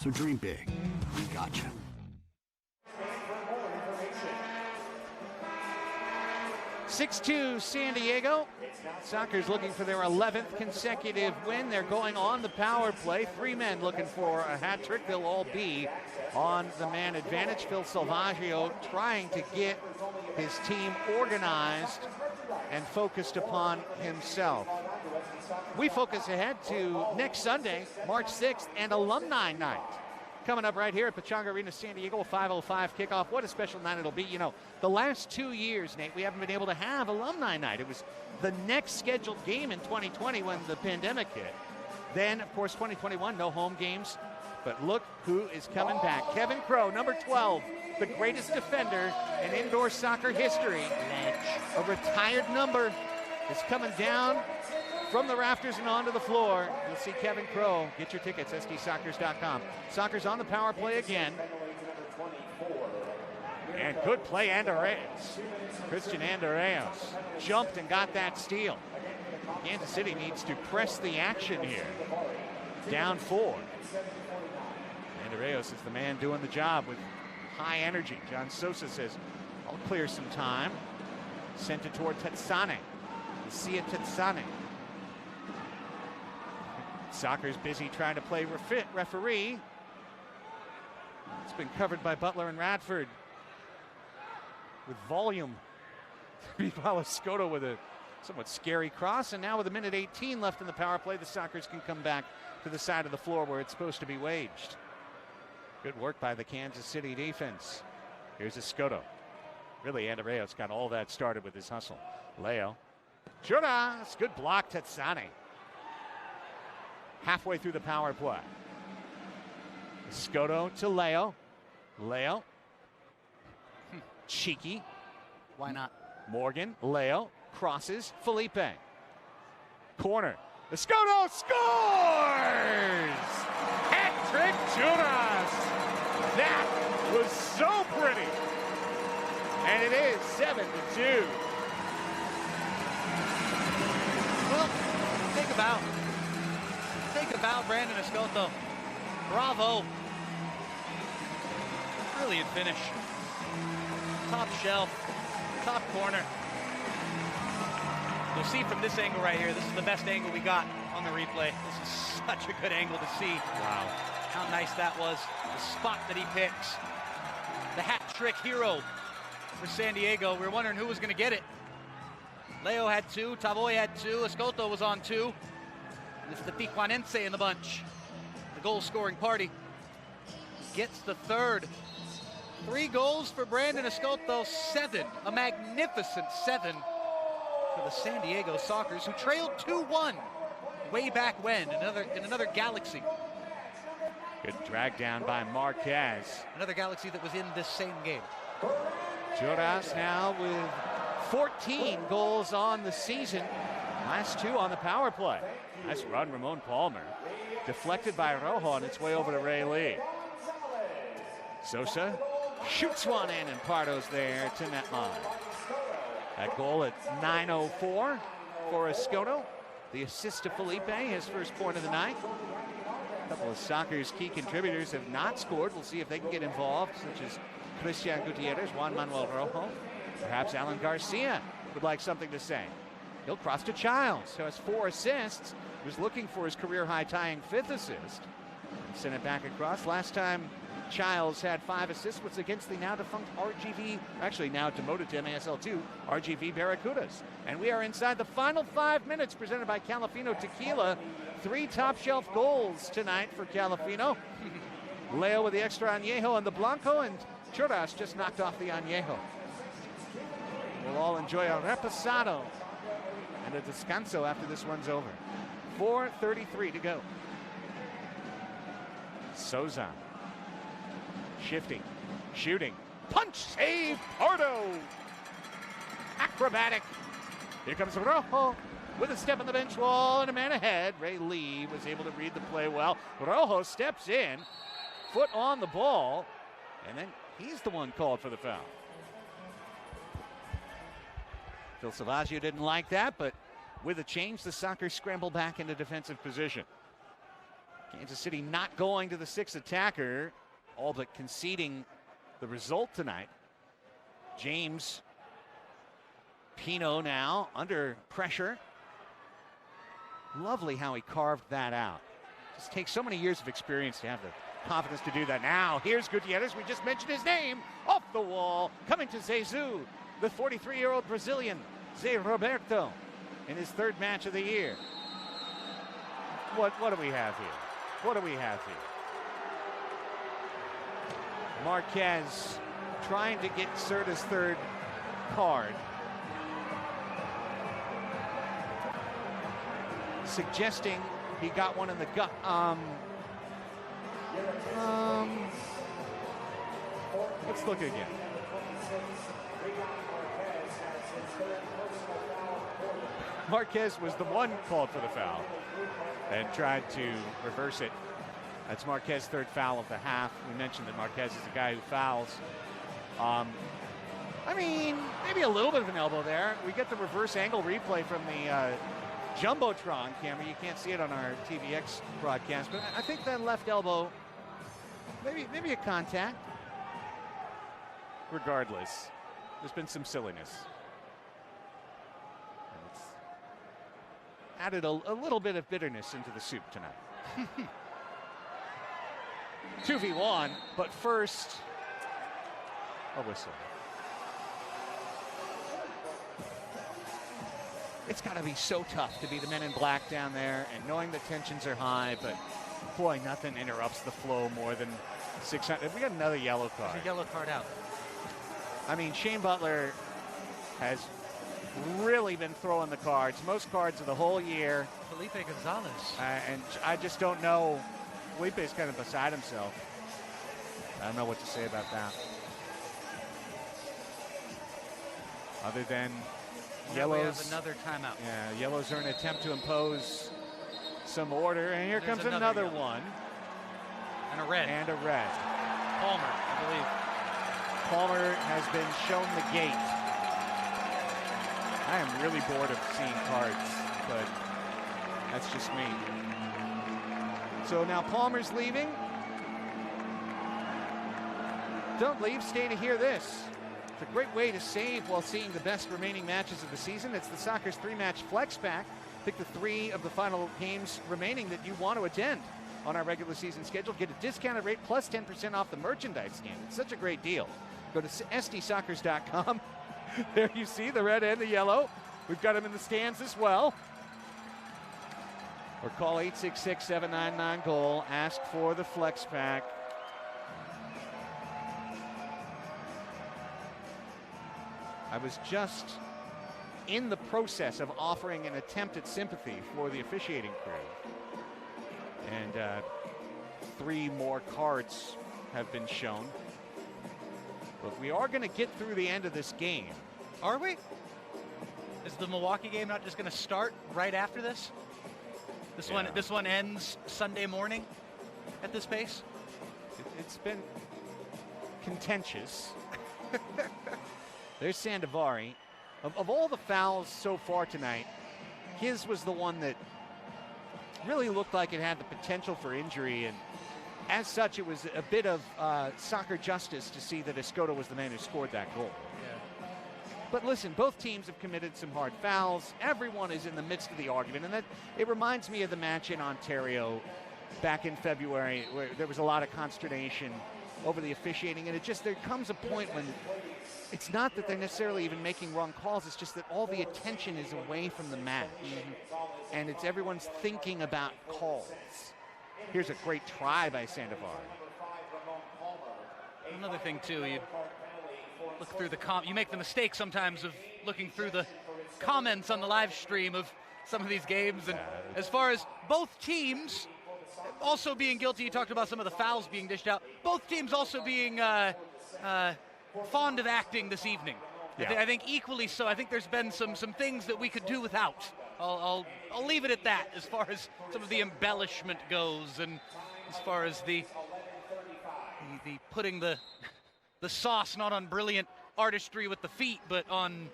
So dream big. We got you. 6-2 San Diego. Soccer's looking for their 11th consecutive win. They're going on the power play. 3 men looking for a hat trick. They'll all be on the man advantage. Phil Salvaggio trying to get his team organized and focused upon himself. We focus ahead to next Sunday, March 6th, and Alumni Night. Coming up right here at Pechanga Arena, San Diego, a 5:05 kickoff. What a special night it'll be. You know, the last 2 years, Nate, we haven't been able to have Alumni Night. It was the next scheduled game in 2020 when the pandemic hit. Then, of course, 2021, no home games. But look who is coming back. Kevin Crow, number 12, the greatest defender in indoor soccer history. A retired number is coming down from the rafters and onto the floor. You'll see Kevin Crow. Get your tickets, sdsoccer.com. Soccer's on the power play again. And good play, Andreas. Christian Andreas jumped and got that steal. Kansas City needs to press the action here. Down 4. Andreas is the man doing the job with high energy. John Sosa says, I'll clear some time. Sent it toward Tetsane. Lucia Tetsane. Soccer's busy trying to play referee. It's been covered by Butler and Radford with volume. Paulo Scotto with a somewhat scary cross, and now with 1:18 left in the power play, the Sockers can come back to the side of the floor where it's supposed to be waged. Good work by the Kansas City defense. Here's a Scotto. Really, Andreas got all that started with his hustle. Leo. Churras. Good block, Tetsane. Halfway through the power play. Scotto to Leo. Leo. Cheeky. Why not? Morgan. Leo. Crosses. Felipe. Corner. The Scotto scores! Hat-trick Churras. That was so pretty. And it is 7-2. Well, think about Brandon Escoto. Bravo. Brilliant finish. Top shelf, top corner. You'll see from this angle right here, this is the best angle we got on the replay. This is such a good angle to see. Wow. How nice that was. The spot that he picks. The hat trick hero for San Diego. We were wondering who was going to get it. Leo had 2, Tavoy had 2, Escoto was on 2. It's the Tijuanense in the bunch. The goal-scoring party gets the 3rd. 3 goals for Brandon Escoto, 7. A magnificent 7 for the San Diego Sockers, who trailed 2-1 way back when, in another galaxy. Good drag down by Marquez. Another galaxy that was in this same game. Churras now with 14 goals on the season. Last 2 on the power play. Nice run, Ramon Palmer. Deflected by Rojo on its way over to Ray Lee. Sosa Shoots one in, and Pardo's there to netline. That goal at 9:04 for Escoto. The assist to Felipe, his first point of the night. A couple of Soccer's key contributors have not scored. We'll see if they can get involved, such as Christian Gutierrez, Juan Manuel Rojo. Perhaps Alan Garcia would like something to say. He'll cross to Childs, who has 4 assists. He was looking for his career-high tying 5th assist. Sent it back across. Last time Childs had 5 assists was against the now defunct RGV, actually now demoted to MASL2, RGV Barracudas. And we are inside the final 5 minutes, presented by Calafino Tequila. 3 top shelf goals tonight for Calafino. Leo with the extra añejo and the blanco, and Churras just knocked off the añejo. We'll all enjoy a reposado and a descanso after this one's over. 4:33 to go. Souza. Shifting, shooting, punch, save, Pardo. Acrobatic. Here comes Rojo with a step on the bench wall and a man ahead. Ray Lee was able to read the play well. Rojo steps in, foot on the ball, and then he's the one called for the foul. Phil Salvaggio didn't like that, but with a change, the Sockers scramble back into defensive position. Kansas City not going to the 6th attacker, all but conceding the result tonight. James Pino now under pressure. Lovely how he carved that out. Just takes so many years of experience to have the confidence to do that. Now, here's Gutierrez. We just mentioned his name. Off the wall, coming to Zezu, the 43-year-old Brazilian, Zé Roberto, in his 3rd match of the year. What do we have here? What do we have here? Marquez trying to get Serta's 3rd card. Suggesting he got one in the gut. Let's look again. Marquez was the one called for the foul and tried to reverse it. That's Marquez's 3rd foul of the half. We mentioned that Marquez is a guy who fouls. I mean, maybe a little bit of an elbow there. We get the reverse angle replay from the Jumbotron camera. You can't see it on our TVX broadcast, but I think that left elbow, maybe a contact. Regardless, there's been some silliness. And it's added a little bit of bitterness into the soup tonight. 2v1, but first, a whistle. It's got to be so tough to be the men in black down there and knowing the tensions are high, but boy, nothing interrupts the flow more than 600. We got another yellow card. There's a yellow card out. I mean, Shane Butler has really been throwing the cards, most cards of the whole year. Felipe Gonzalez. And I just don't know. Felipe's kind of beside himself. I don't know what to say about that. Other than yellows. We have another timeout. Yeah, yellows are an attempt to impose some order. And here comes another one. And a red. And a red. Palmer, I believe. Palmer has been shown the gate. I am really bored of seeing cards, but that's just me. So now Palmer's leaving. Don't leave, stay to hear this. It's a great way to save while seeing the best remaining matches of the season. It's the Soccer's 3-match flex pack. Pick the 3 of the final games remaining that you want to attend on our regular season schedule. Get a discounted rate plus 10% off the merchandise stand. It's such a great deal. Go to sdsoccers.com. There you see the red and the yellow. We've got them in the stands as well. Or call 866-799-GOAL. Ask for the flex pack. I was just in the process of offering an attempt at sympathy for the officiating crew. And 3 more cards have been shown. But we are going to get through the end of this game. Are we? Is the Milwaukee game not just going to start right after this? This one ends Sunday morning at this pace? It's been contentious. There's Sandovari. Of all the fouls so far tonight, his was the one that really looked like it had the potential for injury, and as such, it was a bit of soccer justice to see that Escoto was the man who scored that goal. Yeah. But listen, both teams have committed some hard fouls. Everyone is in the midst of the argument, and that it reminds me of the match in Ontario back in February, where there was a lot of consternation over the officiating, and there comes a point when it's not that they're necessarily even making wrong calls, it's just that all the attention is away from the match. And it's everyone's thinking about calls. Here's a great try by Sandovari. Another thing too, you look through you make the mistake sometimes of looking through the comments on the live stream of some of these games, and as far as both teams also being guilty, you talked about some of the fouls being dished out, both teams also being fond of acting this evening. Yeah. I think equally so. I think there's been some things that we could do without. I'll leave it at that as far as some of the embellishment goes, and as far as the putting the sauce not on brilliant artistry with the feet, but on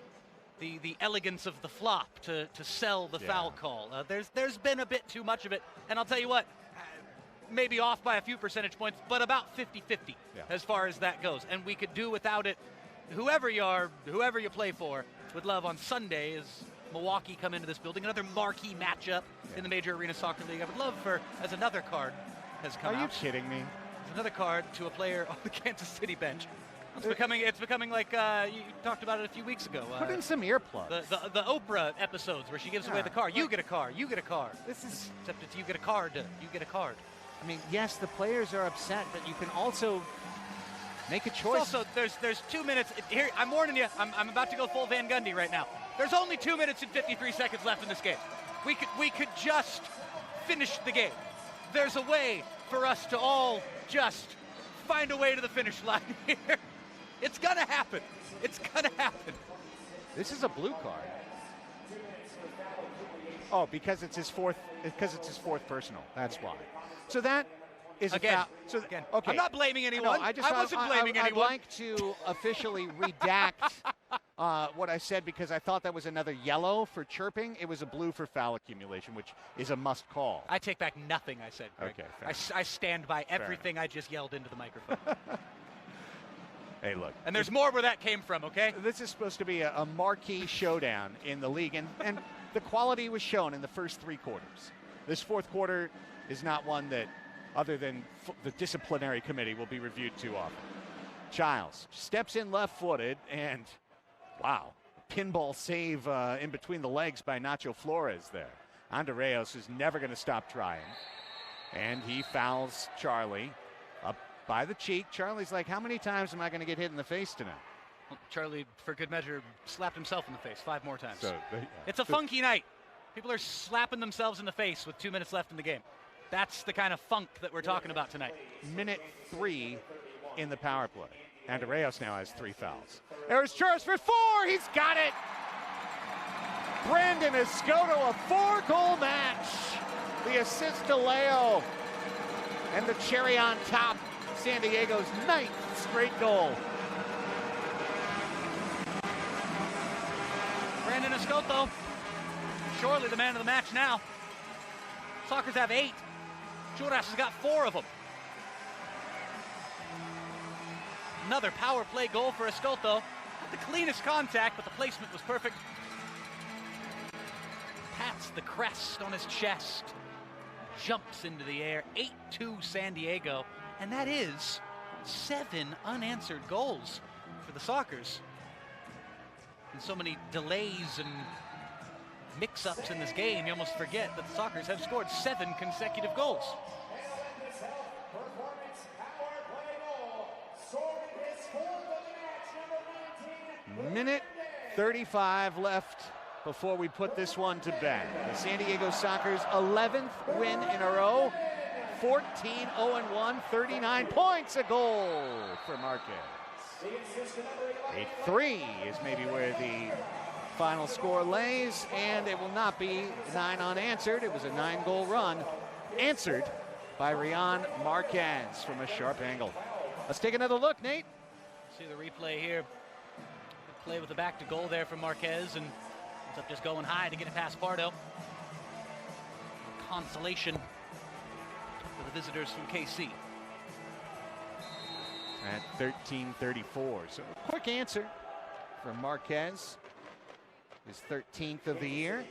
the elegance of the flop to sell the foul call. There's been a bit too much of it, and I'll tell you what, maybe off by a few percentage points, but about 50-50 as far as that goes. And we could do without it. Whoever you play for, would love on Sunday as Milwaukee come into this building, another marquee matchup in the Major Arena Soccer League. I would love as another card has come out. Are you kidding me? As another card to a player on the Kansas City bench. It's becoming like you talked about it a few weeks ago. Put in some earplugs. The Oprah episodes where she gives away the car. You get a car. You get a car. Except it's you get a card. You get a card. I mean, yes, the players are upset, but you can also make a choice. Also, there's 2 minutes. Here, I'm warning you. I'm about to go full Van Gundy right now. There's only 2 minutes and 53 seconds left in this game. We could just finish the game. There's a way for us to all just find a way to the finish line here. It's gonna happen. It's gonna happen. This is a blue card. Oh, because it's his fourth personal. That's why. So that is again. Okay. I'm not blaming anyone. No, I wasn't blaming anyone. I'd like to officially redact what I said, because I thought that was another yellow for chirping. It was a blue for foul accumulation, which is a must call. I take back nothing I said, Greg. Okay. I stand by everything I just yelled into the microphone. Hey, look. And there's more where that came from, okay? This is supposed to be a marquee showdown in the league, and the quality was shown in the first three quarters. This fourth quarter is not one that, other than the disciplinary committee, will be reviewed too often. Childs steps in left-footed, and wow, pinball save in between the legs by Nacho Flores there. Andreas is never going to stop trying, and he fouls Charlie up by the cheek. Charlie's like, how many times am I going to get hit in the face tonight? Well, Charlie, for good measure, slapped himself in the face 5 more times. So, it's a funky night. People are slapping themselves in the face with 2 minutes left in the game. That's the kind of funk that we're talking about tonight. Minute 3 in the power play. Andreas now has 3 fouls. There's Charles for 4. He's got it. Brandon Escoto, a 4-goal match. The assist to Leo. And the cherry on top, San Diego's 9th straight goal. Brandon Escoto, surely the man of the match now. Sockers have 8. Juras has got 4 of them. Another power play goal for Escoto. Not the cleanest contact, but the placement was perfect. Pats the crest on his chest. Jumps into the air. 8-2 San Diego. And that is 7 unanswered goals for the Sockers. And so many delays and mix-ups in this game, you almost forget that the Sockers have scored 7 consecutive goals. Minute 35 left before we put this one to bed. The San Diego Sockers' 11th win in a row. 14-0-1, 39 points, a goal for Marquez. 8-3 is maybe where the final score lays, and it will not be 9 unanswered. It was a 9-goal run, answered by Rian Marquez from a sharp angle. Let's take another look, Nate. See the replay here. Good play with the back to goal there from Marquez, and ends up just going high to get it past Pardo. Consolation for the visitors from KC. At 13:34. So a quick answer from Marquez. His 13th of the year.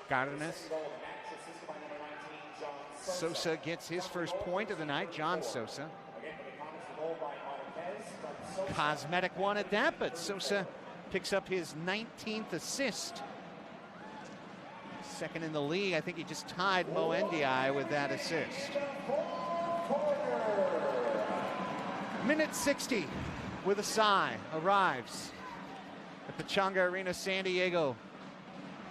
Cardenas. Sosa gets his first point of the night. John Sosa. Cosmetic one at that, but Sosa picks up his 19th assist. Second in the league. I think he just tied Mo Ndiaye with that assist. Minute 60 with a sigh arrives at Pechanga Arena, San Diego.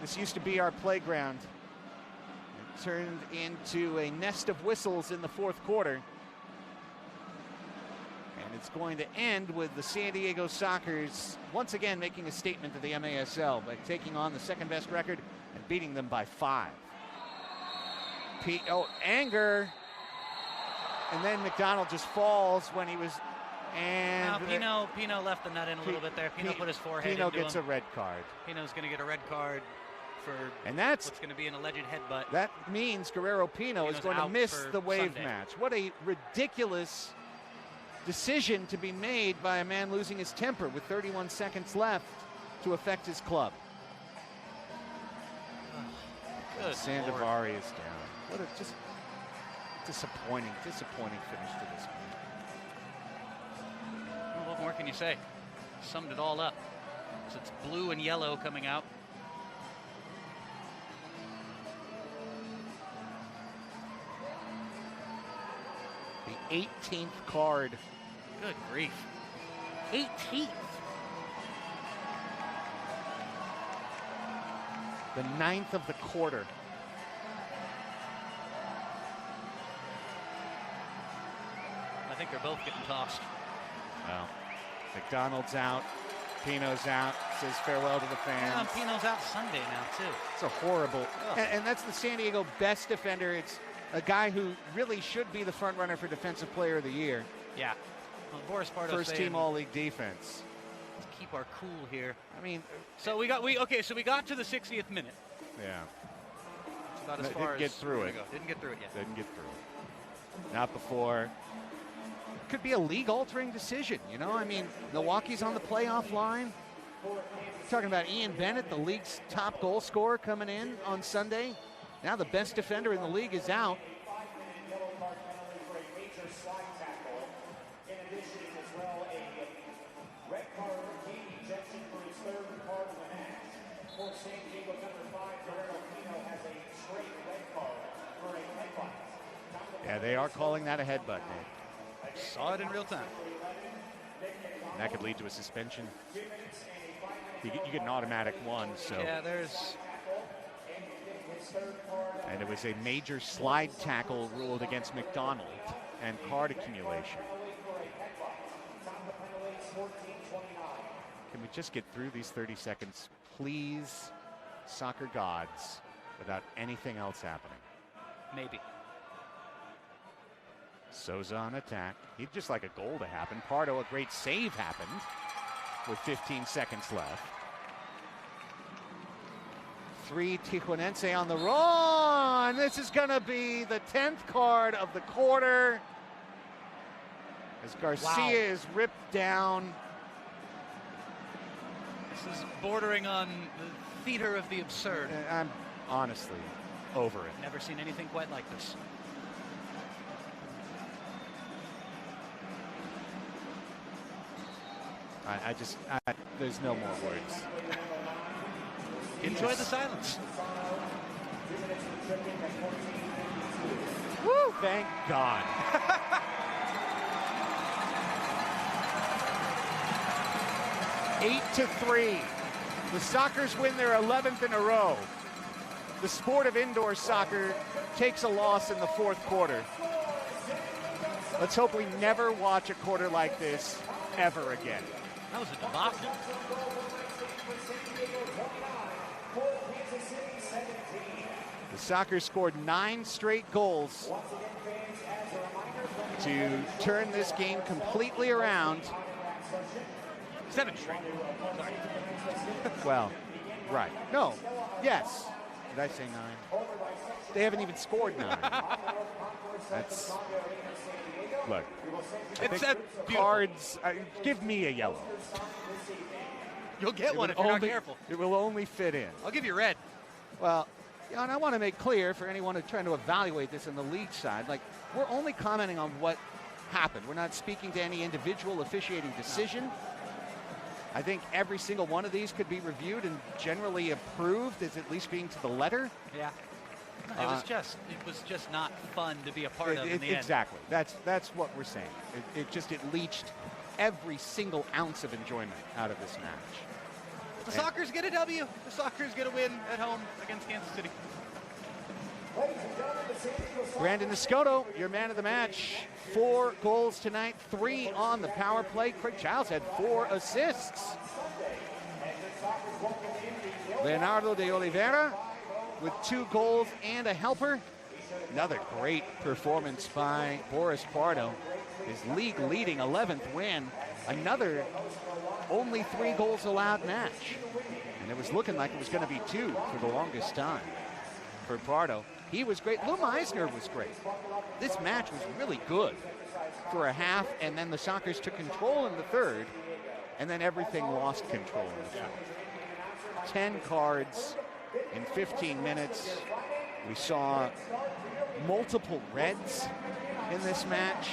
This used to be our playground. It turned into a nest of whistles in the fourth quarter. And it's going to end with the San Diego Sockers once again making a statement to the MASL by taking on the second best record and beating them by 5. Anger. And then McDonald just falls when he was, and Pino left the nut in a little bit there. Pino put his forehead Pino into gets him. a red card. Pino's going to get a red card for what's going to be an alleged headbutt. That means Guerrero Pino is going to miss the wave Sunday. match. What a ridiculous decision to be made by a man losing his temper with 31 seconds left to affect his club. Sandovari is down. What a just disappointing finish to this game. Well, what more can you say? Summed it all up. So it's blue and yellow coming out. The 18th card. Good grief. 18th. The 9th of the quarter. I think they're both getting tossed. Well, McDonald's out, Pino's out, says farewell to the fans. Yeah, Pino's out Sunday now, too. It's a horrible, and that's the San Diego best defender. It's a guy who really should be the front runner for Defensive Player of the Year. Yeah. Well, Boris Pardo First team All-League defense. Let's keep our cool here. I mean, so we got to the 60th minute. Yeah. That's about as far didn't get through it. Didn't get through it yet. Didn't get through it. Not before. Could be a league-altering decision, you know? I mean, Milwaukee's on the playoff line. Talking about Ian Bennett, the league's top goal scorer, coming in on Sunday. Now the best defender in the league is out. Yeah, they are calling that a headbutt, Nate. Saw it in real time. And that could lead to a suspension. You get an automatic one, so. Yeah, there's. And it was a major slide tackle ruled against McDonald and card accumulation. Can we just get through these 30 seconds, please, soccer gods, without anything else happening? Maybe. Souza on attack. He'd just like a goal to happen. Pardo, a great save happened with 15 seconds left. 3 Tijuanense on the run. This is going to be the 10th card of the quarter as Garcia is ripped down. This is bordering on the theater of the absurd. I'm honestly over it. Never seen anything quite like this. There's no more words. Enjoy the silence. Woo! Thank God. Eight to 3. The Sockers win their 11th in a row. The sport of indoor soccer takes a loss in the fourth quarter. Let's hope we never watch a quarter like this ever again. That was a debacle. The Sockers scored 9 straight goals to turn this game completely around. 7 straight. Sorry. Well, right. No. Yes. Did I say 9? They haven't even scored 9. That's. Look. It's cards. Give me a yellow. You'll get one if you're not careful. It will only fit in. I'll give you red. Well, and I want to make clear for anyone who's trying to evaluate this in the league side, like, we're only commenting on what happened. We're not speaking to any individual officiating decision. I think every single one of these could be reviewed and generally approved as at least being to the letter. Yeah. It was just not fun to be a part of in the end. Exactly. That's what we're saying. It leached every single ounce of enjoyment out of this match. The Sockers get a W. The Sockers get a win at home against Kansas City. Brandon Escoto, your man of the match. 4 goals tonight, 3 on the power play. Craig Childs had 4 assists. Leonardo de Oliveira with 2 goals and a helper. Another great performance by Boris Pardo. His league-leading 11th win. Another only 3 goals allowed match. And it was looking like it was going to be 2 for the longest time for Pardo. He was great. Lou Meisner was great. This match was really good for a half, and then the Sockers took control in the third, and then everything lost control in the fourth. 10 cards in 15 minutes. We saw multiple reds in this match.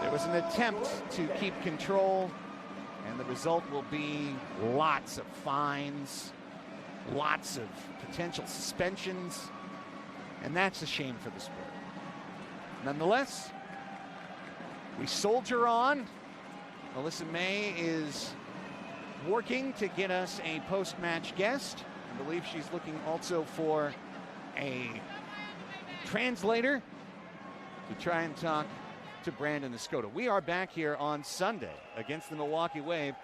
There was an attempt to keep control, and the result will be lots of fines, lots of potential suspensions, and that's a shame for the sport. Nonetheless, we soldier on. Melissa May is working to get us a post-match guest. I believe she's looking also for a translator to try and talk to Brandon Escoto. We are back here on Sunday against the Milwaukee Wave.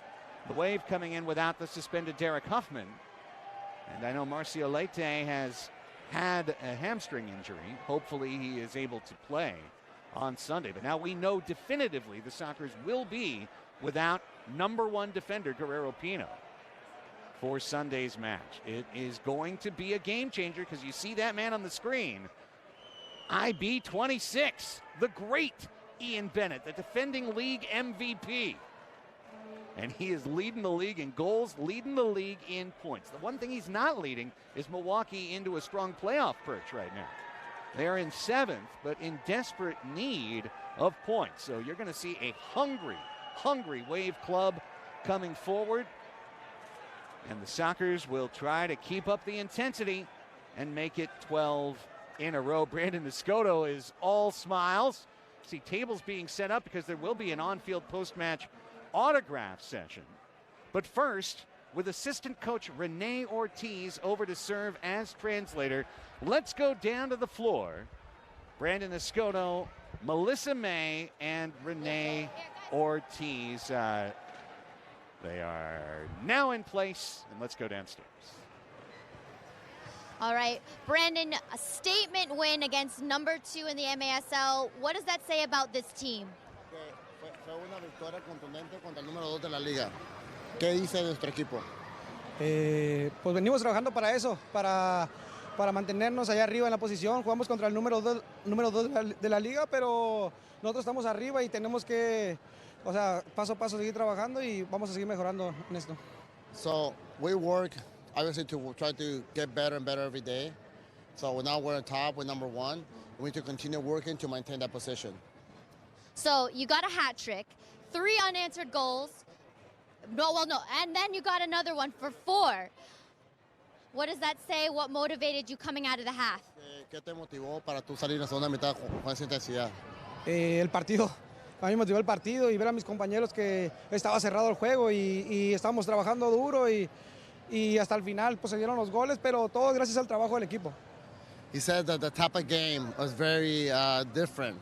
The Wave coming in without the suspended Derek Huffman. And I know Marcio Leite has had a hamstring injury. Hopefully he is able to play on Sunday. But now we know definitively the Sockers will be without number 1 defender Guerrero Pino for Sunday's match. It is going to be a game changer because you see that man on the screen. IB 26, the great Ian Bennett, the defending league MVP. And he is leading the league in goals, leading the league in points. The one thing he's not leading is Milwaukee into a strong playoff perch right now. They're in 7th, but in desperate need of points. So you're going to see a hungry Wave club coming forward. And the Sockers will try to keep up the intensity and make it 12 in a row. Brandon Escoto is all smiles. See tables being set up because there will be an on-field post-match autograph session. But first, with assistant coach Renee Ortiz over to serve as translator, let's go down to the floor. Brandon Escoto, Melissa May, and Renee Ortiz. They are now in place, and let's go downstairs. All right, Brandon, a statement win against number 2 in the MASL. What does that say about this team? Fue una victoria contundente contra el número 2 de la liga. ¿Qué dice nuestro equipo? Pues venimos trabajando para eso, para mantenernos allá arriba en la posición. Jugamos contra el número 2 de la liga, pero nosotros estamos arriba y tenemos que, o sea, paso a paso seguir trabajando y vamos a seguir mejorando en esto. So we work obviously to try to get better and better every day. So now we're on top, we're number 1. We need to continue working to maintain that position. So you got a hat trick, 3 unanswered goals. No, and then you got another one for 4. What does that say? What motivated you coming out of the half? ¿Qué te motivó para tú salir en la segunda mitad con esa intensidad? El partido. A mí me motivó el partido y ver a mis compañeros que estaba cerrado el juego y estábamos trabajando duro y hasta el final pues se dieron los goles, pero todo gracias al trabajo del equipo. He said that the type of game was very different.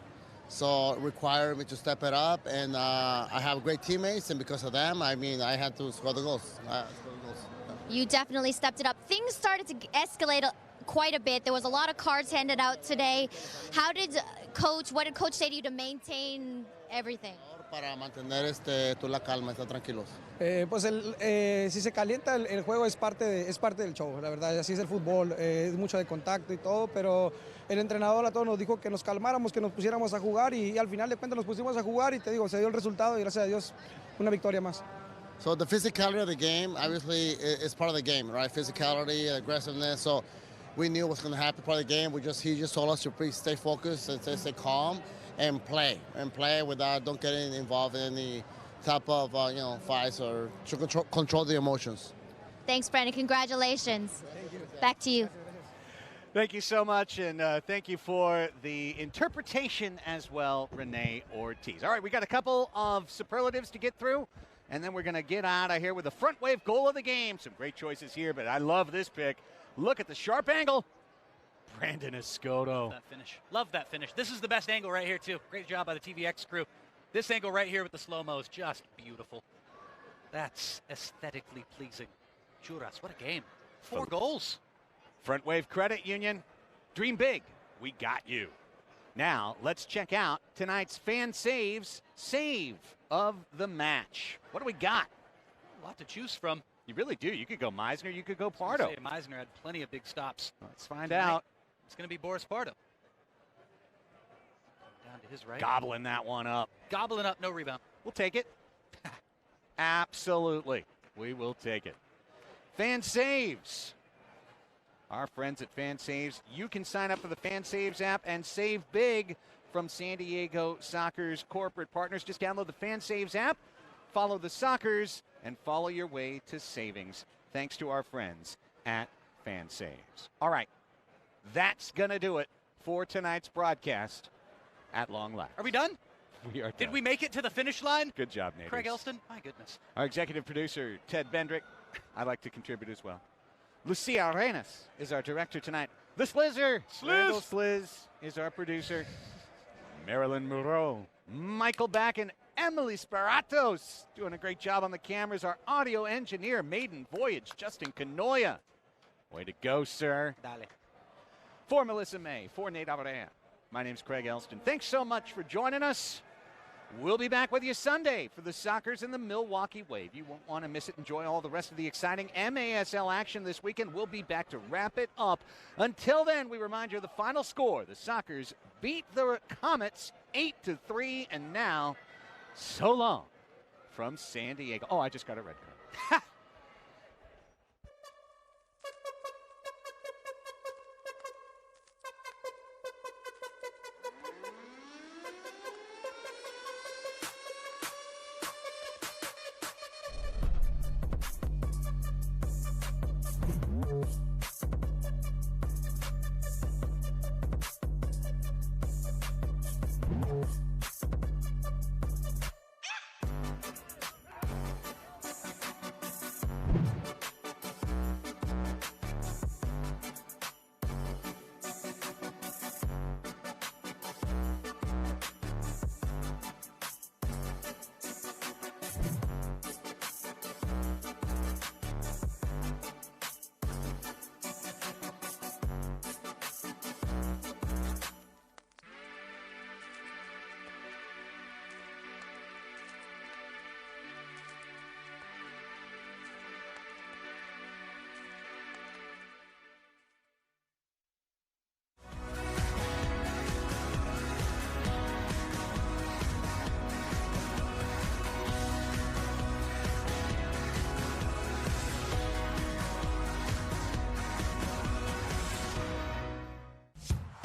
So it required me to step it up, and I have great teammates, and because of them, I mean, I had to score the goals. You definitely stepped it up. Things started to escalate quite a bit. There was a lot of cards handed out today. How did Coach, what did Coach say to you to maintain everything? Para mantener tú la calma, estar tranquilos. Pues si se calienta el juego es parte del show, la verdad, así es el fútbol, es mucho de contacto y todo, pero el entrenador a todos nos dijo que nos calmáramos, que nos pusiéramos a jugar y al final de cuentas nos pusimos a jugar y te digo, se dio el resultado y gracias a Dios una victoria más. So the physicality of the game, obviously, is part of the game, right? Physicality, aggressiveness. So we knew what's going to happen part of the game. He just told us to please stay focused and stay calm and play without don't get involved in any type of fights or to control the emotions. Thanks, Brandon. Congratulations. Back to you. Thank you so much, and thank you for the interpretation as well, Renee Ortiz. All right, we got a couple of superlatives to get through, and then we're going to get out of here with the front wave goal of the game. Some great choices here, but I love this pick. Look at the sharp angle. Brandon Escoto. Love that finish. This is the best angle right here, too. Great job by the TVX crew. This angle right here with the slow-mo is just beautiful. That's aesthetically pleasing. Churras, what a game. 4 goals. Front Wave Credit Union, dream big. We got you. Now, let's check out tonight's fan saves save of the match. What do we got? A lot to choose from. You really do. You could go Meisner. You could go Pardo. Meisner had plenty of big stops. Let's find out. It's going to be Boris Pardo. Down to his right. Gobbling that one up. Gobbling up, no rebound. We'll take it. Absolutely. We will take it. Fan saves. Our friends at Fan Saves. You can sign up for the Fan Saves app and save big from San Diego Soccer's corporate partners. Just download the Fan Saves app, follow the Soccers, and follow your way to savings. Thanks to our friends at Fan Saves. All right. That's going to do it for tonight's broadcast at long last. Are we done? We are done. Did we make it to the finish line? Good job, Nate. Craig Elston? My goodness. Our executive producer, Ted Bendrick. I like to contribute as well. Lucia Arenas is our director tonight. The Slizzer, Randall Sliz, is our producer. Marilyn Moreau, Michael Back, and Emily Sparatos doing a great job on the cameras. Our audio engineer, Maiden Voyage, Justin Canoia. Way to go, sir. Dale. For Melissa May, for Nate Abreu, my name's Craig Elston. Thanks so much for joining us. We'll be back with you Sunday for the Soccers and the Milwaukee Wave. You won't want to miss it. Enjoy all the rest of the exciting MASL action this weekend. We'll be back to wrap it up. Until then, we remind you of the final score. The Soccers beat the Comets 8-3, and now, so long from San Diego. Oh, I just got a red card.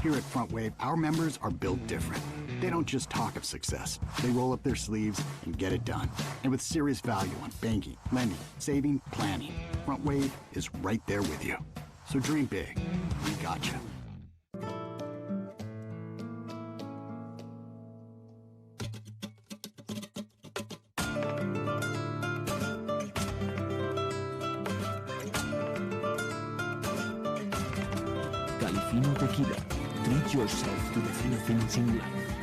Here at Front Wave, our members are built different. They don't just talk of success. They roll up their sleeves and get it done. And with serious value on banking, lending, saving, planning, Front Wave is right there with you. So dream big. We got you. Califino Tequila. Treat yourself to the fino things in life.